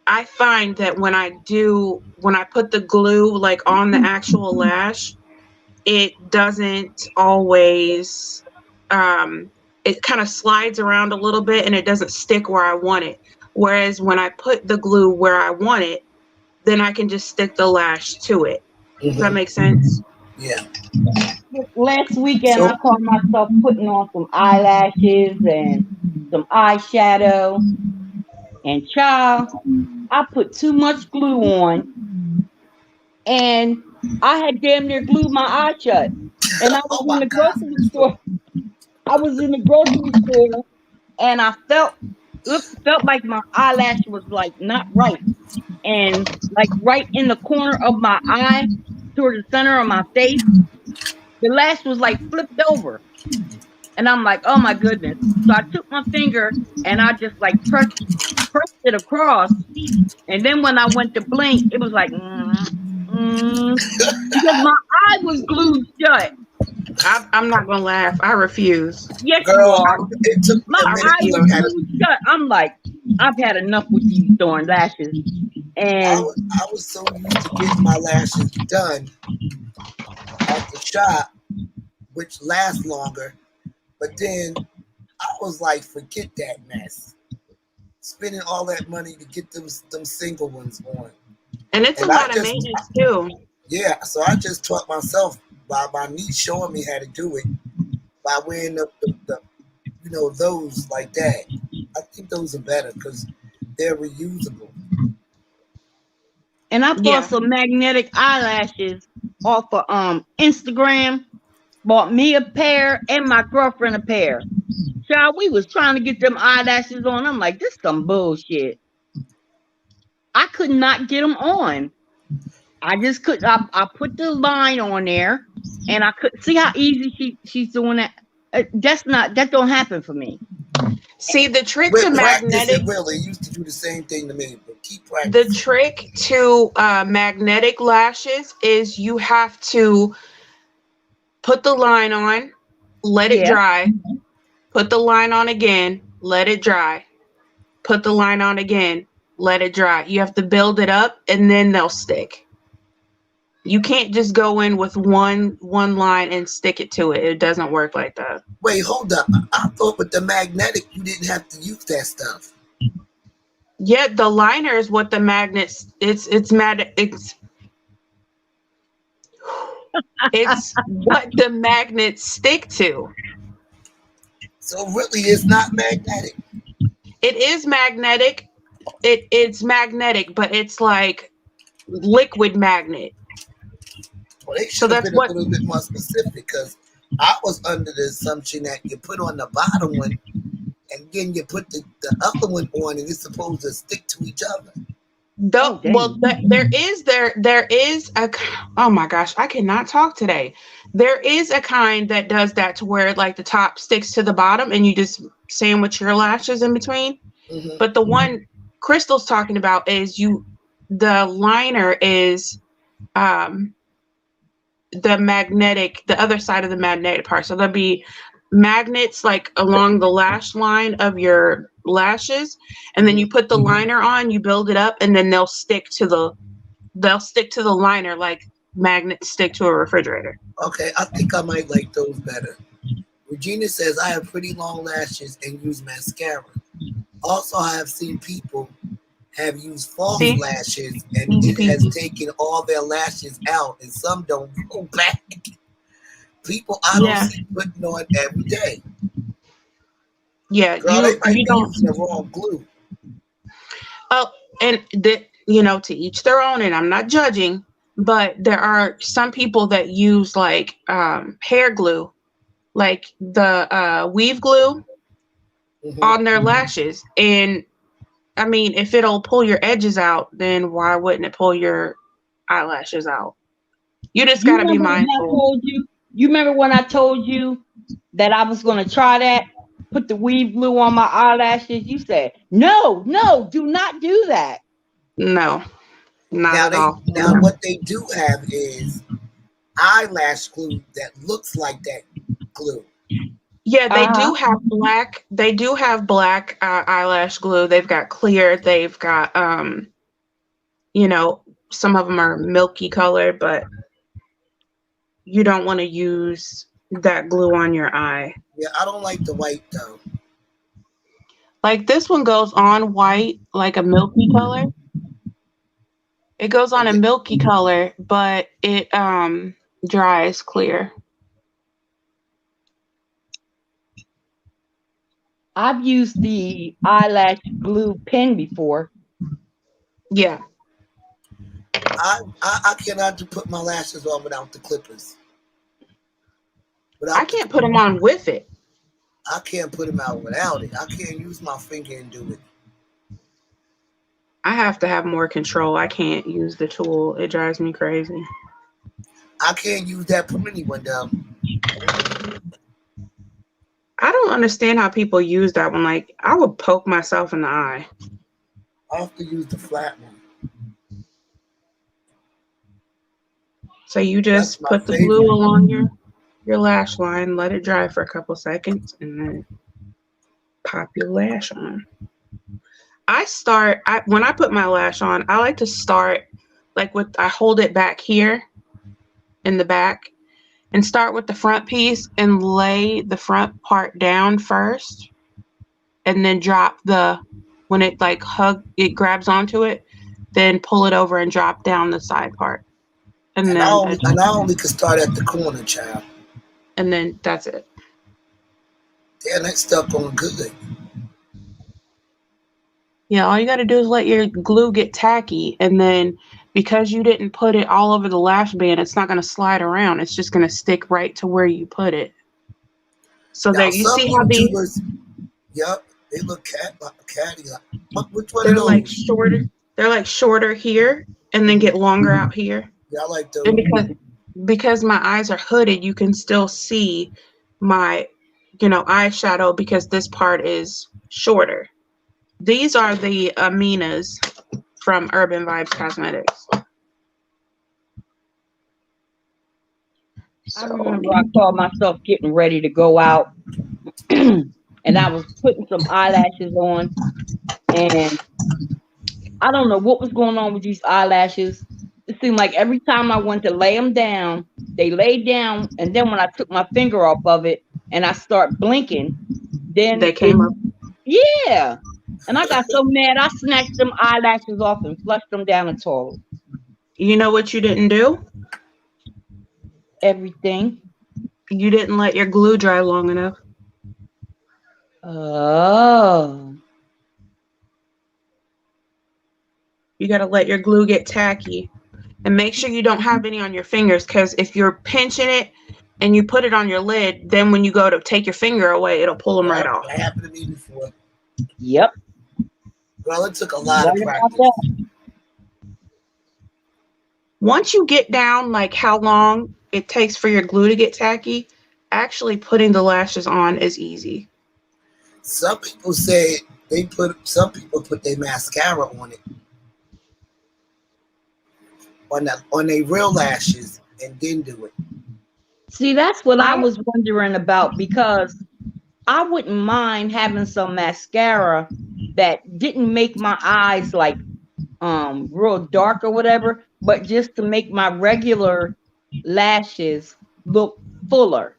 I find that when I put the glue like on the actual lash, it doesn't always, it kind of slides around a little bit and it doesn't stick where I want it. Whereas when I put the glue where I want it, then I can just stick the lash to it. Does that make sense? Yeah. Last weekend, I caught myself putting on some eyelashes and some eyeshadow. And child, I put too much glue on, and I had damn near glued my eye shut. And I was in the grocery store. I was in the grocery store, and I felt like my eyelash was like not right, and like right in the corner of my eye, toward the center of my face, the lash was like flipped over, and I'm like, oh my goodness! So I took my finger and I just like pressed it across, and then when I went to blink, it was like, because my eye was glued shut. I'm not gonna laugh. I refuse. Yes, Girl, you are. it took My eye was glued shut. I'm like, I've had enough with these darn lashes. And I was so used to getting my lashes done at the shop, which lasts longer. But then I was like, forget that mess. Spending all that money to get them single ones on. And it's a lot of maintenance too. Yeah, so I just taught myself by my niece showing me how to do it by wearing the those like that. I think those are better because they're reusable. And I bought some magnetic eyelashes off of Instagram. Bought me a pair and my girlfriend a pair. Child, we was trying to get them eyelashes on. I'm like, this some bullshit. I could not get them on. I just could. I put the line on there, and I could see how easy she's doing that. That don't happen for me. See, the trick to magnetic. It really used to do the same thing to me, but keep practicing. The trick to magnetic lashes is you have to put the line on, let it dry, put the line on again, let it dry, put the line on again, let it dry. You have to build it up, and then they'll stick. You can't just go in with one line and stick it to it. It doesn't work like that. Wait, hold up. I thought with the magnetic, you didn't have to use that stuff. Yeah, the liner is what the magnets. It's what the magnets stick to. So really, it's not magnetic. It is magnetic. It's magnetic, but it's like liquid magnet. Well, they should have been a little bit more specific because I was under the assumption that you put on the bottom one and then you put the other one on and it's supposed to stick to each other. There is a, oh my gosh, I cannot talk today. There is a kind that does that to where like the top sticks to the bottom and you just sandwich your lashes in between. Mm-hmm. But the one Crystal's talking about is the liner is the other side of the magnetic part. So there'll be magnets like along the lash line of your lashes, and then you put the liner on, you build it up, and then they'll stick to the liner like magnets stick to a refrigerator. Okay, I think I might like those better. Regina says I have pretty long lashes and use mascara. Also, I have seen people have used false lashes and it has taken all their lashes out, and some don't go back. People I don't see putting on every day. Yeah, girl, they might be using the wrong glue. Oh, and to each their own, and I'm not judging, but there are some people that use like hair glue, like the weave glue on their lashes. And I mean, if it'll pull your edges out, then why wouldn't it pull your eyelashes out? You just got to be mindful. You remember when I told you that I was going to try that? Put the weave glue on my eyelashes? You said, no, do not do that. No, not at all. Now, what they do have is eyelash glue that looks like that glue. Yeah, they do have black. They do have black eyelash glue. They've got clear. They've got, some of them are milky color, but you don't want to use that glue on your eye. Yeah, I don't like the white though. Like this one goes on white, like a milky color. It goes on a milky color, but it dries clear. I've used the eyelash glue pen before. Yeah. I cannot put my lashes on without the clippers. I can't put them on with it. I can't put them out without it. I can't use my finger and do it. I have to have more control. I can't use the tool. It drives me crazy. I can't use that permanent one though. I don't understand how people use that one. Like, I would poke myself in the eye. I have to use the flat one. So you just put the glue along your lash line, let it dry for a couple seconds, and then pop your lash on. When I put my lash on, I like to start I hold it back here in the back and start with the front piece and lay the front part down first, and then drop when it it grabs onto it, then pull it over and drop down the side part. And I only can start at the corner, child. And then that's it. Damn, that stuff going good. Yeah, all you got to do is let your glue get tacky, and then because you didn't put it all over the lash band, it's not going to slide around. It's just going to stick right to where you put it. So now, there you see how these. Yep, they look catty. Which one? They're like shorter. They're like shorter here, and then get longer out here. Yeah, I like those. And because my eyes are hooded, you can still see my, eyeshadow because this part is shorter. These are the Aminas from Urban Vibes Cosmetics. I remember I called myself getting ready to go out, and I was putting some eyelashes on, and I don't know what was going on with these eyelashes. It seemed like every time I went to lay them down, they laid down, and then when I took my finger off of it and I start blinking, then they came up. Yeah. And I got so mad, I snatched them eyelashes off and flushed them down the toilet. You know what you didn't do? Everything. You didn't let your glue dry long enough. Oh. You got to let your glue get tacky. And make sure you don't have any on your fingers, because if you're pinching it and you put it on your lid, then when you go to take your finger away, it'll pull them right off. That happened to me before. Yep. Well, it took a lot of practice. Once you get down like how long it takes for your glue to get tacky, actually putting the lashes on is easy. Some people say some people put their mascara on it. On their real lashes and then do it. See, that's what I was wondering about, because I wouldn't mind having some mascara that didn't make my eyes like real dark or whatever, but just to make my regular lashes look fuller.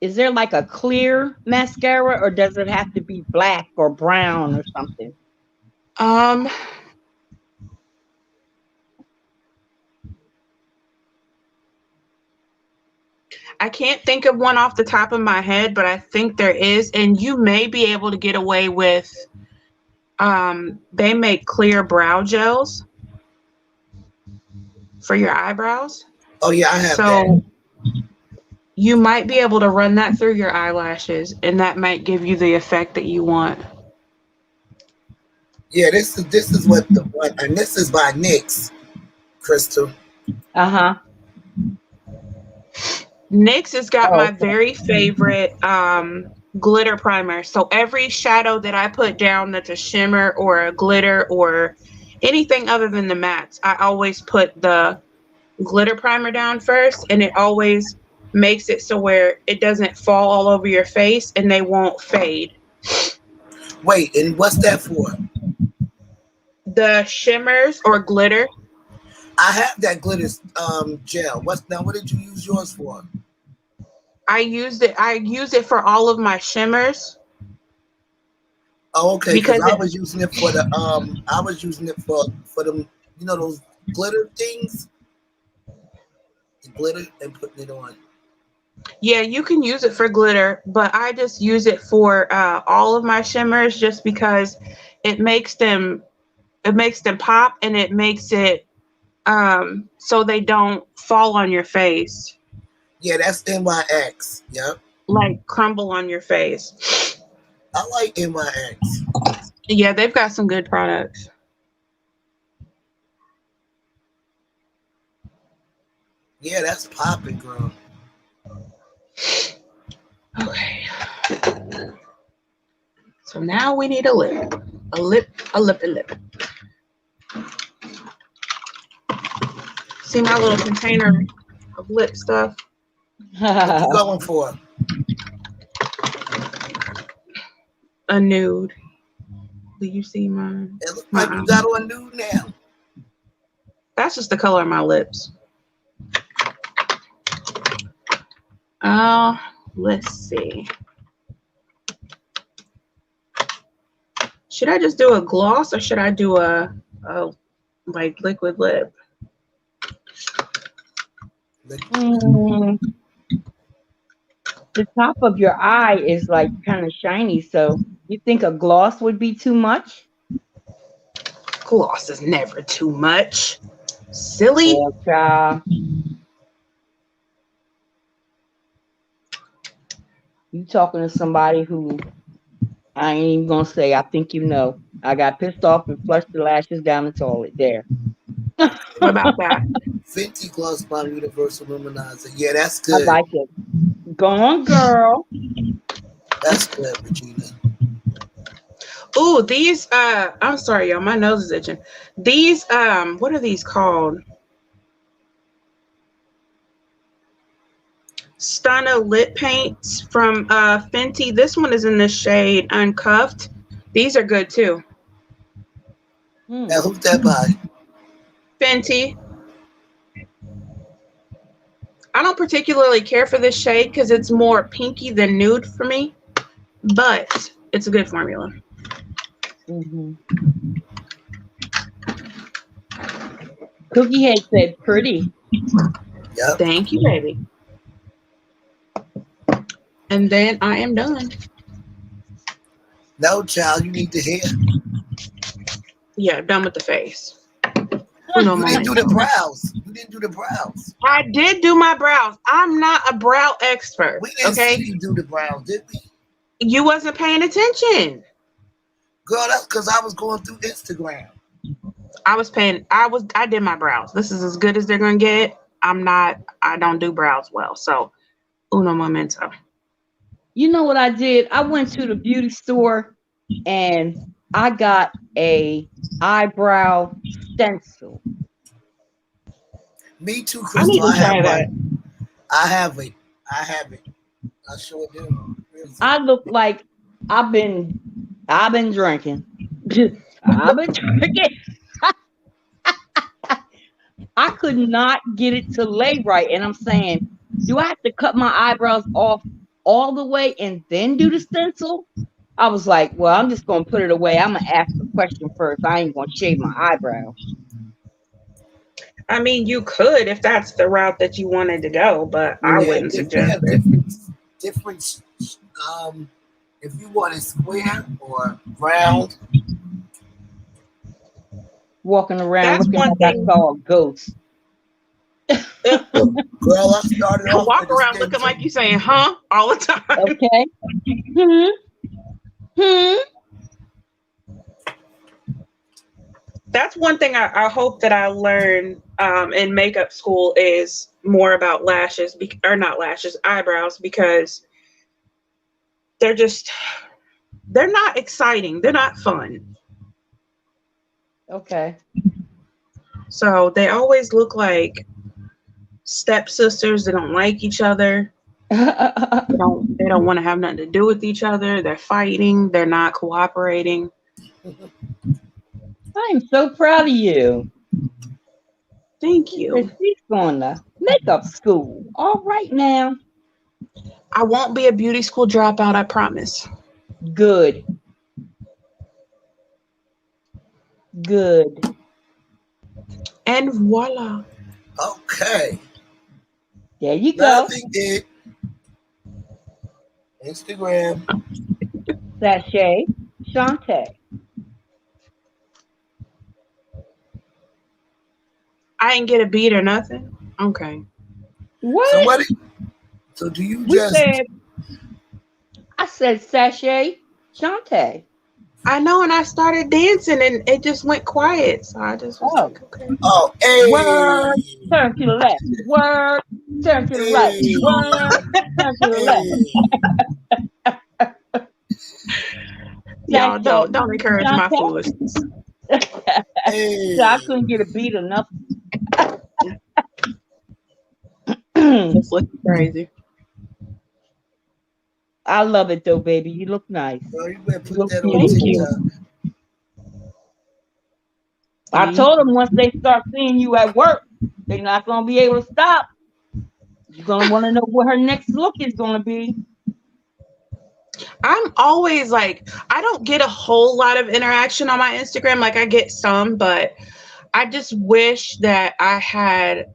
Is there like a clear mascara, or does it have to be black or brown or something? Um, I can't think of one off the top of my head, but I think there is, and you may be able to get away with. They make clear brow gels for your eyebrows. Oh yeah, I have that. So you might be able to run that through your eyelashes, and that might give you the effect that you want. Yeah, this is what the one, and this is by NYX, Crystal. Uh-huh. NYX has got Oh, my okay. very favorite glitter primer. So every shadow that I put down that's a shimmer or a glitter or anything other than the mattes, I always put the glitter primer down first, and it always makes it so where it doesn't fall all over your face and they won't fade. Wait, and what's that for? The shimmers or glitter, I have that glitter gel. What did you use yours for? I use it for all of my shimmers Oh, okay, because because I it, was using it for the I was using it for them, those glitter things, the glitter and putting it on. yeah, you can use it for glitter, but I just use it for all of my shimmers just because it makes them pop, and it makes it so they don't fall on your face, Yeah, that's NYX. Yep. like crumble on your face. I like NYX. Yeah, they've got some good products. Yeah, that's popping, girl. Okay. So now we need a lip. A lip, a lip, a lip. See my little container of lip stuff? What you going for? A nude. Do you see mine? It looks like you got on nude now. That's just the color of my lips. Let's see. Should I just do a gloss, or should I do a like liquid lip? Mm, the top of your eye is like kind of shiny, so you think a gloss would be too much? Gloss is never too much. Silly. Well, child, you talking to somebody who, I ain't even gonna say, I think you know. I got pissed off and flushed the lashes down the toilet. There. What about that? Fenty Gloss Bomb Universal Luminizer. Yeah, that's I good. like it. Go on, girl. That's good, Regina. Ooh, these I'm sorry, y'all, my nose is itching. These what are these called? Stunna lip paints from Fenty. This one is in the shade Uncuffed. These are good too. Now, who's that by? Fenty. I don't particularly care for this shade because it's more pinky than nude for me, but it's a good formula. Mm-hmm. Cookie Head said pretty. Yep. Thank you, baby. And then I am done. No, child, you need to hear. Yeah, done with the face. You didn't do the brows. You didn't do the brows. I did do my brows. I'm not a brow expert. We didn't okay? see you do the brows, did we? You wasn't paying attention. Girl, that's because I was going through Instagram. I did my brows. This is as good as they're gonna get. I don't do brows well. So uno momento. You know what I did? I went to the beauty store and I got a eyebrow stencil. Me too, I need Crystal. to try that. I have it. I sure do. I look like I've been drinking. I've been drinking. I could not get it to lay right. And I'm saying, do I have to cut my eyebrows off all the way and then do the stencil? I was like, well, I'm just going to put it away. I'm going to ask the question first. I ain't going to shave my eyebrows. I mean, you could if that's the route that you wanted to go, but I wouldn't suggest it. Different, if you want it square or round. Walking around That's looking one like I thing. saw a ghost. Girl, I started off walk around looking like you saying, huh? All the time. Okay. That's one thing I hope that I learn in makeup school is more about lashes, or not lashes, eyebrows, because they're not exciting. They're not fun. Okay. So they always look like stepsisters that don't like each other. They don't want to have nothing to do with each other. They're fighting. They're not cooperating. I'm so proud of you. Thank you. She's going to makeup school. All right now. I won't be a beauty school dropout, I promise. Good. And voila. Okay. There you Another go. thing is Instagram. Sachet Shantae. I didn't get a beat or nothing. Okay. What? So do you I said Sachet Shantae. I know, and I started dancing and it just went quiet. So I just was like, okay. Oh, hey. Word, turn to the left. Word, turn to the right. Word, turn to the left. Y'all don't encourage my foolishness. So I couldn't get a beat or nothing. Just looking crazy. I love it though, baby. You look nice. Well, you better put that on TikTok. I told them once they start seeing you at work, they're not going to be able to stop. You're going to want to know what her next look is going to be. I'm always like, I don't get a whole lot of interaction on my Instagram. Like I get some, but I just wish that I had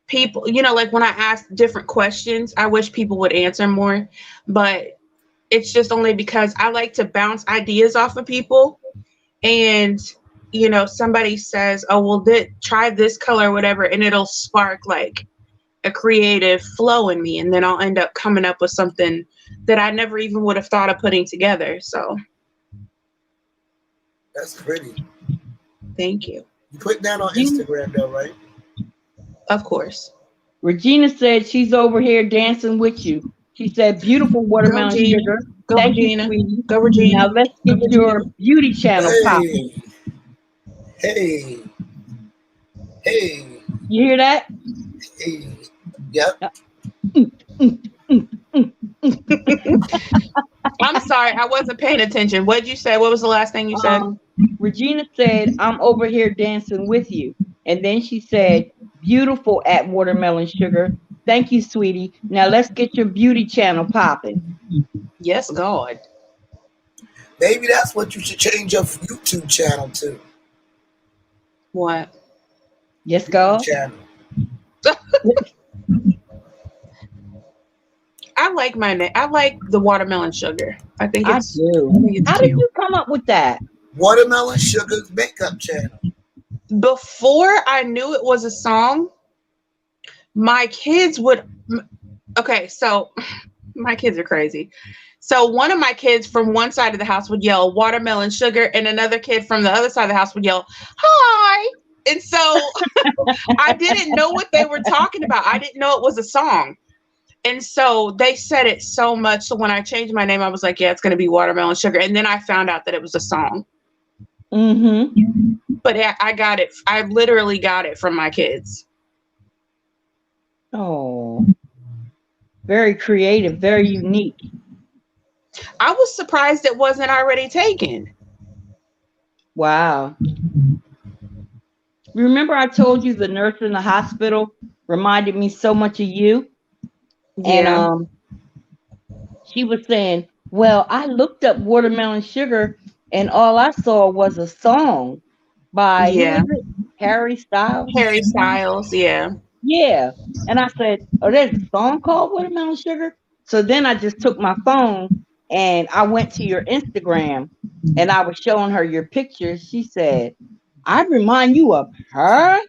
people, like when I ask different questions, I wish people would answer more. But it's just only because I like to bounce ideas off of people. And, somebody says, oh, well, try this color or whatever, and it'll spark like a creative flow in me. And then I'll end up coming up with something that I never even would have thought of putting together. So. That's pretty. Thank you. You put that on Instagram though, right? Of course. Regina said she's over here dancing with you. She said, beautiful watermelon sugar. Go, Regina. Go, Regina. Now let's get your beauty channel popping. Hey. You hear that? Hey. Yep. I'm sorry, I wasn't paying attention. What did you say? What was the last thing you said? Regina said, I'm over here dancing with you. And then she said, beautiful at watermelon sugar. Thank you, sweetie. Now let's get your beauty channel popping. Yes, God. Maybe that's what you should change your YouTube channel to. What? Yes, God. Channel. I like my name. I like the watermelon sugar. I think it's. I do. How did you come up with that? Watermelon Sugar's makeup channel. Before I knew it was a song, my kids would. Okay, so my kids are crazy. So one of my kids from one side of the house would yell watermelon sugar, and another kid from the other side of the house would yell hi. And so I didn't know what they were talking about. I didn't know it was a song. And so they said it so much. So when I changed my name, I was like, yeah, it's going to be Watermelon Sugar. And then I found out that it was a song. Mm-hmm. But I got it. I literally got it from my kids. Oh, very creative, very unique. I was surprised it wasn't already taken. Wow. Remember I told you the nurse in the hospital reminded me so much of you? And Yeah. she was saying, well, I looked up Watermelon Sugar and all I saw was a song by, who Yeah. is it? Harry Styles? Harry Styles. Yeah. Yeah. And I said, oh, there's a song called Watermelon Sugar? So then I just took my phone and I went to your Instagram and I was showing her your pictures. She said, I remind you of her?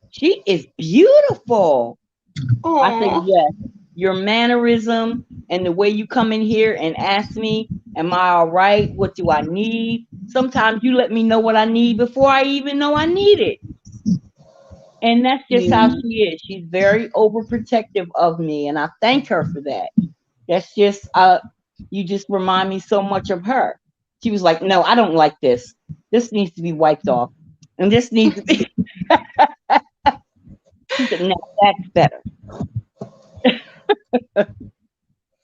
She is beautiful. I said, Oh. yes, your mannerism and the way you come in here and ask me, am I all right? What do I need? Sometimes you let me know what I need before I even know I need it. And that's just how Yeah. she is. She's very overprotective of me. And I thank her for that. That's just, you just remind me so much of her. She was like, no, I don't like this. This needs to be wiped off. And this needs to be, she said, no, that's better.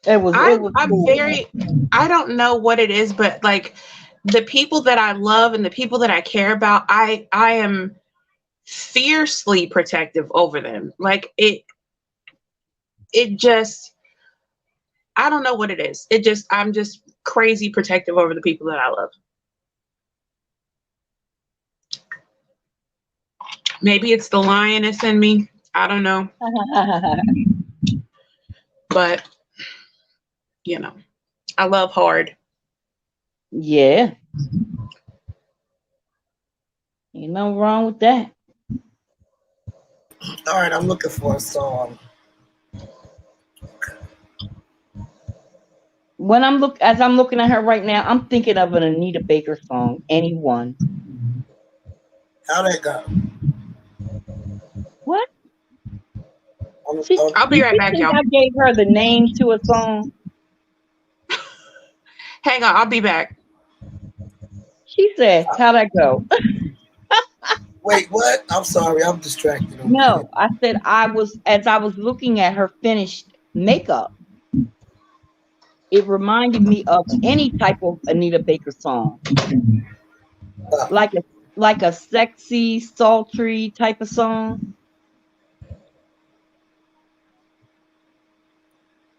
It was I'm cool. very. I don't know what it is, but like the people that I love and the people that I care about, I am fiercely protective over them. Like it just, I don't know what it is. I'm just crazy protective over the people that I love. Maybe it's the lioness in me. I don't know. But, I love hard. Yeah. Ain't nothing wrong with that. All right, I'm looking for a song. As I'm looking at her right now, I'm thinking of an Anita Baker song. Anyone? How'd that go? What? I'll be Did right she back, think y'all. I gave her the name to a song? Hang on, I'll be back. She said, how'd that go? Wait, what? I'm sorry, I'm distracted over here. No, I said as I was looking at her finished makeup, it reminded me of any type of Anita Baker song. Like a sexy, sultry type of song.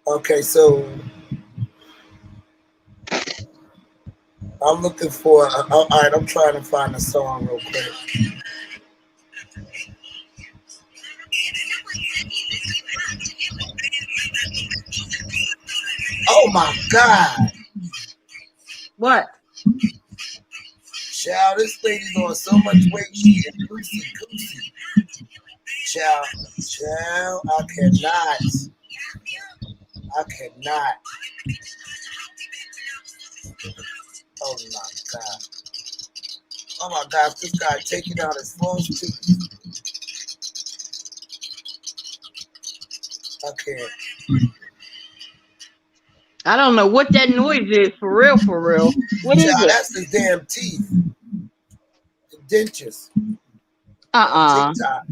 Okay, so I'm looking for. All right, I'm trying to find a song real quick. Oh my God! What? Child, this lady's on so much weight. She is loosey goosey. Child, I cannot. I cannot. Oh my God. Oh my gosh, this guy taking out his false teeth. I can't. I don't know what that noise is for real, for real. What is Child, it? that's his damn teeth. The dentures. TikTok.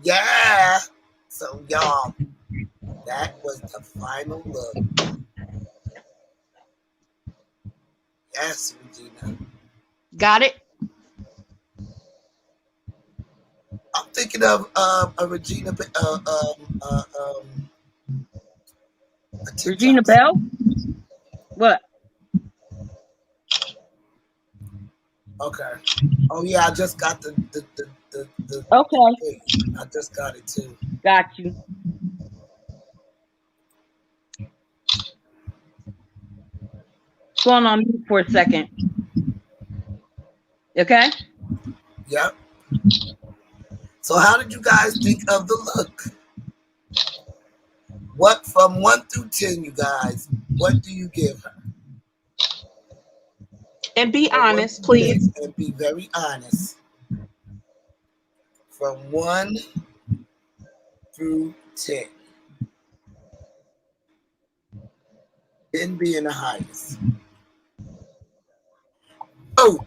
Yeah. So y'all, that was the final look. Yes, Regina. Got it? I'm thinking of a Regina, a Regina TikTok. Bell? What? Okay. Oh yeah, I just got the Okay. I just got it too. Got you. Going on mute for a second. Okay? Yep. So how did you guys think of the look? What from 1 through 10, you guys? What do you give her? And be From honest, please. and be very honest. From 1 through 10. 10 being the highest. Oh.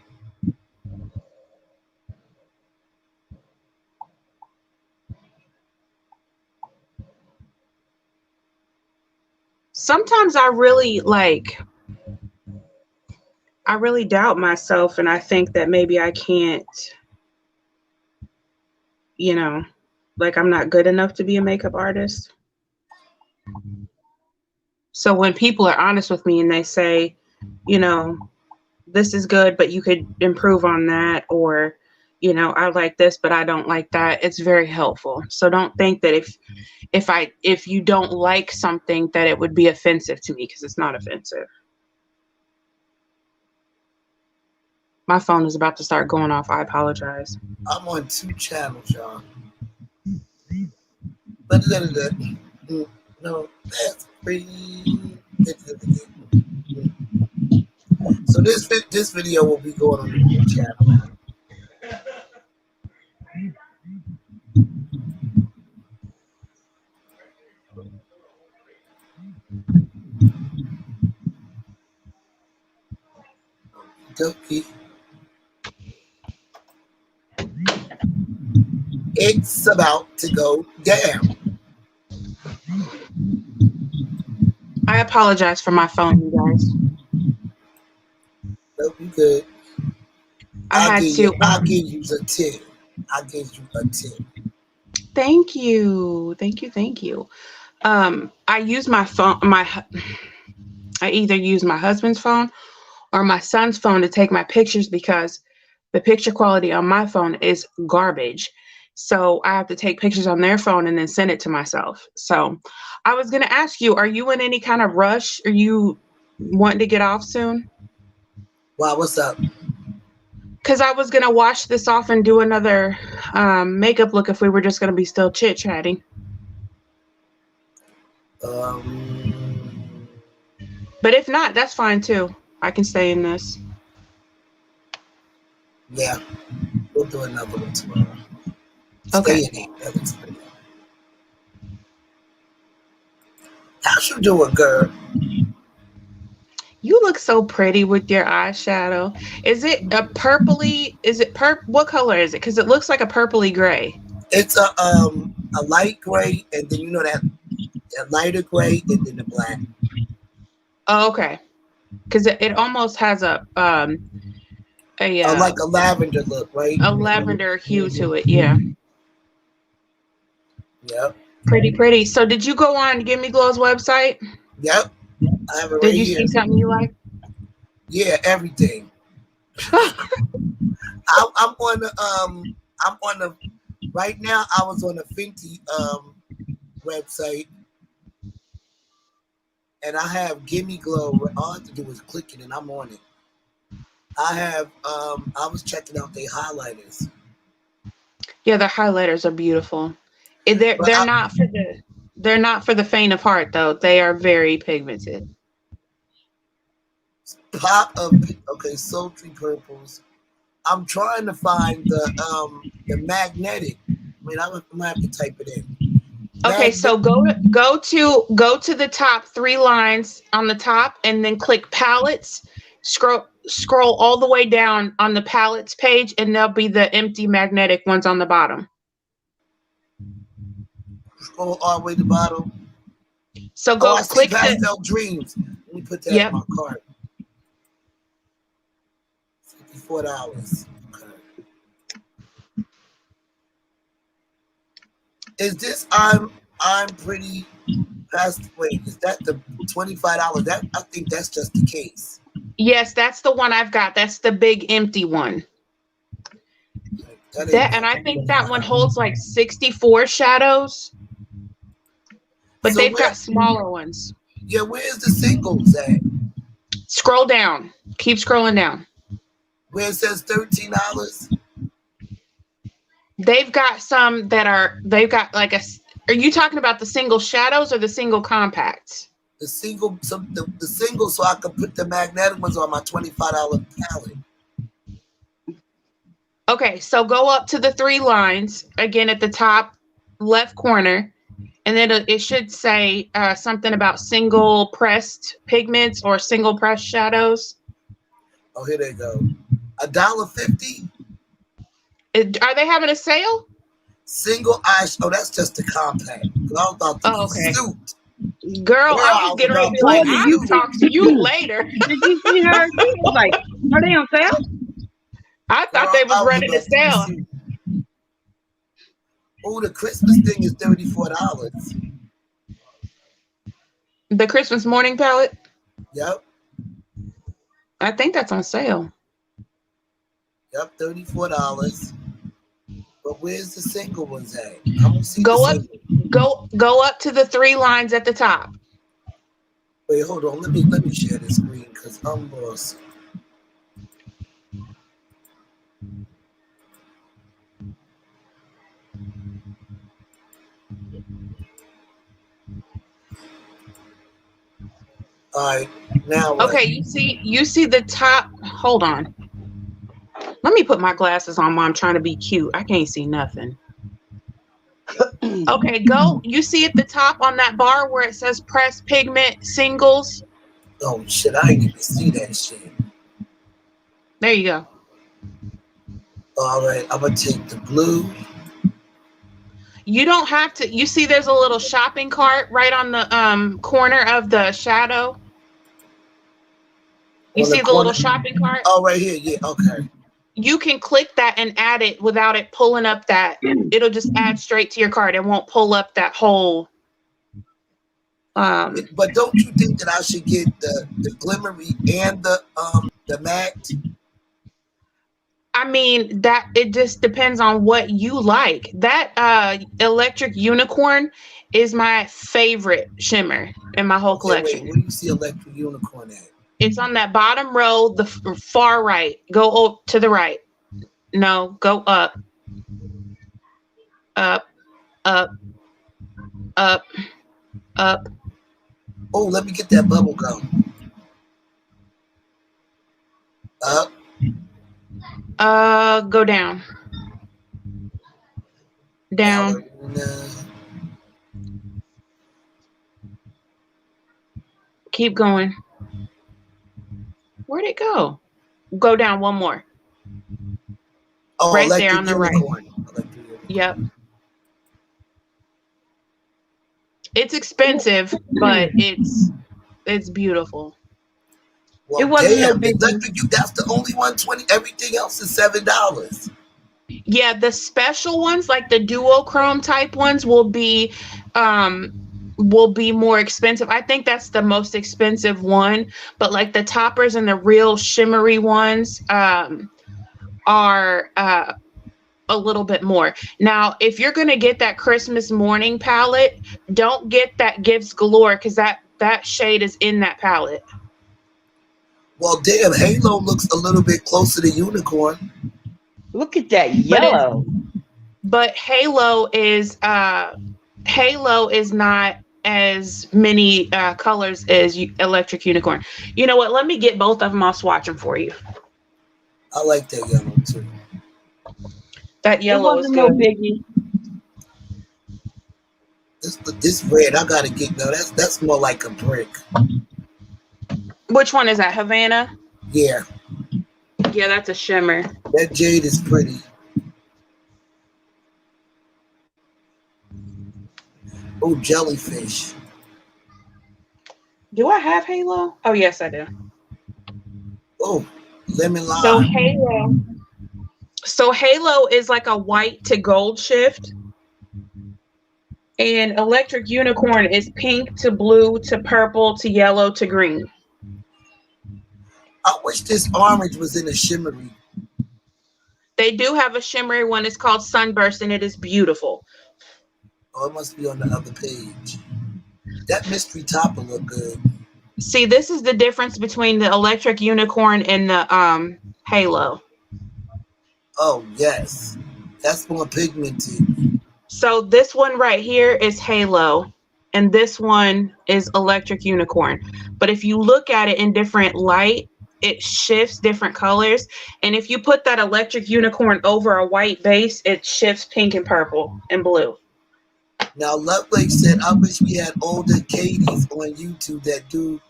Sometimes I really doubt myself, and I think that maybe I can't, like I'm not good enough to be a makeup artist. So when people are honest with me and they say, this is good, but you could improve on that, or, I like this, but I don't like that, it's very helpful. So don't think that if you don't like something that it would be offensive to me, because it's not offensive. My phone is about to start going off. I apologize. I'm on 2 channels, y'all. No, that's free. So this video will be going on the channel. Okay. It's about to go down. I apologize for my phone, you guys. That'll be good. I'll give you a 10. I'll give you a 10. Thank you. I use my phone. I either use my husband's phone or my son's phone to take my pictures, because the picture quality on my phone is garbage. So I have to take pictures on their phone and then send it to myself. So I was going to ask you, are you in any kind of rush? Are you wanting to get off soon? Wow, what's up? Because I was going to wash this off and do another makeup look if we were just going to be still chit-chatting. But if not, that's fine too. I can stay in this. Yeah, we'll do another one tomorrow. Okay. Stay in it. How's you doing, girl? You look so pretty with your eyeshadow. Is it a purpley? What color is it? Because it looks like a purpley gray. It's a light gray, and then that lighter gray, and then the black. Oh, okay. Because it almost has a like a lavender look, right? A lavender hue to it, yeah. Yep. Pretty. So did you go on Gimme Glow's website? Yep. I have it right Did you here. see something you like? Yeah, everything. I'm on the right now. I was on the Fenty website, and I have Gimme Glow. All I have to do is click it, and I'm on it. I have I was checking out their highlighters. Yeah, their highlighters are beautiful. They're not for the faint of heart, though. They are very pigmented. Pop of sultry purples. I'm trying to find the magnetic. I mean, I'm gonna have to type it in. Okay, so go to the top 3 lines on the top, and then click palettes. Scroll all the way down on the palettes page, and there'll be the empty magnetic ones on the bottom. Scroll all the way to the bottom. So go click Pastel Dreams. Let me put that in my cart. $54. Okay. Is this I'm pretty past? Wait, is that the $25? That I think that's just the case. Yes, that's the one I've got. That's the big empty one. And I think that one holds like 64 shadows. But so they've got smaller ones. Yeah, where's the singles at? Scroll down. Keep scrolling down. Where it says $13? They've got some that they've got like are you talking about the single shadows or the single compacts? The single, the single, so I could put the magnetic ones on my $25 palette. Okay, so go up to the 3 lines again at the top left corner, And then it should say something about single pressed pigments or single pressed shadows. Oh, here they go. $1.50. Are they having a sale? Single eye. Oh, that's just a compact. I was about to okay. suit. Girl, I was getting ready to be like, I'll talk to you later. Did you see her? She was like, are they on sale? I thought they was running a sale. Oh, the Christmas thing is $34. The Christmas morning palette? Yep. I think that's on sale. Yep, $34. But where's the single ones at? I don't see go up to the 3 lines at the top. Wait, hold on. Let me share the screen because I'm lost. All right, now what? Okay, you see the top. Hold on. Let me put my glasses on while I'm trying to be cute. I can't see nothing. Okay, you see at the top on that bar where it says press pigment singles? Oh shit, I didn't even see that shit. There you go. All right, I'm gonna take the blue. You don't have to. You see there's a little shopping cart right on the corner of the shadow? You see the little shopping cart? Oh, right here. Yeah, okay. You can click that and add it without it pulling up that. It'll just add straight to your cart. It won't pull up that whole. But don't you think that I should get the glimmery and the matte? I mean, that it just depends on what you like. That electric unicorn is my favorite shimmer in my whole collection. Wait, where do you see electric unicorn at? It's on that bottom row, the far right. Go to the right. No, go up. Up, up, up, up. Oh, let me get that bubble gum. Up. Go down. Down. Keep going. Where'd it go? Go down one more. Oh, right there on the unicorn. Right. Yep. It's expensive, but it's beautiful. Well, it wasn't no big. That's the only 120. Everything else is $7. Yeah, the special ones, like the duochrome type ones, will be more expensive. I think that's the most expensive one. But like the toppers and the real shimmery ones are a little bit more. Now, if you're gonna get that Christmas morning palette, don't get that Gifts Galore because that shade is in that palette. Well, damn, Halo looks a little bit closer to unicorn. Look at that yellow. But Halo is not as many colors as electric unicorn. You know what? Let me get both of them. I'll swatch them for you. I like that yellow too. That yellow is good. No biggie. This red, I gotta get. No, that's more like a brick. Which one is that? Havana? Yeah. Yeah, that's a shimmer. That jade is pretty. Oh, jellyfish. Do I have Halo? Oh, yes, I do. Oh, lemon lime. So Halo is like a white to gold shift. And electric unicorn is pink to blue to purple to yellow to green. I wish this orange was in a shimmery. They do have a shimmery one. It's called Sunburst, and it is beautiful. Oh, it must be on the other page. That mystery topper look good. See, this is the difference between the electric unicorn and the Halo. Oh, yes. That's more pigmented. So this one right here is Halo, and this one is electric unicorn. But if you look at it in different light, it shifts different colors. And if you put that electric unicorn over a white base, it shifts pink and purple and blue. Now, Lovelake said, I wish we had older Katies on YouTube that do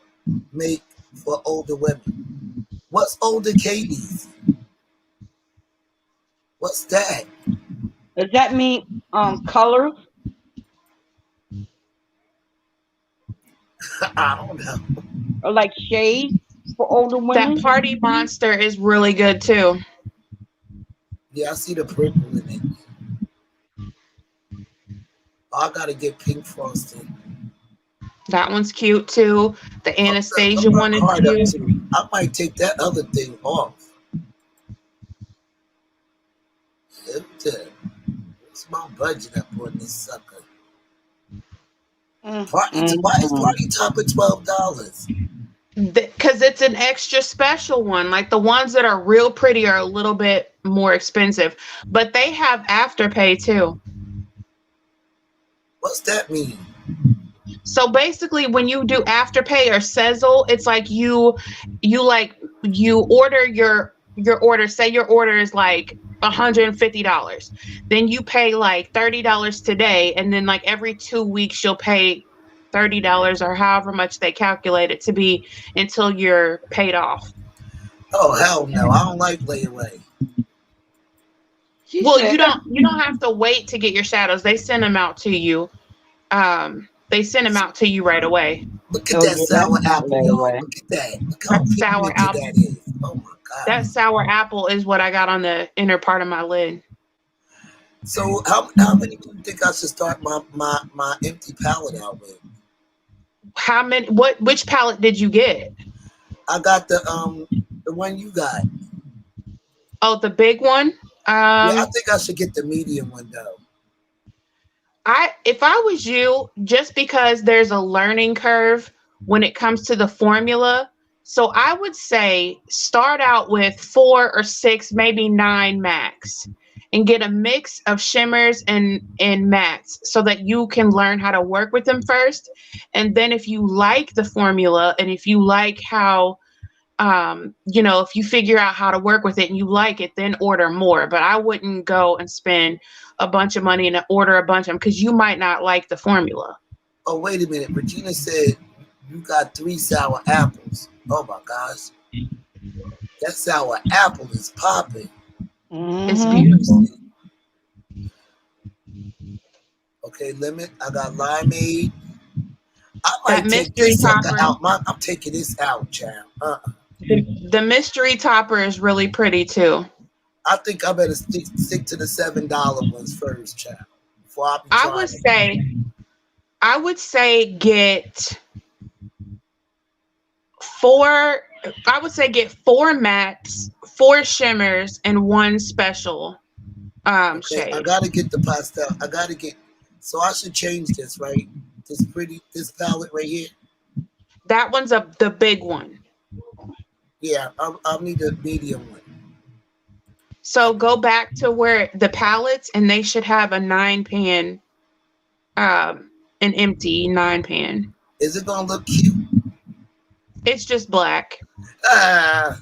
make for older women. What's older Katies? What's that? Does that mean colors? I don't know. Or like shades for older That women? Party Monster is really good too. Yeah, I see the purple in it. I gotta get pink frosting. That one's cute too. The Anastasia one is cute. I might take that other thing off. What's my budget up on this sucker? Why is Party Top at $12? Because it's an extra special one. Like the ones that are real pretty are a little bit more expensive, but they have Afterpay too. What's that mean? So basically, when you do Afterpay or Sezzle, it's like you order your order. Say your order is like $150. Then you pay like $30 today, and then like every 2 weeks you'll pay $30 or however much they calculate it to be until you're paid off. Oh hell no! I don't like layaway. Well, you don't have to wait to get your shadows. They send them out to you. They send them out to you right away. Look at that sour apple, y'all. Look at that. Look how sour apple that is. Oh my god. That sour apple is what I got on the inner part of my lid. So how many do you think I should start my empty palette out with? How many? Which palette did you get? I got the one you got. Oh, the big one. Yeah, I think I should get the medium one though. If I was you, just because there's a learning curve when it comes to the formula, so I would say start out with 4 or 6, maybe 9 max, and get a mix of shimmers and mattes so that you can learn how to work with them first. And then if you like the formula and if you like how, if you figure out how to work with it and you like it, then order more. But I wouldn't go and spend a bunch of money and order a bunch of them because you might not like the formula. Oh, wait a minute. Regina said you got 3 sour apples. Oh my gosh. That sour apple is popping. It's beautiful. Okay, limit. I got limeade. I might that take this sucker out. I'm taking this out, child. The mystery topper is really pretty too. I think I better stick to the $7 ones first, child. Before I would say get 4. I would say get 4 mattes, 4 shimmers, and 1 special shade. I gotta get the pastel. So I should change this, right? This palette right here. That one's the big one. Yeah, I'll need a medium one. So go back to where the palettes, and they should have a 9-pan, an empty 9-pan. Is it gonna look cute? It's just black. Nah,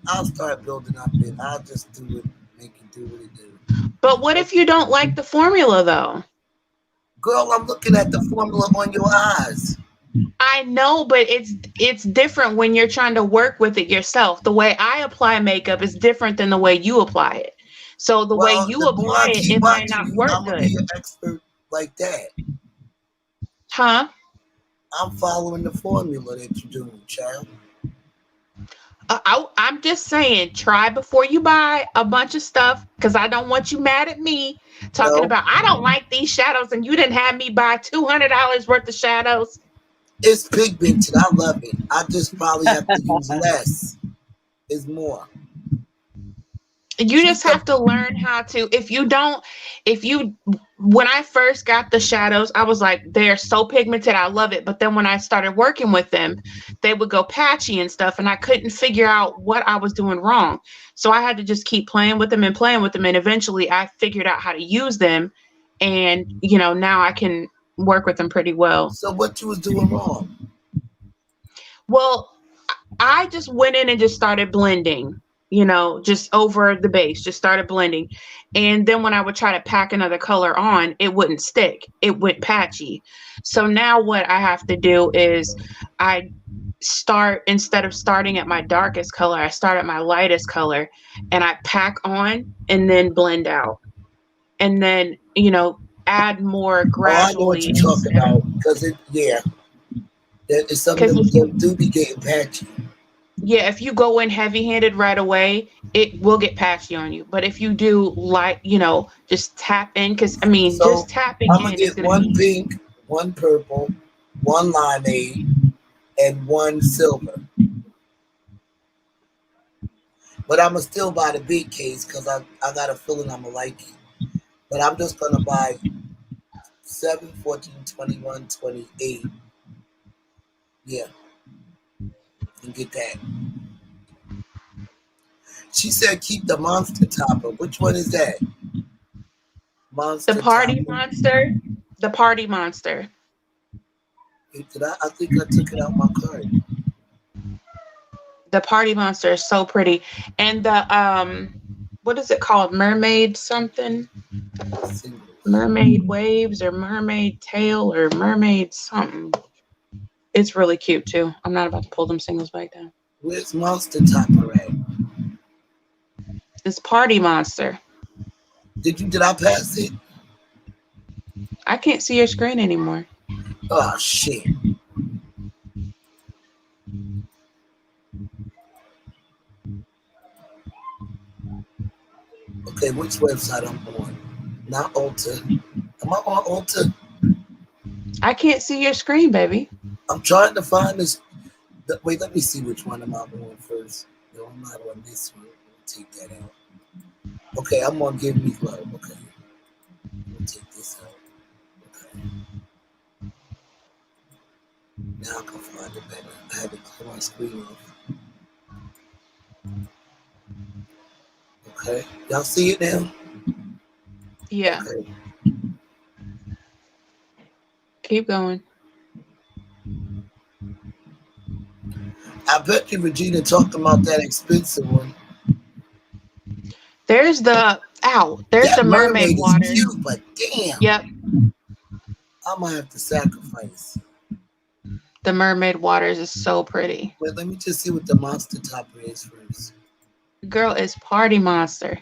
I'll start building up it. I'll just do it, make it do what it do. But what if you don't like the formula though? Girl, I'm looking at the formula on your eyes. I know, but it's different when you're trying to work with it yourself. The way I apply makeup is different than the way you apply it. So the way you apply it might not work good. I'm be an expert like that. Huh? I'm following the formula that you're doing, child. I'm just saying, try before you buy a bunch of stuff, because I don't want you mad at me talking about, I don't like these shadows and you didn't have me buy $200 worth of shadows. It's pigmented. I love it. I just probably have to use less. Is more. You just have to learn how to, when I first got the shadows, I was like, they're so pigmented, I love it. But then when I started working with them, they would go patchy and stuff, and I couldn't figure out what I was doing wrong. So I had to just keep playing with them. And eventually I figured out how to use them. And, now I can work with them pretty well. So what you was doing wrong? Well, I just went in and just started blending. you know, just over the base, just started blending. And then when I would try to pack another color on, it wouldn't stick. It went patchy. So now what I have to do is I start, instead of starting at my darkest color, I start at my lightest color and I pack on and then blend out. And then, you know, add more Oh, I know what gradually you're talking instead of, about. Because there's some of because them if you, do be getting patchy. yeah, if you go in heavy handed right away, it will get patchy on you. But if you do like, you know, just tap in, because I mean, So just tapping I'm gonna in is get going to one be, pink, one purple, one limeade, and one silver. But I'm gonna still buy the big case because I got a feeling I'm gonna like it. But I'm just gonna buy 7, 14, 21, 28. Yeah, and get that. She said keep the monster topper. Which one is that? the Monster party topper. monster, the party monster. I think I took it out my card. The party monster is so pretty. And the what is it called? Mermaid something? Singles. Mermaid waves or mermaid tail or mermaid something. It's really cute too. I'm not about to pull them singles back down. Where's monster topper at? It's party monster. Did I pass it? I can't see your screen anymore. Oh shit. Okay, which website I'm on? Not Ulta. Am I on Ulta? I can't see your screen, baby. I'm trying to find this. Wait, let me see which one am I on first. No, I'm not on this one. Let me take that out. Okay, I'm on Give Me Love. Okay. Let me take this out. Okay. Now I can find it better. I had to clear my screen off. Okay. Y'all see it now? Yeah. Okay. Keep going. I bet you Regina talking about that expensive one. There's the there's That the mermaid mermaid is water. cute, but damn. Yep. I might have to sacrifice. The mermaid waters is so pretty. Wait, let me just see what the monster topper is first. Girl is party monster.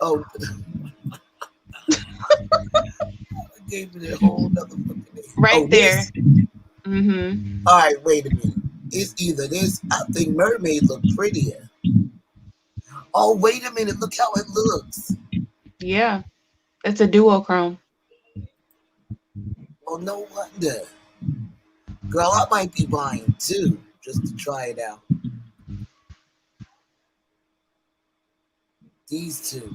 Oh, I gave it a whole other fucking name. Right there. This? Mm-hmm. All right, wait a minute. It's either this. I think mermaids look prettier. Oh, wait a minute. Look how it looks. Yeah. It's a duochrome. Oh, no wonder. Girl, I might be buying two just to try it out. These two.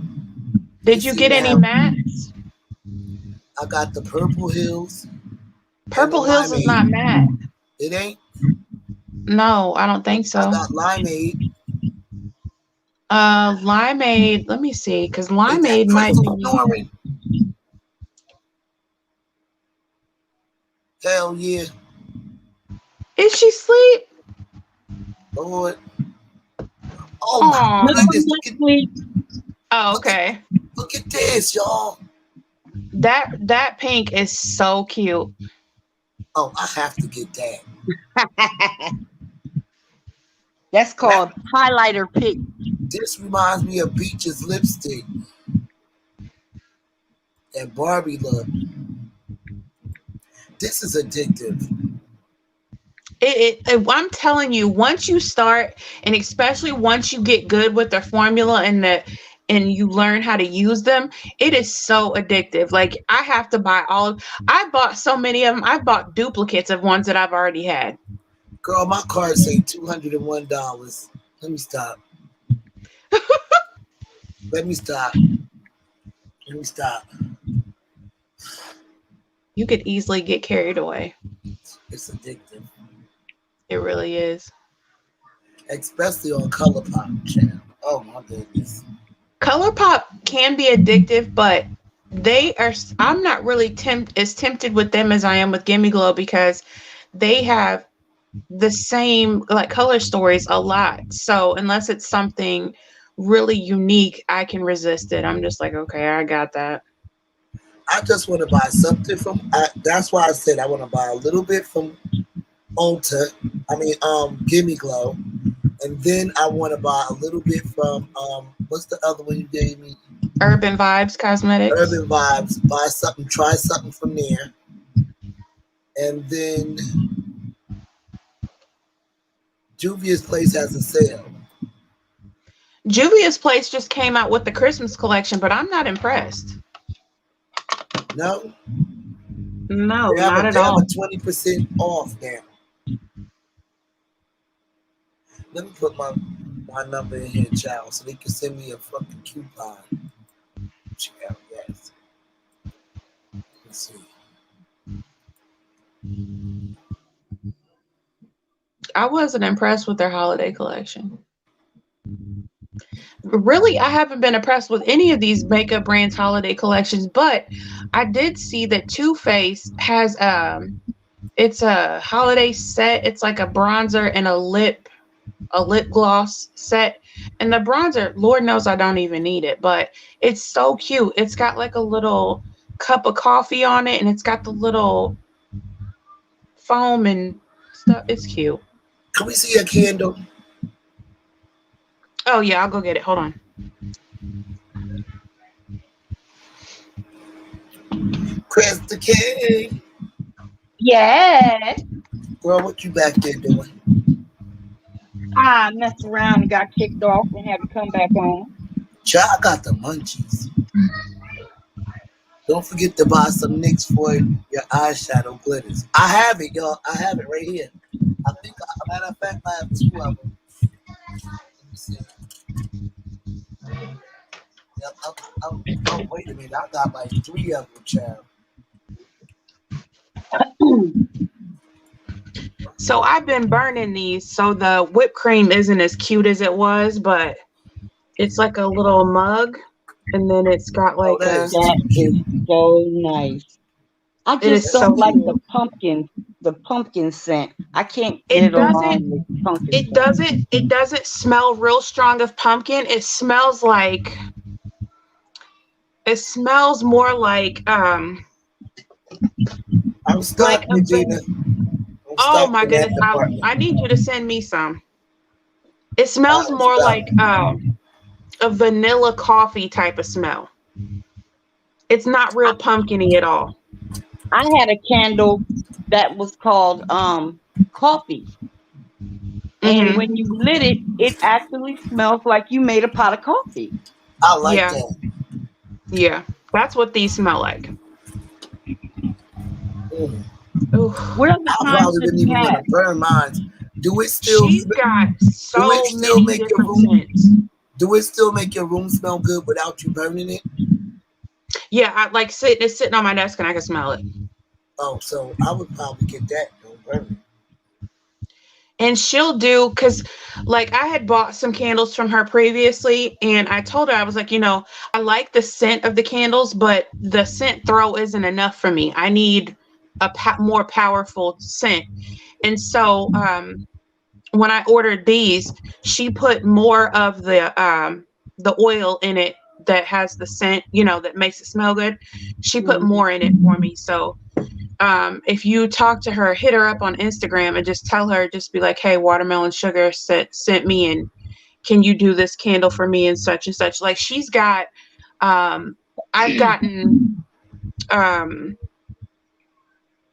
Did you get any mattes? I got the Purple Hills. Purple Hills is not matte. It ain't? No, I don't think so. I got Limeade. Limeade. Let me see, because Limeade might be. Hell yeah. Is she asleep? Lord. Oh my goodness. Oh, okay. Look at this, y'all. That pink is so cute. Oh, I have to get that. That's called highlighter pink. This reminds me of Beach's lipstick. That Barbie look. This is addictive. I'm telling you, once you start, and especially once you get good with the formula and you learn how to use them, it is so addictive. Like I have to buy I bought so many of them. I bought duplicates of ones that I've already had. Girl, my card say $201. Let me stop. Let me stop. Let me stop. You could easily get carried away. It's addictive. It really is. Especially on ColourPop channel. Oh my goodness. ColourPop can be addictive, but I'm not really as tempted with them as I am with Gimme Glow because they have the same like color stories a lot. So unless it's something really unique, I can resist it. I'm just like, okay, I got that. I just want to buy something from. That's why I said I want to buy a little bit from Ulta. Gimme Glow, and then I want to buy a little bit from what's the other one you gave me? Urban Vibes Cosmetics. Urban Vibes. Buy something, try something from there, and then Juvia's Place has a sale. Juvia's Place just came out with the Christmas collection, but I'm not impressed. No, not at all. They have a 20% off now. Let me put my number in here, child, so they can send me a fucking coupon. Yes. Let's see. I wasn't impressed with their holiday collection. Really, I haven't been impressed with any of these makeup brands' holiday collections, but I did see that Too Faced has it's a holiday set. It's like a bronzer and a lip gloss set. And the bronzer, Lord knows I don't even need it, but it's so cute. It's got like a little cup of coffee on it, and it's got the little foam and stuff. It's cute. Can we see a candle? Oh yeah, I'll go get it. Hold on. Crystal King. Yes. Girl, what you back there doing? I messed around and got kicked off and had to come back on. Child, I got the munchies. Don't forget to buy some NYX for your eyeshadow glitters. I have it, y'all. I have it right here. I think, matter of fact, I have 2 of them. Let me see. Oh, wait a minute. I got like 3 of them, child. So I've been burning these, so the whipped cream isn't as cute as it was, but it's like a little mug, and then it's got like that is so nice. I just don't like the pumpkin scent. I can't get along with pumpkin. It doesn't smell real strong of pumpkin. It smells more like I'm stuck, Regina. Oh my goodness! I need you to send me some. It smells more like a vanilla coffee type of smell. It's not real pumpkin-y at all. I had a candle that was called coffee. And when you lit it, it actually smells like you made a pot of coffee. I like that. Yeah, that's what these smell like. What other I probably didn't even want to burn mine. Do it still? She's got so many different scents. Do it still make your room smell good without you burning it? Yeah, it's sitting on my desk and I can smell it. Oh, so I would probably get that. Don't burn it. And she'll do, because like I had bought some candles from her previously, and I told her, I was like, I like the scent of the candles, but the scent throw isn't enough for me. I need a more powerful scent. And so when I ordered these, she put more of the oil in it that has the scent, that makes it smell good. She put more in it for me. So if you talk to her, hit her up on Instagram and just tell her, just be like, hey, Watermelon Sugar sent me, and can you do this candle for me and such and such. Like she's got, I've gotten,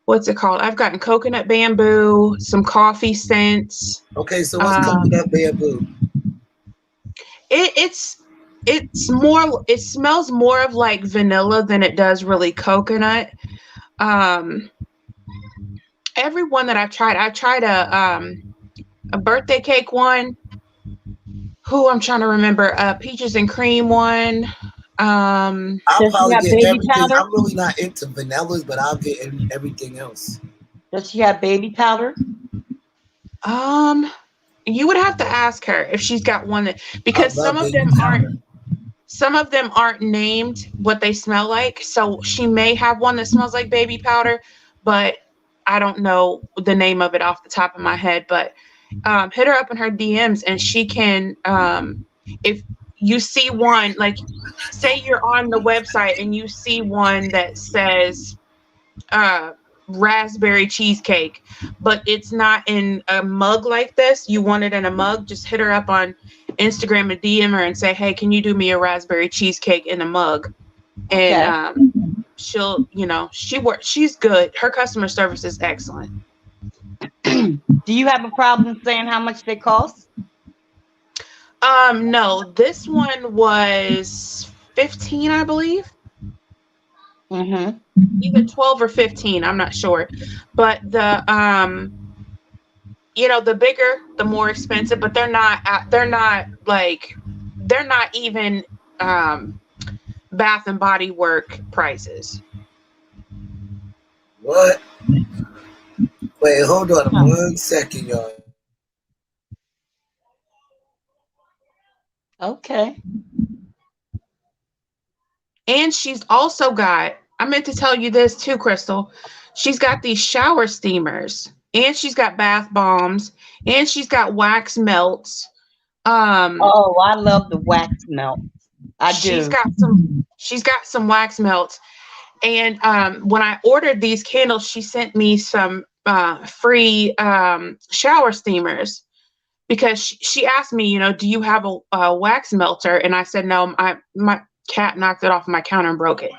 what's it called? I've gotten coconut bamboo, some coffee scents. Okay, so what's coconut bamboo? It smells more of like vanilla than it does really coconut. Every one that I tried a birthday cake one. I'm trying to remember, peaches and cream one. I'll probably get everything. Powder? I'm really not into vanillas, but I'll get everything else. Does she have baby powder? You would have to ask her if she's got one that, because some of them aren't named what they smell like. So she may have one that smells like baby powder, but I don't know the name of it off the top of my head. But hit her up in her DMs, and she can, if you see one, like, say you're on the website and you see one that says raspberry cheesecake, but it's not in a mug like this. You want it in a mug, just hit her up on Instagram and DM her and say, hey, can you do me a raspberry cheesecake in a mug? And she'll, she's good. Her customer service is excellent. Do you have a problem saying how much they cost? No, this one was 15, I believe. Either 12 or 15, I'm not sure. But the the bigger, the more expensive, but they're not even Bath and Body Work prices. What? Wait, hold on 1 second, y'all. Okay. And she's also got, I meant to tell you this too, Crystal. She's got these shower steamers, and she's got bath bombs, and she's got wax melts. Oh, I love the wax melts. She's got some wax melts. And when I ordered these candles, she sent me some free shower steamers, because she asked me, do you have a wax melter? And I said, no, my cat knocked it off my counter and broke it.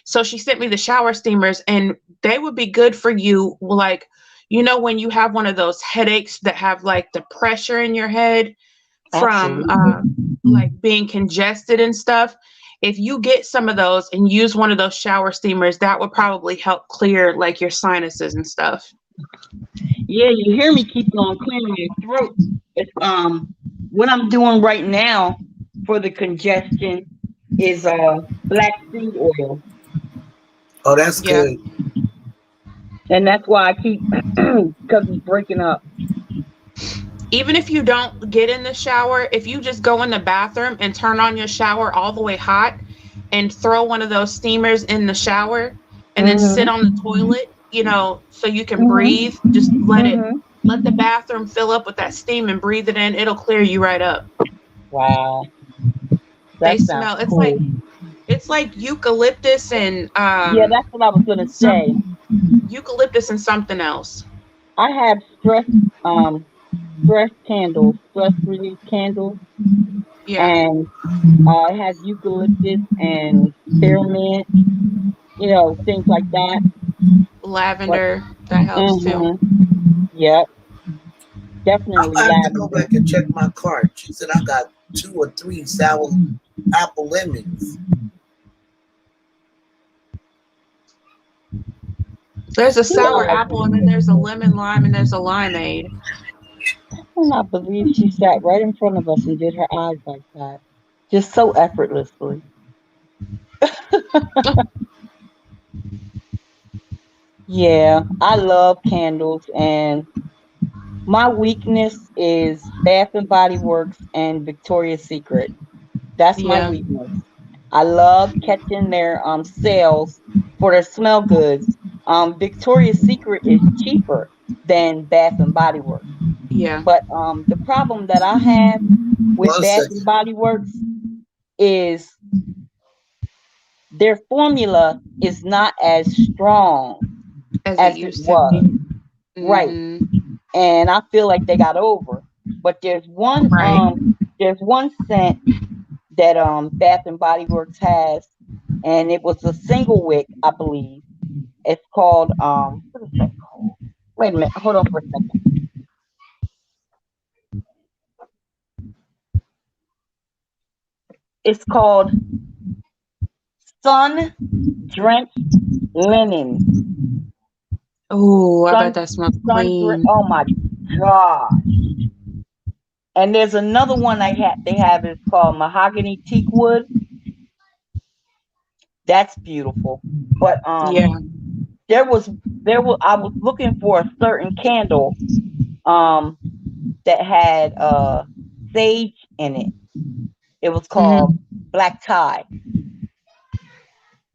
So she sent me the shower steamers, and they would be good for you. Like, when you have one of those headaches that have like the pressure in your head from like being congested and stuff. If you get some of those and use one of those shower steamers, that would probably help clear like your sinuses and stuff. Yeah, you hear me keep on clearing your throat. It's, what I'm doing right now for the congestion is black seed oil. Oh, that's good. And that's why I keep, because it's breaking up. Even if you don't get in the shower, if you just go in the bathroom and turn on your shower all the way hot and throw one of those steamers in the shower and then sit on the toilet, so you can breathe, just let the bathroom fill up with that steam and breathe it in. It'll clear you right up. Wow. They smell, it's like eucalyptus and yeah, that's what I was gonna say. Eucalyptus and something else. I have stress candles, stress relief candles. Yeah. And it has eucalyptus and spearmint, things like that. Lavender, that helps too. Yep. Definitely I have lavender. to go back and check my cart. She said I got 2 or 3 sour apple lemons. There's a sour apple, and then there's a lemon lime, and there's a limeade. I cannot believe she sat right in front of us and did her eyes like that. Just so effortlessly. Yeah, I love candles, and my weakness is Bath and Body Works and Victoria's Secret. That's my weakness. I love catching their sales for their smell goods. Victoria's Secret is cheaper than Bath and Body Works. Yeah. But the problem that I have with Bath and Body Works is their formula is not as strong as it was. Right. And I feel like they got over. But there's one scent that Bath and Body Works has, and it was a single wick, I believe. It's called what is that called? Wait a minute, hold on for a second. It's called Sun Drenched Linen. Oh, I bet that smells clean. Oh my gosh. And there's another one they have is called Mahogany Teak Wood. That's beautiful. But I was looking for a certain candle that had sage in it. It was called Black Tie.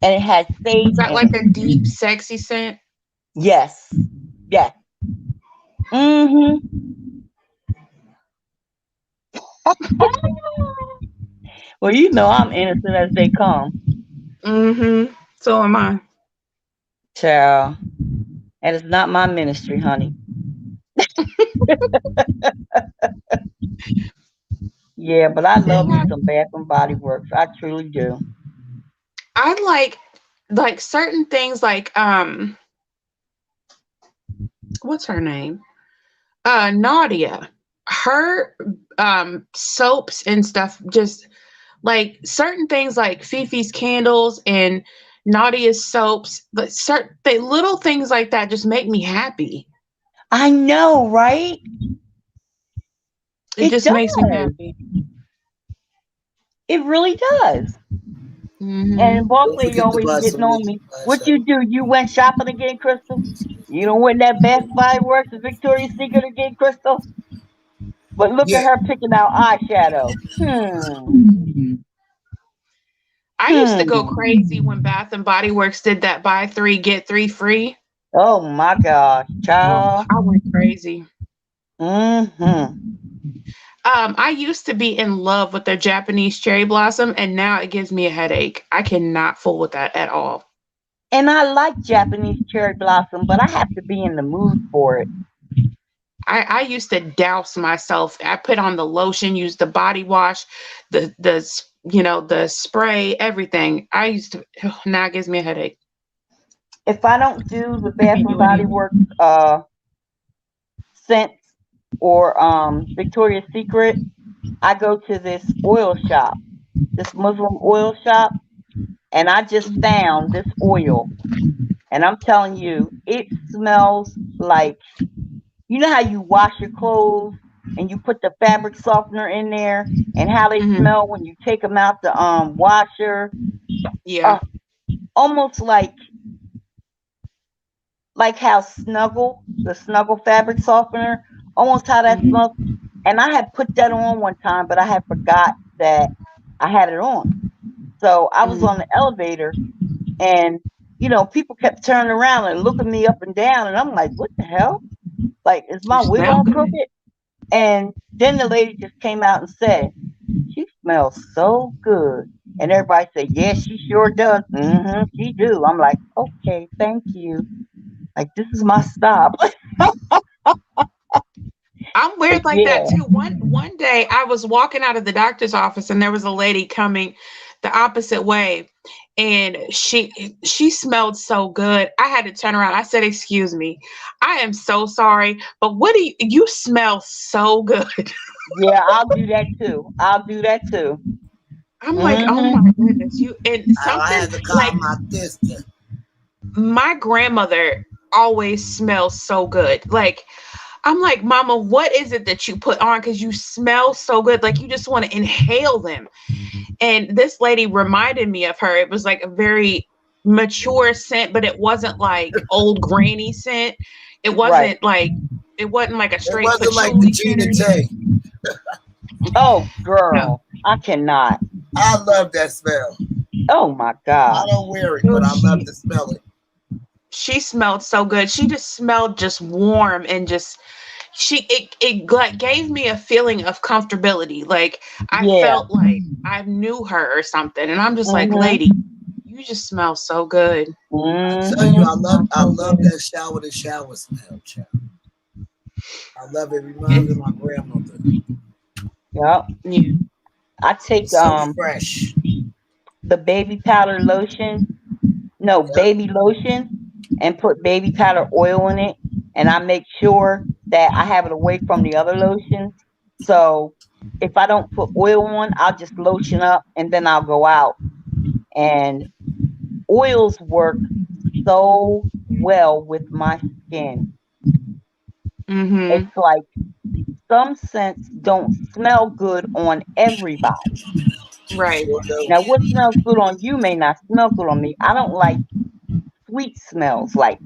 And it had sage. Is that like a deep, sexy scent? Yes. Yes. Well, you know I'm innocent as they come. So am I. Child. And it's not my ministry, honey. Yeah, but I love me some Bath and Body Works. I truly do. I like certain things like what's her name? Nadia. Her soaps and stuff, just like certain things like Fifi's candles and Nadia's soaps, but certain little things like that just make me happy. I know, right? It It just makes me does. happy. It really does. Hmm. And Boss Don't Lady forget to always buy getting some on meat. me. What you do? You went shopping again, Crystal? You don't went that Bath and Body Works and Victoria's Secret again, Crystal? But look at Yeah, her picking out eyeshadow. Hmm. I used to go Hmm. crazy when Bath and Body Works did that buy three get three free. Oh my gosh, Oh, child. I went crazy. Mm-hmm. I used to be in love with their Japanese cherry blossom, and now it gives me a headache. I cannot fool with that at all. And I like Japanese cherry blossom, but I have to be in the mood for it. I used to douse myself. I put on the lotion, use the body wash, the spray, everything. I used to now it gives me a headache. If I don't do the I Bath can't and do any Body of it. Works scents or Victoria's Secret, I go to this oil shop, this Muslim oil shop, and I just found this oil. And I'm telling you, it smells like, you know how you wash your clothes and you put the fabric softener in there and how they Hmm. smell when you take them out the washer. Yeah. Uh, almost like how Snuggle, the Snuggle fabric softener, almost how that Hmm. smells. And I had put that on one time, but I had forgot that I had it on. So I was on Hmm. the elevator, and people kept turning around and looking me up and down, and I'm like, what the hell? Like, is You my wig smell on good. crooked? And then the lady just came out and said, she smells so good. And everybody said, yeah, she sure does. She do. I'm like, okay, thank you. Like, this is my stop. I'm But weird like that yeah. too. One day I was walking out of the doctor's office and there was a lady coming the opposite way, and she smelled so good. I had to turn around. I said, "Excuse me, I am so sorry, but what do you smell so good?" Yeah, I'll do that too. I'll do that too. I'm like, "Oh Hmm. my goodness, you," and I something had to call like my sister. my grandmother always smells so good. Like I'm like, Mama, what is it that you put on? Because you smell so good. Like you just want to inhale them. And this lady reminded me of her. It was like a very mature scent, but it wasn't like old granny scent. It Right. wasn't like a It straight wasn't like the patchouli scent Gina or Tay. anything. Oh, No. girl, I cannot. I love that smell. Oh my I God. don't wear it, Oh, but I love to smell it. she smelled so good. She just smelled just warm and just it like gave me a feeling of comfortability. Like I Yeah. felt like I knew her or something. And I'm just like, Mhm. lady, you just smell so good. I tell you, Mhm. Smell I so love good. that shower to shower smell, child. I love it. It reminds me of It's my grandmother. Yep. yeah. I take It's so fresh. the baby powder lotion, no, Yep. baby lotion, and put baby powder oil in it, and I make sure that I have it away from the other lotions. So if I don't put oil on, I'll just lotion up and then I'll go out. And oils work so well with my skin. It's Mm-hmm. like some scents don't smell good on everybody. Right. Sure do. Now, what smells good on you may not smell good on me. I don't like sweet smells, like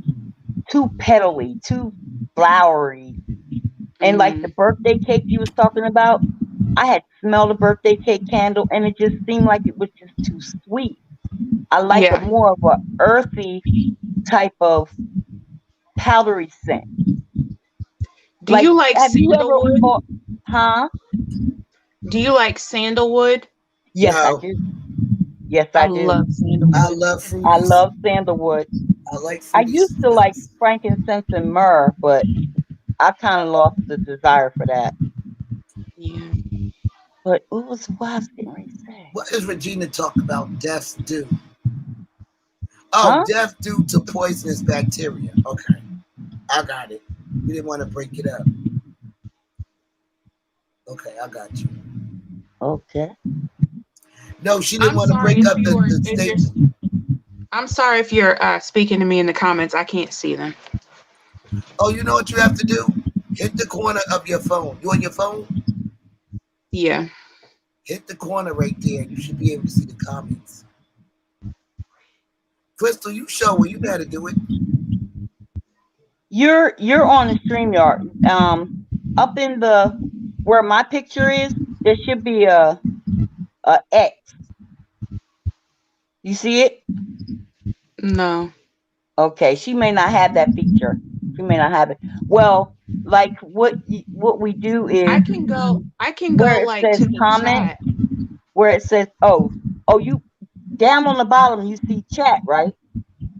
too petally, too flowery. And like the Mm-hmm. birthday cake you was talking about, I had smelled a birthday cake candle and it just seemed like it was just too sweet. I like a Yeah. more of a earthy type of powdery scent. Do Like, you like have you ever sandalwood? bought, huh? Do you like sandalwood? Yes, I No, do. Yes, I I do. love I sandalwood. love I fruity. love sandalwood. I like I fruity used to like smells. frankincense and myrrh, but I kind of lost the desire for that. Yeah. But what was what I was getting ready to say? What is Regina talk about? Deaths due. Oh, Huh? death due to poisonous bacteria. Okay, I got it. You didn't want to break it up. Okay, I got you. Okay. No, she didn't I'm want to sorry break if up you are the if you're statement. I'm sorry if you're speaking to me in the comments. I can't see them. Oh, you know what you have to do? Hit the corner of your phone. You on your phone? Yeah. Hit the corner right there. You should be able to see the comments. Crystal, you show her. You know how to do it. You're on the StreamYard. Up in the where my picture is, there should be a X. You see it? No. Okay. She may not have that feature. She may not have it. Well, like what we do is I can go where it like says to the comment, chat. where it says you down on the bottom you see chat, right?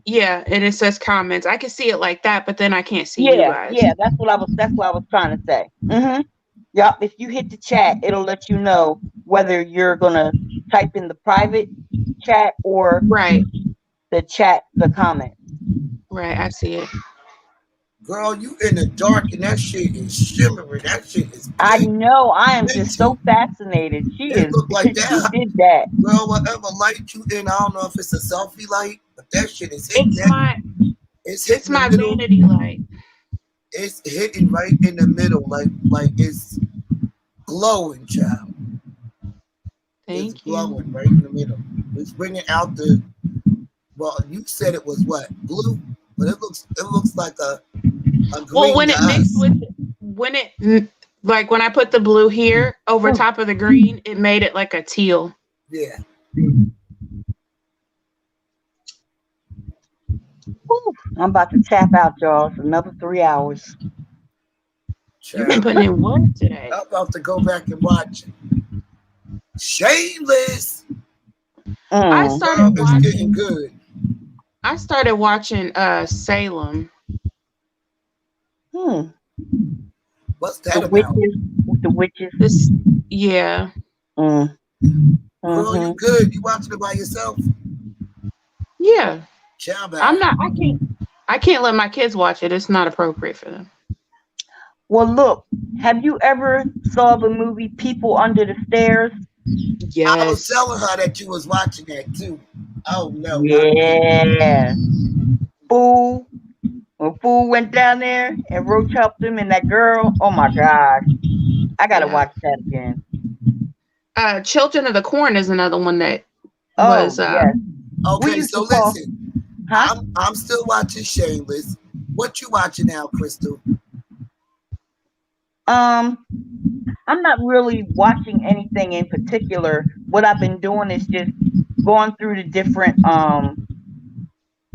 Yeah, and it says comments. I can see it like that, but then I can't see you Yeah, guys. yeah. That's what I was trying to say. Yep. If you hit the chat, it'll let you know whether you're gonna type in the private chat or Right. the comment. Right. I see it. Girl, you in the dark and that shit is shimmering. That shit is I know. I am just pigmented. so fascinated. She It is. look like She that. did that. Girl, whatever light you in, I don't know if it's a selfie light, but that shit is hitting It's that. my It's it's hitting the my middle. vanity light. It's hitting right in the middle, like it's glowing, child. It's Thank you. glowing right in the middle. It's bringing out the. Well, you said it was what blue, but it looks like a Well, green when to it mixed us. with like when I put the blue here over Ooh, top of the green, it made it like a teal. Yeah, ooh, I'm about to tap out, y'all. It's another 3 hours. You've been child. putting in work today. I'm about to go back and watch it. Shameless. I Mm, started Girl, it's getting watching good. I started watching Salem. hmm. What's The that about? witches. The witches. This yeah. Mm, Girl, you mm-hmm. good? You watching it by yourself? Yeah. Child I'm bad. not I can't let my kids watch it. It's not appropriate for them. Well, look. Have you ever saw the movie People Under the Stairs? I was Yes. telling her that you was watching that too. Oh no, not me. Yeah. Fool. When Fool went down there and Roach helped him and that girl. Oh my God. I gotta Yeah. watch that again. Children of the Corn is another one that was Oh yes. We Okay, used so to call, listen, huh? I'm still watching Shameless. What you watching now, Crystal? Um, I'm not really watching anything in particular. What I've been doing is just going through the different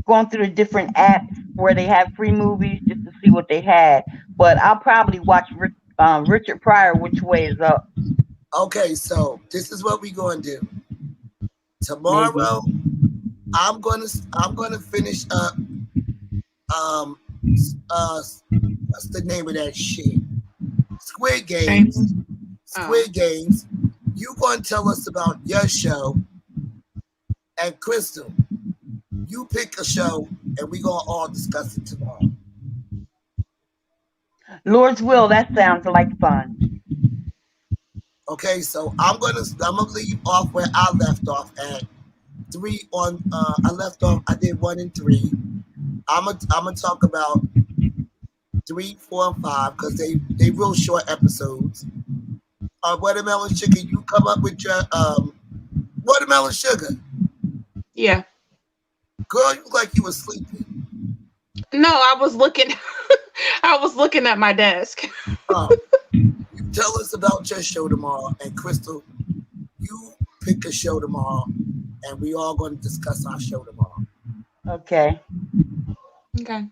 going through the different apps where they have free movies just to see what they had. But I'll probably watch Richard Pryor, Which Way Is Up? Okay, so this is what we gonna do. Maybe. Tomorrow, I'm gonna finish up um what's the name of that shit? Squid Shameless. Games. Oh. Squid Games. You gonna tell us about your show, and Crystal, you pick a show, and we gonna all discuss it tomorrow. Lord's Will, that sounds like fun. Okay, so I'm gonna leave off where I left off at three on. I left off. I did 1 and 3. I'm gonna talk about 3, 4, and 5 because they real short episodes. Watermelon sugar. You come up with your watermelon sugar. Yeah. Girl, you look like you were sleeping. No, I was looking I was looking at my desk. Um, you tell us about your show tomorrow, and Crystal, you pick a show tomorrow, and we all going to discuss our show tomorrow. Okay. Okay.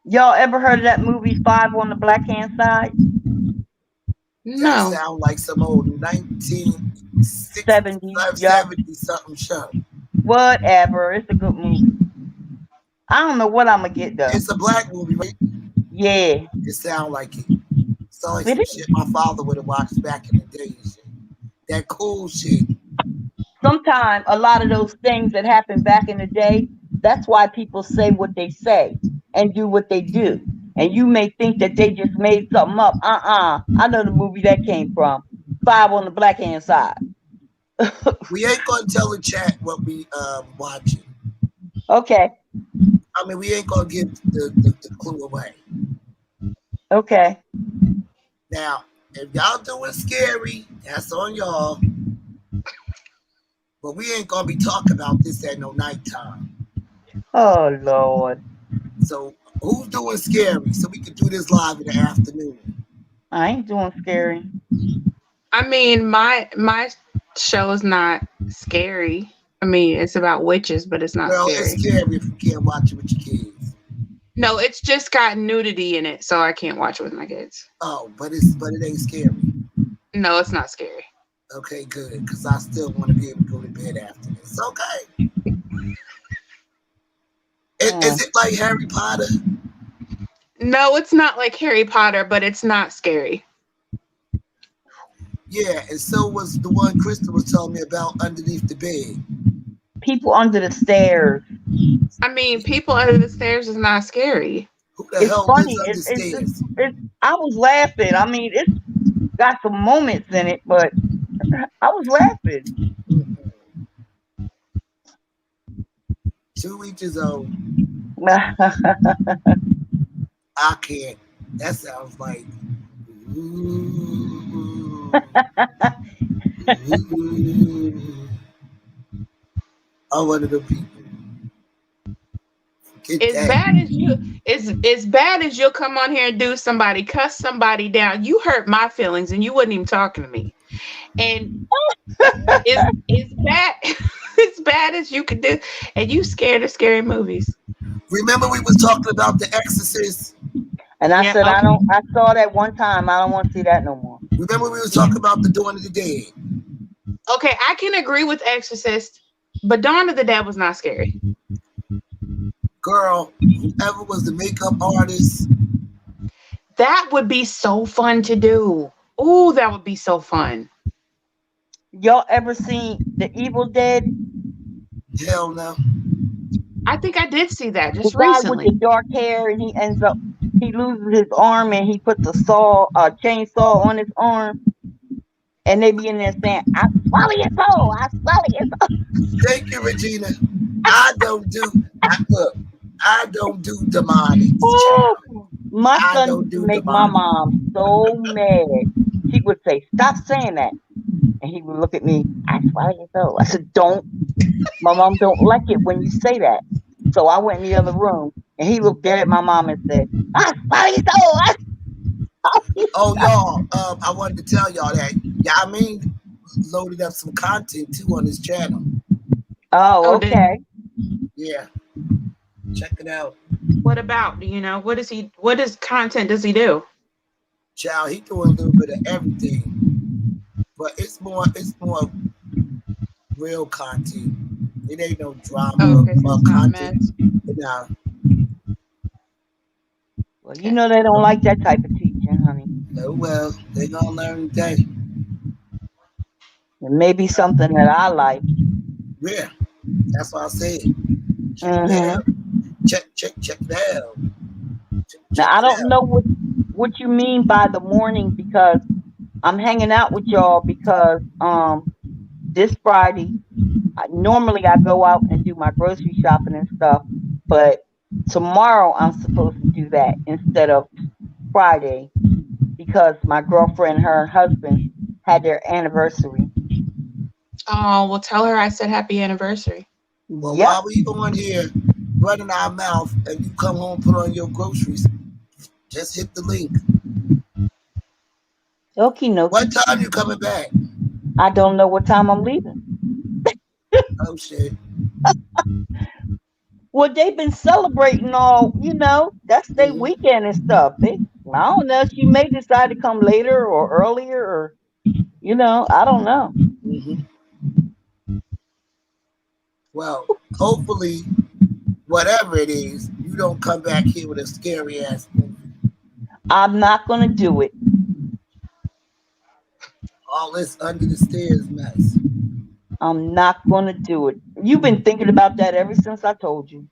Y'all ever heard of that movie Five on the Black Hand Side? That No. sound like some old 19 70s. Yup. 70 something show. Whatever. It's a good movie. I don't know what I'm gonna get though. It's a black movie, right? Yeah. It sound like it. It's like It some is. shit my father would have watched back in the day. And shit. That cool shit. Sometimes a lot of those things that happened back in the day, that's why people say what they say and do what they do. And you may think that they just made something up. I know the movie that came from. Five on the black hand side. We ain't gonna tell the chat what we watching. Okay. I mean, we ain't gonna give the clue away. Okay. Now, if y'all doing scary, that's on y'all. But we ain't gonna be talking about this at no nighttime. Oh Lord. So who's doing scary? So we can do this live in the afternoon. I ain't doing scary. I mean, my show is not scary. I mean, it's about witches, but it's not Well, scary. it's scary if you can't watch it with your kids. No, it's just got nudity in it, so I can't watch it with my kids. Oh, but it ain't scary. No, it's not scary. Okay, good, because I still want to be able to go to bed after this. Okay. Is it like Harry Potter? No, it's not like Harry Potter, but it's not scary. Yeah, and so was the one Krista was telling me about underneath the bed. People under the stairs. I mean, people under the stairs is not scary. Who the It's hell funny. lives under stairs? I was laughing. I mean, it's got some moments in it, but I was laughing. 2 inches old. I can't. That sounds like. Ooh, ooh. I'm one of the people. As bad as you'll come on here and do somebody, cuss somebody down. You hurt my feelings, and you wasn't even talking to me. And it's bad. As bad as you could do, and you scared of scary movies. Remember we was talking about The Exorcist? And I said, okay. I saw that one time. I don't want to see that no more. Remember we was talking about the Dawn of the Dead? Okay, I can agree with Exorcist, but Dawn of the Dead was not scary. Girl, whoever was the makeup artist. That would be so fun to do. Ooh, that would be so fun. Y'all ever seen The Evil Dead? Hell no. I think I did see that just the guy recently. With the dark hair, and he loses his arm, and he puts a chainsaw on his arm, and they be in there saying, "I swallow your soul, I swallow your soul." Thank you, Regina. I don't do demonic. My son used to make my mom so mad. She would say, "Stop saying that." And he would look at me, "I swallow your soul." I said, "Don't. My mom don't like it when you say that." So I went in the other room, and he looked at my mom and said, "I swallow your soul." Oh, y'all, I wanted to tell y'all that Yamin loaded up some content too on his channel. Oh, okay. Yeah. Check it out. What about, what content does he do? Child, he doing a little bit of everything. But it's more real content. It ain't no drama or content. No. Well, they don't like that type of teaching, honey. Oh, well, they gonna learn today. It may be something that I like. Yeah, that's what I said. Check it out. Check it out. Now, I don't know what you mean by the morning, because I'm hanging out with y'all because this Friday, normally I go out and do my grocery shopping and stuff, but tomorrow I'm supposed to do that instead of Friday because my girlfriend and her husband had their anniversary. Oh, well, tell her I said happy anniversary. Well, while we on here running our mouth and you come home and put on your groceries, just hit the link. Okay, no. What time you coming back? I don't know what time I'm leaving. Oh, shit. Well, they've been celebrating all, that's their weekend and stuff. I don't know if you may decide to come later or earlier or, I don't know. Well, hopefully, whatever it is, you don't come back here with a scary ass movie. I'm not gonna do it. All this under the stairs mess. I'm not gonna do it. You've been thinking about that ever since I told you.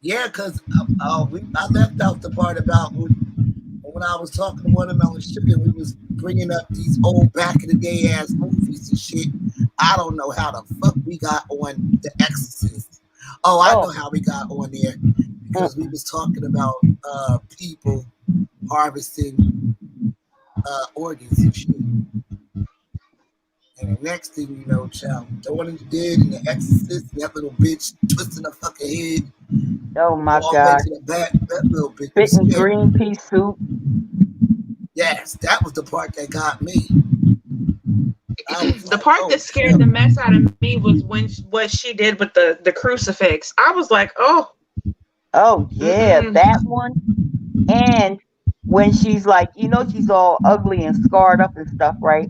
Yeah, because I left out the part about when I was talking to Watermelon Sugar, we was bringing up these old back in the day ass movies and shit. I don't know how the fuck we got on The Exorcist. Oh, I know how we got on there because we was talking about people harvesting organs and shit. And the next thing you know, child, throwing the dead in The Exorcist, that little bitch twisting her fucking head. Oh my God. To the back, that little bitch. Fitting green pea soup. Yes, that was the part that got me. The part that scared the mess out of me was when what she did with the crucifix. I was like, oh yeah, that one. And when she's like, she's all ugly and scarred up and stuff, right?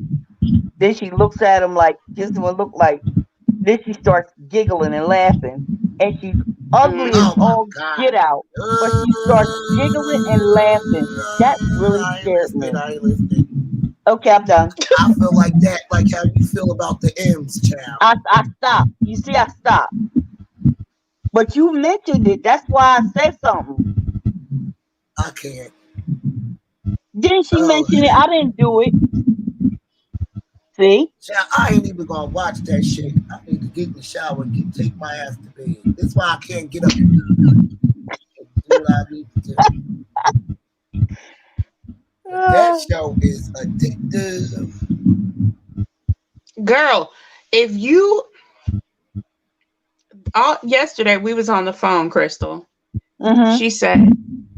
Then she looks at him like, just what look like. Then she starts giggling and laughing, and she's ugly as all get out, but she starts giggling and laughing. That really scared me. Okay, I'm done. I feel like that, like how you feel about the M's, child. I stopped. You see, I stopped. But you mentioned it. That's why I said something. I can't. Didn't she mention it? I didn't do it. See? Child, I ain't even gonna watch that shit. I need to get in the shower and take my ass to bed. That's why I can't get up and do what I need to do. That show is addictive. Girl, if you yesterday we was on the phone, Crystal. She said,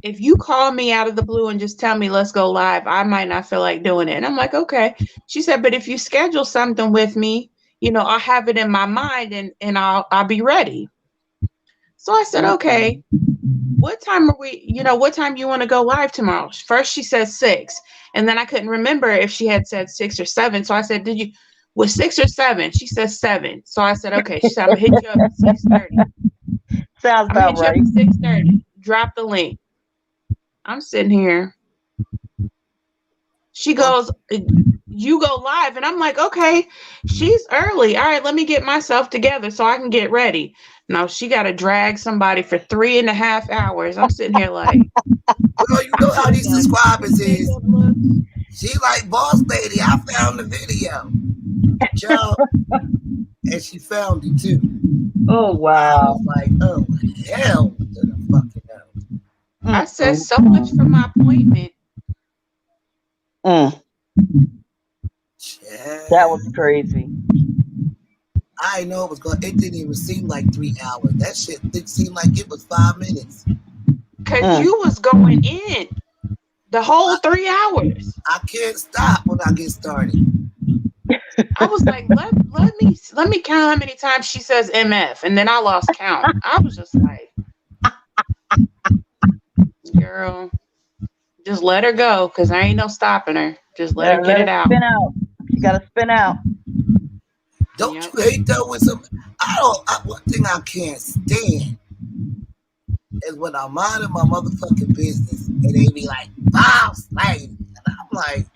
if you call me out of the blue and just tell me let's go live, I might not feel like doing it. And I'm like, okay. She said, but if you schedule something with me, I'll have it in my mind and I'll be ready. So I said, okay. What time are we, what time you want to go live tomorrow? First she said 6. And then I couldn't remember if she had said 6 or 7. So I said, was 6 or 7? She said 7. So I said, okay. She said, I'm gonna hit you up at 6:30. Sounds about right. 6:30. Drop the link. I'm sitting here. She goes, you go live. And I'm like, okay, she's early. All right, let me get myself together so I can get ready. No, she got to drag somebody for 3.5 hours. I'm sitting here like. Well, you know how these subscribers is. She like, boss lady, I found the video. Joe. And she found it too. Oh, wow. I was like, oh, hell to the fucking hell. I said so much for my appointment. That was crazy. I know it didn't even seem like 3 hours. That shit did seem like it was 5 minutes. Cause you was going in the whole 3 hours. I can't stop when I get started. I was like, let me count how many times she says MF, and then I lost count. I was just like, girl, just let her go, cause there ain't no stopping her. Just let her get it out. Spin out. She gotta spin out. Don't you hate though when one thing I can't stand is when I'm minding my motherfucking business and they be like, boss lady. And I'm like,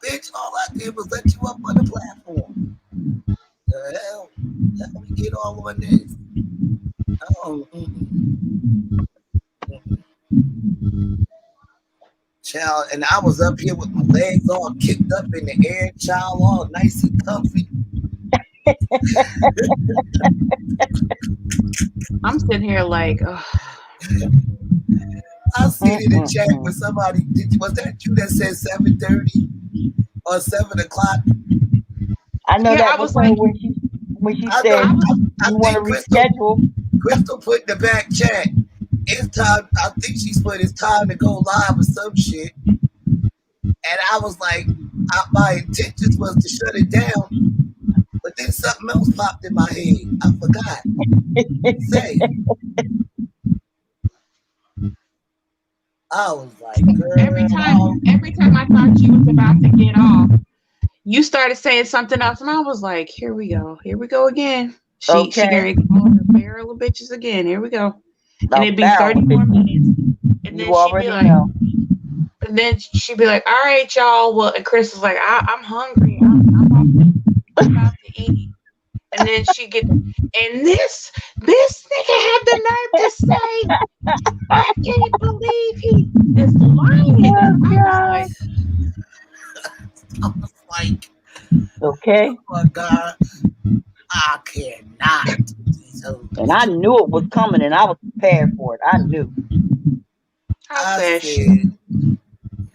bitch, all I did was let you up on the platform. The hell? Let me get all on this. Oh, Child, and I was up here with my legs all kicked up in the air, child, all nice and comfy. I'm sitting here like, oh. I seen it in chat with somebody. Was that you that said 7:30 or 7 o'clock? I know that was like when she said you want to reschedule. Crystal put in the back chat. It's time. I think she put it's time to go live or some shit. And I was like, my intentions was to shut it down, but then something else popped in my head. I forgot. Say. I was like, girl. Every time I thought she was about to get off, you started saying something else, and I was like, here we go again. She Okay. getting called a barrel of bitches again. Here we go. And A it'd be barrel 30 of more bitches. minutes. And You then she'd be already like, know. and then she'd be like, all right, y'all. Well, and Chris was like, I'm hungry. I'm about to eat. And then she get, and this nigga had the nerve to say, I can't believe he is lying. Oh, I was like, I was like, okay. oh my God, I cannot. And I knew it was coming, and I was prepared for it. I knew. I said, said,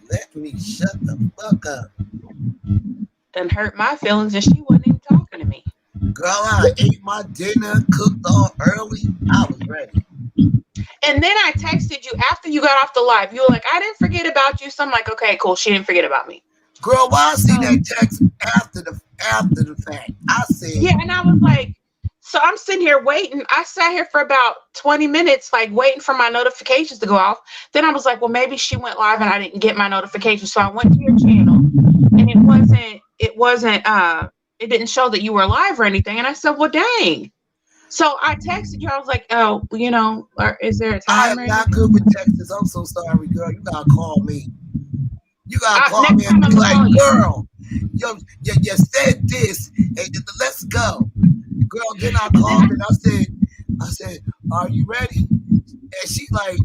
let me shut the fuck up. and hurt my feelings, and she wasn't even talking to me. Girl, I ate my dinner, cooked all early. I was ready. And then I texted you after you got off the live. You were like, I didn't forget about you. So I'm like, okay, cool. She didn't forget about me. Girl, why I see that text after the fact? I said, yeah, and I was like, so I'm sitting here waiting. I sat here for about 20 minutes, like waiting for my notifications to go off. Then I was like, well, maybe she went live and I didn't get my notification. So I went to your channel, and it didn't show that you were live or anything. And I said, well, dang. So I texted you. I was like, oh, is there a time? I am not good with texts. I'm so sorry, girl. You gotta call me. You gotta call me and be like, girl, you said this, and let's go. Girl, then I called and I said, are you ready? And she like,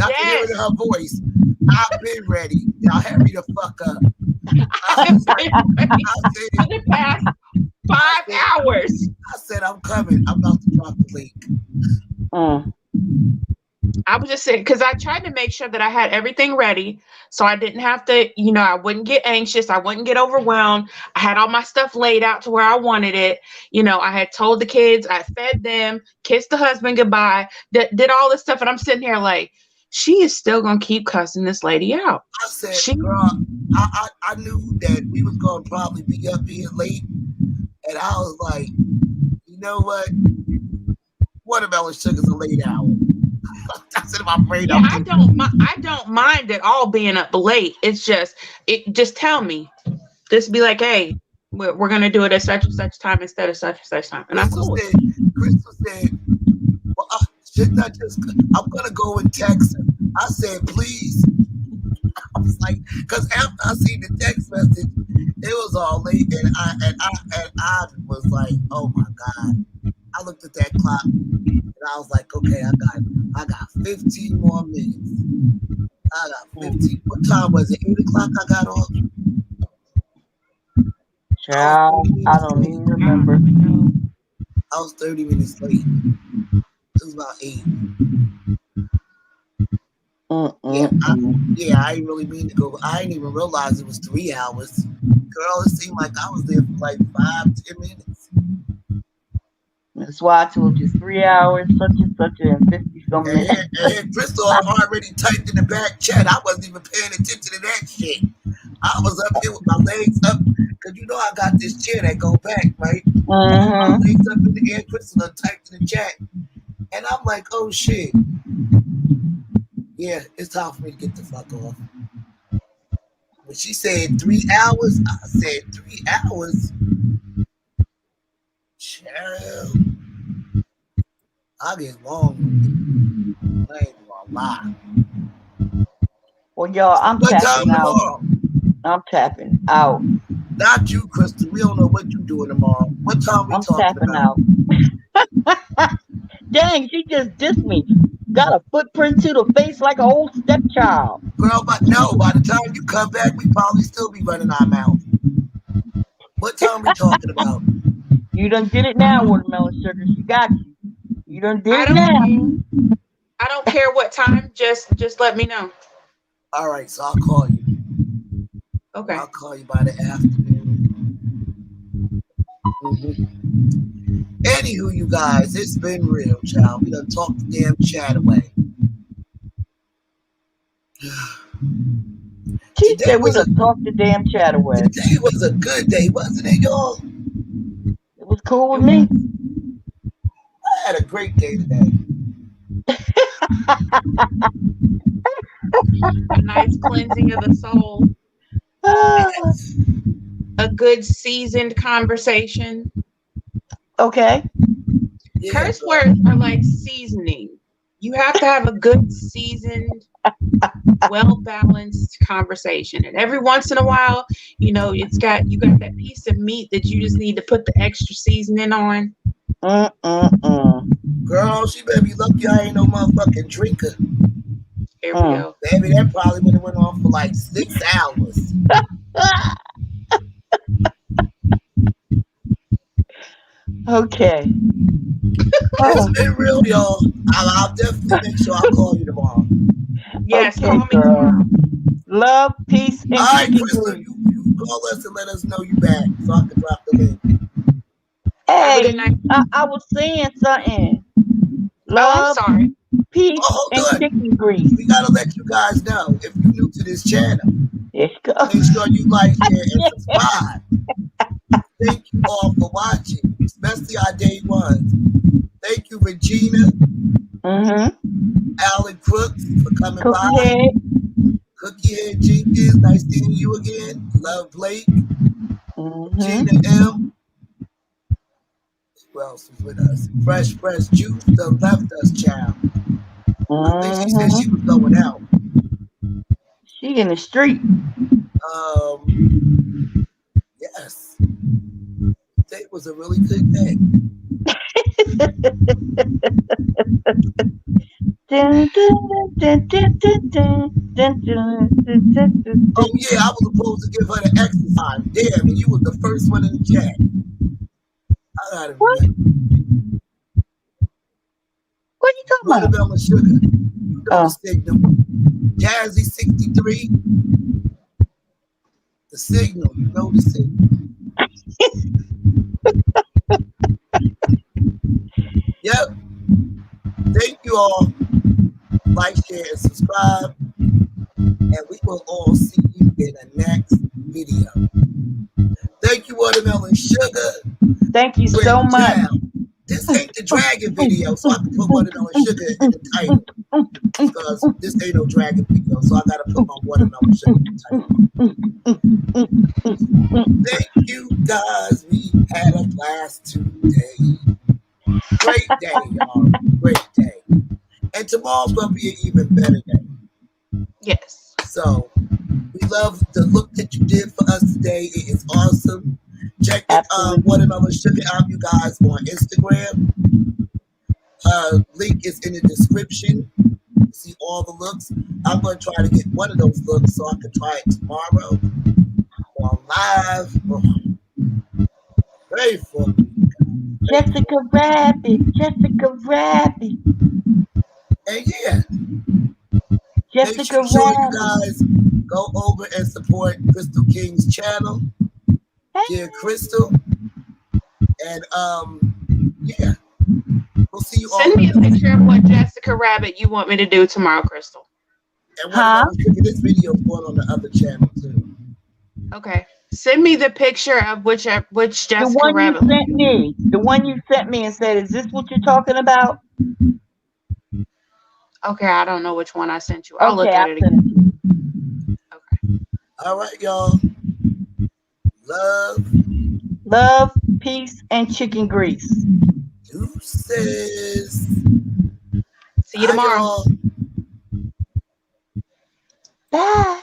I can hear it in her voice. I've been ready. Y'all hurry the fuck up. I've been ready for the past 5 hours. I said, I'm coming. I'm about to drop the link. I was just saying, because I tried to make sure that I had everything ready so I didn't have to, I wouldn't get anxious. I wouldn't get overwhelmed. I had all my stuff laid out to where I wanted it. I had told the kids, I fed them, kissed the husband goodbye, did all this stuff. And I'm sitting here like, she is still going to keep cussing this lady out. I said, girl, I knew that we was going to probably be up here late. And I was like, you know what? Watermelon sugar's a late hour. That's in my brain. Yeah, I don't mind at all being up late. It's just tell me. Just be like, hey, we're gonna do it at such and such time instead of such and such time. And Crystal said, well, shouldn't I I'm gonna go and text her. I said, please. I was like, because after I seen the text message, it was all late, and I was like, oh my God. I looked at that clock and I was like, okay, I got 15 more minutes. I got 15. What time was it? 8 o'clock I got off? Child, I don't even remember. I was 30 minutes late. It was about 8. I didn't really mean to go. I didn't even realize it was 3 hours. Girl, it seemed like I was there for like 5-10 minutes. That's why I told you 3 hours, such and 50 some minutes. And Crystal already typed in the back chat. I wasn't even paying attention to that shit. I was up here with my legs up, because I got this chair that go back, right? My legs up in the air. Crystal typed in the chat. And I'm like, oh shit. Yeah, it's time for me to get the fuck off. When she said 3 hours, I said 3 hours. Child, I get long. I ain't gonna lie. Well, y'all, I'm tapping out. Tomorrow? I'm tapping out. Not you, Crystal. We don't know what you doing tomorrow. What time we talking about? Out. Dang, she just dissed me. Got a footprint to the face like an old stepchild. Girl, but no, by the time you come back, we probably still be running our mouth. What time we talking about? You done did it now, Watermelon Sugar. She got you. You done did it now. I don't care what time. Just let me know. All right, so I'll call you. Okay. I'll call you by the afternoon. Anywho, you guys, it's been real, child. We done talked the damn chat away. She said we done talked the damn chat away. Today was a good day, wasn't it, y'all? It was cool with me. I had a great day today. A nice cleansing of the soul. a good seasoned conversation. Okay. Yeah, Curse words are like seasoning. You have to have a good seasoned, well-balanced conversation. And every once in a while, you got that piece of meat that you just need to put the extra seasoning on. Girl, she better be lucky I ain't no motherfucking drinker. Here we go. Baby, that probably would have went on for like 6 hours. Okay. It's been real, y'all. I'll definitely make sure I'll call you tomorrow. Yes, okay, call me tomorrow. Love, peace, and all right, chicken Crystal, grease. you call us and let us know you back so I can drop the link. Hey, I was saying something. Love, I'm sorry. peace, and chicken grease. We gotta let you guys know if you're new to this channel. Let's go. Make sure you like, share, and subscribe. Thank you all for watching, especially our day ones. Thank you, Regina, Alan Crooks, for coming by. Cookie Head Jenkins, nice seeing you again. Love Blake, Regina M. Who else was with us? Fresh Juice, the left us child. I think she said she was going out. She in the street. Yes. Today was a really good day. Oh yeah, I was supposed to give her the exercise. Damn, and you was the first one in the chat. I gotta remember. What are you talking about? Watermelon sugar. You know the signal. Jazzy 63. The signal. You know the signal. Yep. Thank you all. Like, share, and subscribe. And we will all see you in the next video. Thank you, Watermelon Sugar. Thank you so much. This ain't the dragon video, so I can put Watermelon Sugar in the title. Because this ain't no dragon video, so I gotta put my Watermelon Sugar in the title. Thank you guys. We had a blast today. Great day, y'all. Great day. And tomorrow's gonna be an even better day. Yes. So we love the look that you did for us today. It is awesome. Check Watermelon Sugar out, you guys, on Instagram. Link is in the description. See all the looks. I'm going to try to get one of those looks so I can try it tomorrow on live. Very fun. Jessica Rabbit. And yeah. Jessica Make sure you guys go over and support Crystal King's channel. Dear Crystal. And yeah. We'll see you all. Send me a picture of what Jessica Rabbit you want me to do tomorrow, Crystal. And this video is going on the other channel too. Okay. Send me the picture of which Jessica Rabbit. The one you sent me and said, "Is this what you're talking about?" Okay, I don't know which one I sent you. I'll look at it again. Okay. All right, y'all. Love, peace, and chicken grease. Deuces. See you tomorrow. Bye.